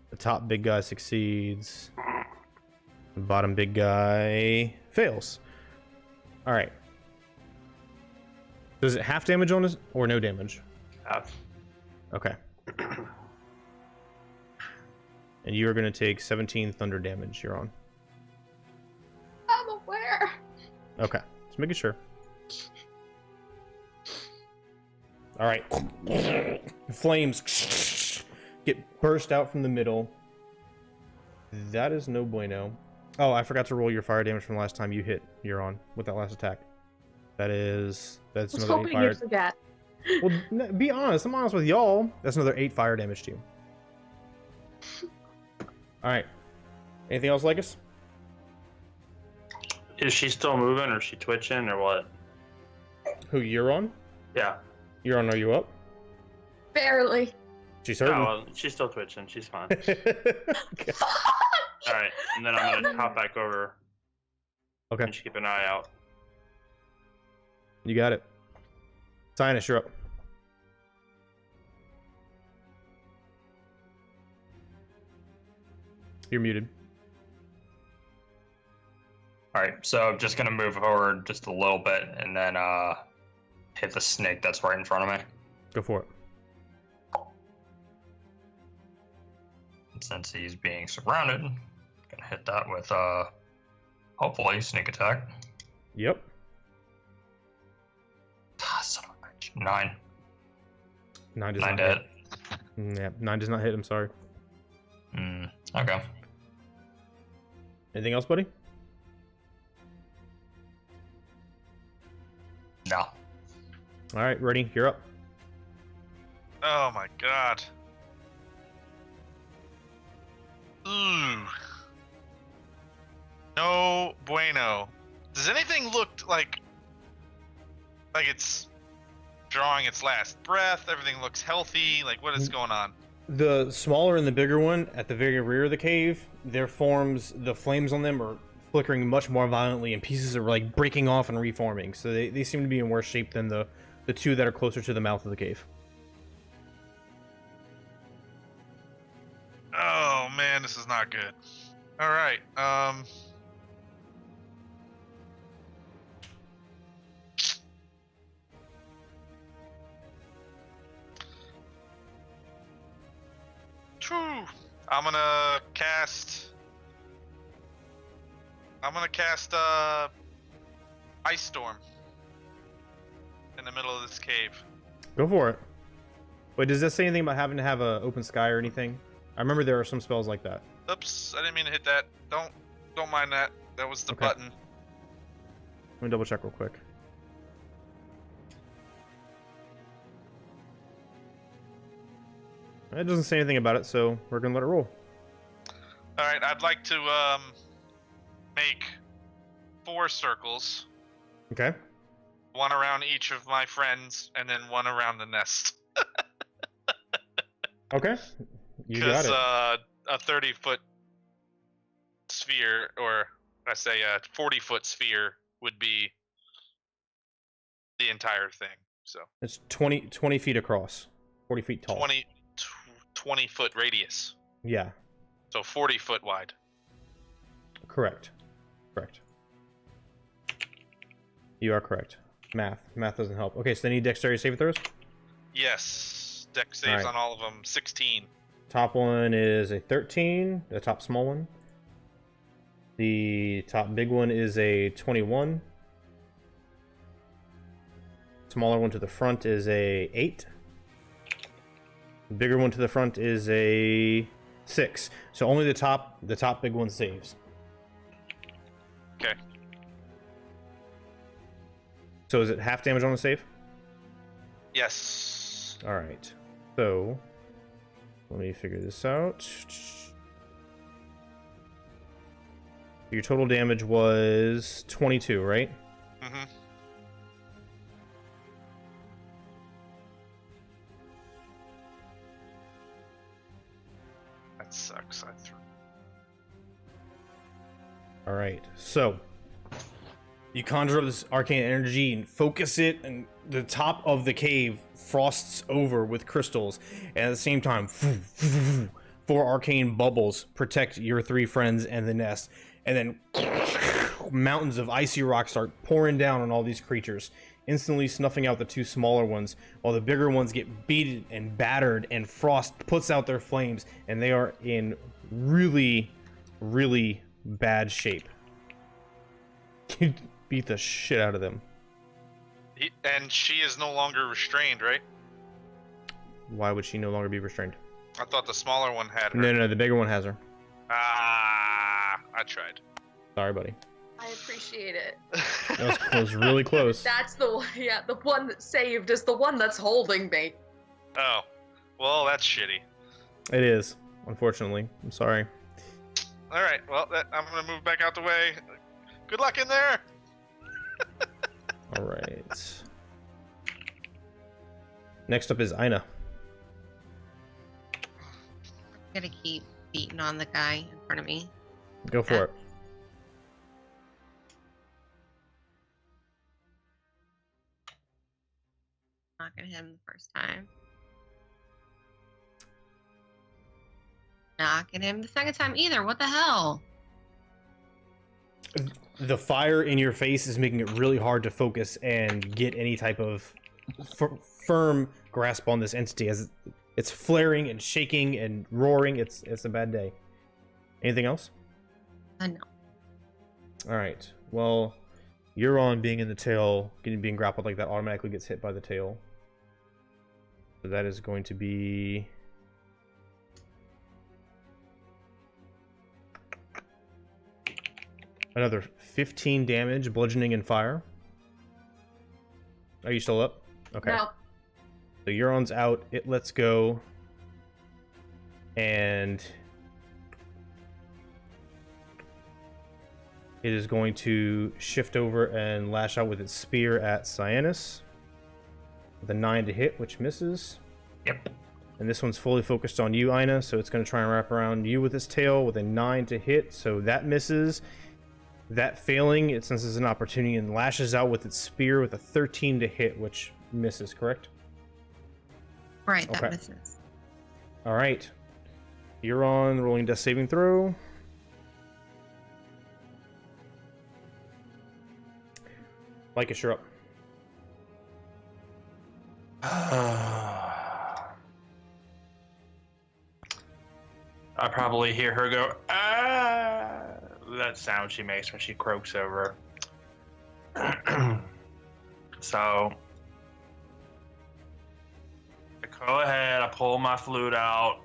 The top big guy succeeds. The bottom big guy fails. All right. Does it half damage on us or no damage? Half. Okay. And you are going to take 17 thunder damage. You're on. I'm aware. Okay. Just making sure. All right. Flames get burst out from the middle. That is no bueno. Oh, I forgot to roll your fire damage from last time you hit. You're on with that last attack. That's I was another 8 hoping fire. you'd forget. Well, be honest. I'm honest with y'all. That's another 8 fire damage to you. All right. Anything else, Lycus? Is she still moving or is she twitching or what? Who you're on? Yeah. You're on. Are you up? Barely. She's Oh, hurting. well, she's still twitching. She's fine. Okay. All right, and then I'm gonna hop back over. Okay. And just keep an eye out. You got it. Sinus, you're up. You're muted. All right, so I'm just gonna move forward just a little bit and then hit the snake that's right in front of me. Go for it. And since he's being surrounded, gonna hit that with hopefully sneak attack. Yep. Son of a bitch. 9. 9 does 9 not to hit. hit. Yeah, 9 does not hit. I'm sorry. Okay. Anything else, buddy? No. All right, ready. You're up. Oh my god. Ooh. No bueno. Does anything look like it's drawing its last breath? Everything looks healthy. Like, what is going on? The smaller and the bigger one at the very rear of the cave, their forms, the flames on them are flickering much more violently, and pieces are like breaking off and reforming. So they seem to be in worse shape than the two that are closer to the mouth of the cave. Oh man, this is not good. All right. Phew. I'm gonna cast Ice Storm in the middle of this cave. Go for it. Wait, does that say anything about having to have a open sky or anything? I remember there are some spells like that. Oops, I didn't mean to hit that. Don't mind that. That was the Okay. button. Let me double check real quick. It doesn't say anything about it, so we're gonna let it roll. All right, I'd like to make 4 circles, Okay. one around each of my friends, and then one around the nest. Okay. You got Because it. a 30-foot sphere, or I say a 40-foot sphere, would be the entire thing. So It's 20 feet across, 40 feet tall. 20 20-foot radius. Yeah, So 40 foot wide. correct. Correct. You are correct. Math doesn't help. Okay, so they need dexterity saving throws. Yes. Dex saves Alright. on all of them. 16. Top one is a 13, the top small one. The top big one is a 21. Smaller one to the front is a 8. The bigger one to the front is a 6. So only the top big one saves. Okay. So is it half damage on the save? Yes. All right. So let me figure this out. Your total damage was 22, right? Mm-hmm. That sucks. I threw. All right. So you conjure up this arcane energy and focus it, and the top of the cave frosts over with crystals, and at the same time, 4 arcane bubbles protect your 3 friends and the nest, and then mountains of icy rock start pouring down on all these creatures, instantly snuffing out the 2 smaller ones, while the bigger ones get beaten and battered, and frost puts out their flames, and they are in really, really bad shape. You beat the shit out of them. And she is no longer restrained, right? Why would she no longer be restrained? I thought the smaller one had her. No, the bigger one has her. Ah, I tried. Sorry, buddy. I appreciate it. That was really close. That's the one. Yeah, the one that saved is the one that's holding me. Oh, well, that's shitty. It is, unfortunately. I'm sorry. All right, well, I'm gonna move back out the way. Good luck in there. All right. Next up is Ina. I'm gonna keep beating on the guy in front of me. Go for it. Not gonna hit him the first time. Not gonna hit him the second time either. What the hell? The fire in your face is making it really hard to focus and get any type of firm grasp on this entity, as it's flaring and shaking and roaring. It's a bad day. Anything else? No. All right. Well, Euron being in the tail, being grappled like that, automatically gets hit by the tail. So that is going to be another 15 damage, bludgeoning and fire. Are you still up? Okay. No. So Euron's out. It lets go. And it is going to shift over and lash out with its spear at Cyanus. With a 9 to hit, which misses. Yep. And this one's fully focused on you, Ina, so it's going to try and wrap around you with its tail with a 9 to hit, so that misses. That failing, it senses an opportunity and lashes out with its spear with a 13 to hit, which misses, correct? Right, that Okay. misses. All right. You're on rolling death saving throw. Lycus, you're up. I probably hear her go, ah, that sound she makes when she croaks over. So, I go ahead, I pull my flute out,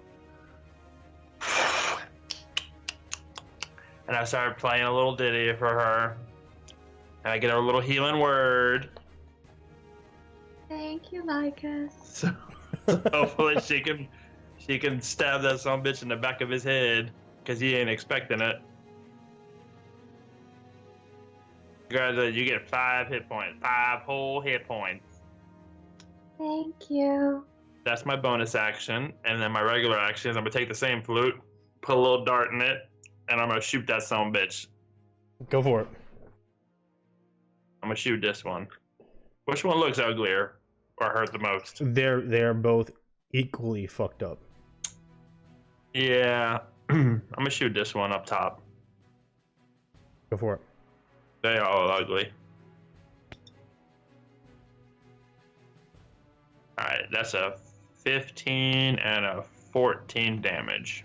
and I start playing a little ditty for her, and I get her a little healing word. Thank you, Lycus. So hopefully she can stab that son bitch in the back of his head, because he ain't expecting it. You get 5 hit points. 5 whole hit points. Thank you. That's my bonus action. And then my regular action is I'm going to take the same flute, put a little dart in it, and I'm going to shoot that son bitch. Go for it. I'm going to shoot this one. Which one looks uglier or hurt the most? They're both equally fucked up. Yeah. I'm gonna shoot this one up top. Go for it. They all ugly. Alright, that's a 15 and a 14 damage.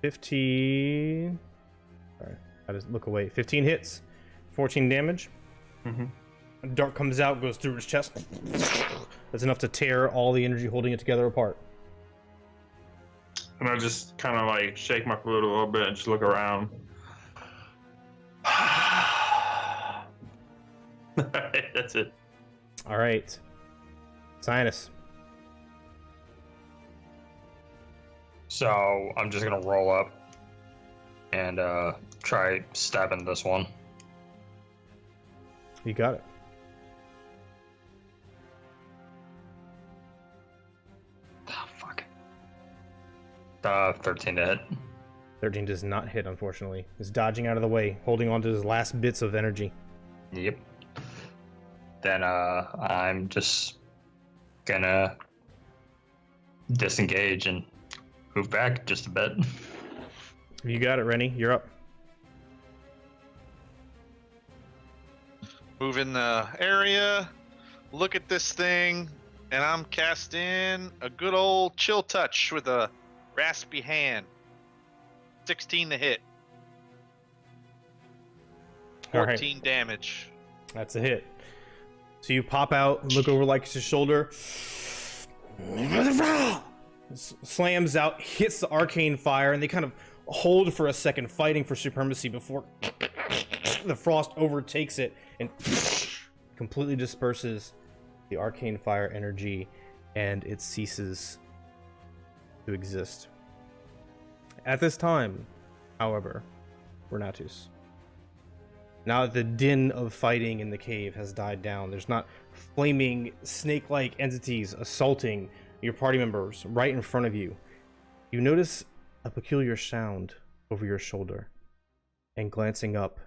15. Sorry, I just look away. 15 hits, 14 damage. Mm-hmm. A dart comes out, goes through his chest. That's enough to tear all the energy holding it together apart. And I just kind of like shake my foot a little bit and just look around. That's it. All right, Sinus. So I'm just gonna roll up and try stabbing this one. You got it. Oh, fuck. 13 to hit. 13 does not hit, unfortunately. He's dodging out of the way, holding on to his last bits of energy. Yep. Then I'm just gonna disengage and move back just a bit. You got it, Rennie. You're up. Move in the area, look at this thing, and I'm casting a good old chill touch with a raspy hand. 16 to hit. 14 damage. That's a hit. So you pop out, look over like his shoulder. Slams out, hits the arcane fire, and they kind of hold for a second, fighting for supremacy before the frost overtakes it and completely disperses the arcane fire energy, and it ceases to exist. At this time, however, Renatus, now that the din of fighting in the cave has died down, there's not flaming snake-like entities assaulting your party members right in front of you. You notice a peculiar sound over your shoulder, and glancing up,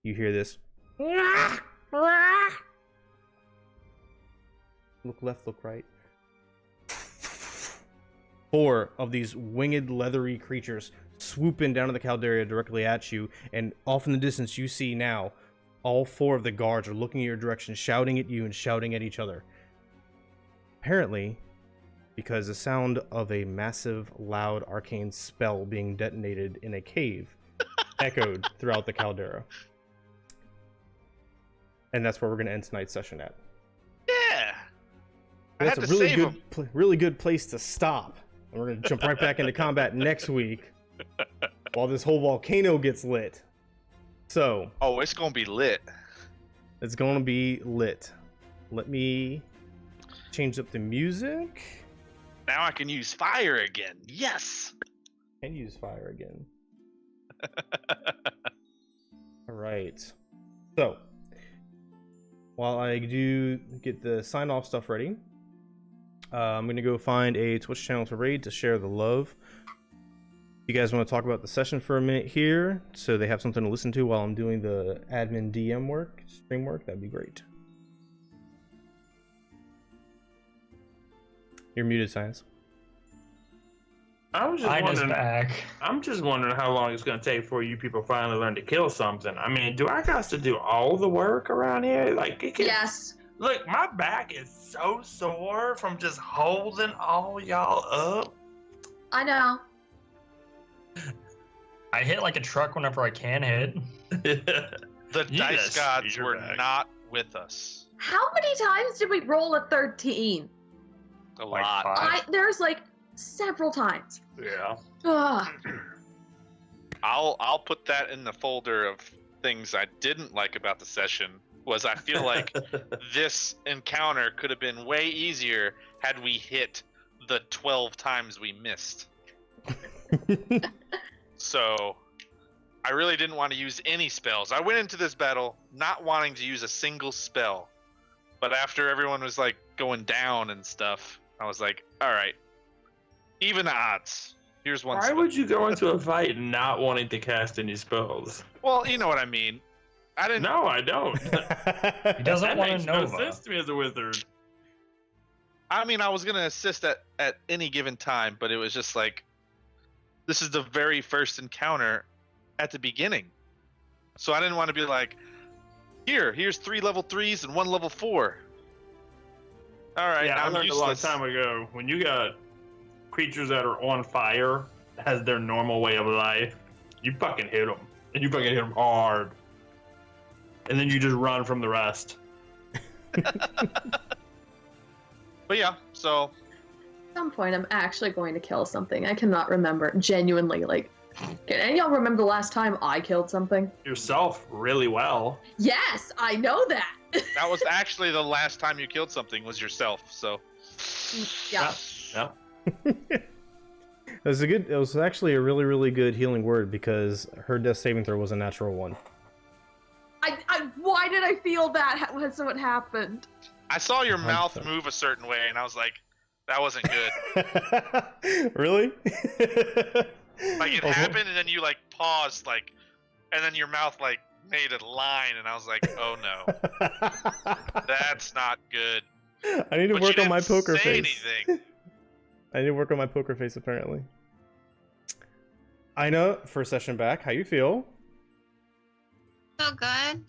you hear this. Look left, look right. 4 of these winged, leathery creatures swoop in down to the caldera directly at you, and off in the distance you see now all 4 of the guards are looking in your direction, shouting at you and shouting at each other. Apparently, because the sound of a massive, loud, arcane spell being detonated in a cave echoed throughout the caldera. And that's where we're going to end tonight's session at. Yeah. That's a really good place to stop. And we're going to jump right back into combat next week while this whole volcano gets lit. So. Oh, it's going to be lit. It's going to be lit. Let me change up the music. Now I can use fire again. Yes. Can use fire again. All right. So, while I do get the sign-off stuff ready, I'm going to go find a Twitch channel to raid to share the love. You guys want to talk about the session for a minute here, so they have something to listen to while I'm doing the admin DM work, stream work? That'd be great. You're muted, Science. I'm just wondering how long it's going to take before you people finally learn to kill something. I mean, do I got to do all the work around here? Like, Yes. Look, my back is so sore from just holding all y'all up. I know. I hit like a truck whenever I can hit. The dice gods were not with us. How many times did we roll a 13? A Like lot. 5. There's like several times. Yeah. Ugh. I'll put that in the folder of things I didn't like about the session. Was I feel like this encounter could have been way easier had we hit the 12 times we missed. So I really didn't want to use any spells. I went into this battle not wanting to use a single spell. But after everyone was like going down and stuff, I was like, all right, even odds. Here's one Why spell. would you go into a fight not wanting to cast any spells? Well, you know what I mean. I didn't. No, I don't. He doesn't That want makes to no know. sense to me as a wizard. I mean, I was gonna assist at any given time, but it was just like, this is the very first encounter at the beginning, so I didn't want to be like, here's 3 level 3s and 1 level 4. All right, Yeah, I I'm learned useless. a long time ago, when you got creatures that are on fire as their normal way of life, you fucking hit them. And you fucking hit them hard. And then you just run from the rest. But yeah, so At some point, I'm actually going to kill something. I cannot remember. Genuinely, like, can any of y'all remember the last time I killed something? Yourself really well. Yes, I know that. that was actually the last time you killed something was yourself. So Yeah. Yeah. It was actually a really, really good healing word because her death saving throw was a natural one. Why did I feel that was what happened? I saw your mouth 100%. move a certain way, and I was like, that wasn't good. Really? Like it Oh, happened, and then you like paused, like, and then your mouth like made a line, and I was like, oh no, that's not good. I need to But work you on my didn't poker say face. anything. I need to work on my poker face, apparently. Ina, first session back. How you feel? So good.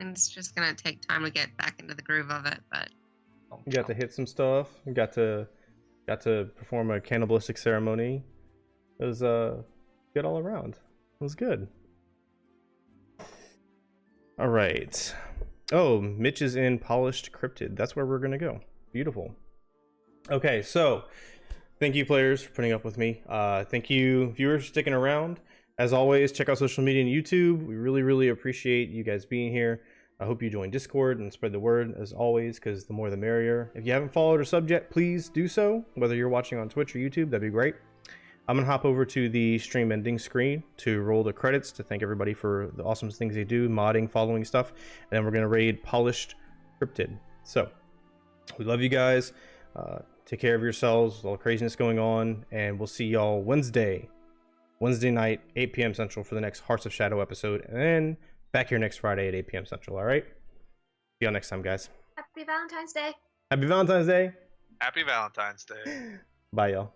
And it's just gonna take time to get back into the groove of it, but You got to hit some stuff. You got to perform a cannibalistic ceremony. It was good all around. It was good. All right. Oh, Mitch is in Polished Cryptid. That's where we're gonna go. Beautiful. Okay, so thank you, players, for putting up with me. Thank you, viewers, for sticking around. As always, check out social media and YouTube. We really, really appreciate you guys being here. I hope you join Discord and spread the word, as always, because the more the merrier. If you haven't followed or subbed yet, please do so. Whether you're watching on Twitch or YouTube, that'd be great. I'm going to hop over to the stream ending screen to roll the credits to thank everybody for the awesome things they do, modding, following stuff. And then we're going to raid Polished Cryptid. So, we love you guys. Take care of yourselves with all the craziness going on. And we'll see y'all Wednesday night, 8 p.m. Central for the next Hearts of Shadow episode. And then back here next Friday at 8 p.m. Central, all right? See y'all next time, guys. Happy Valentine's Day. Happy Valentine's Day. Happy Valentine's Day. Bye, y'all.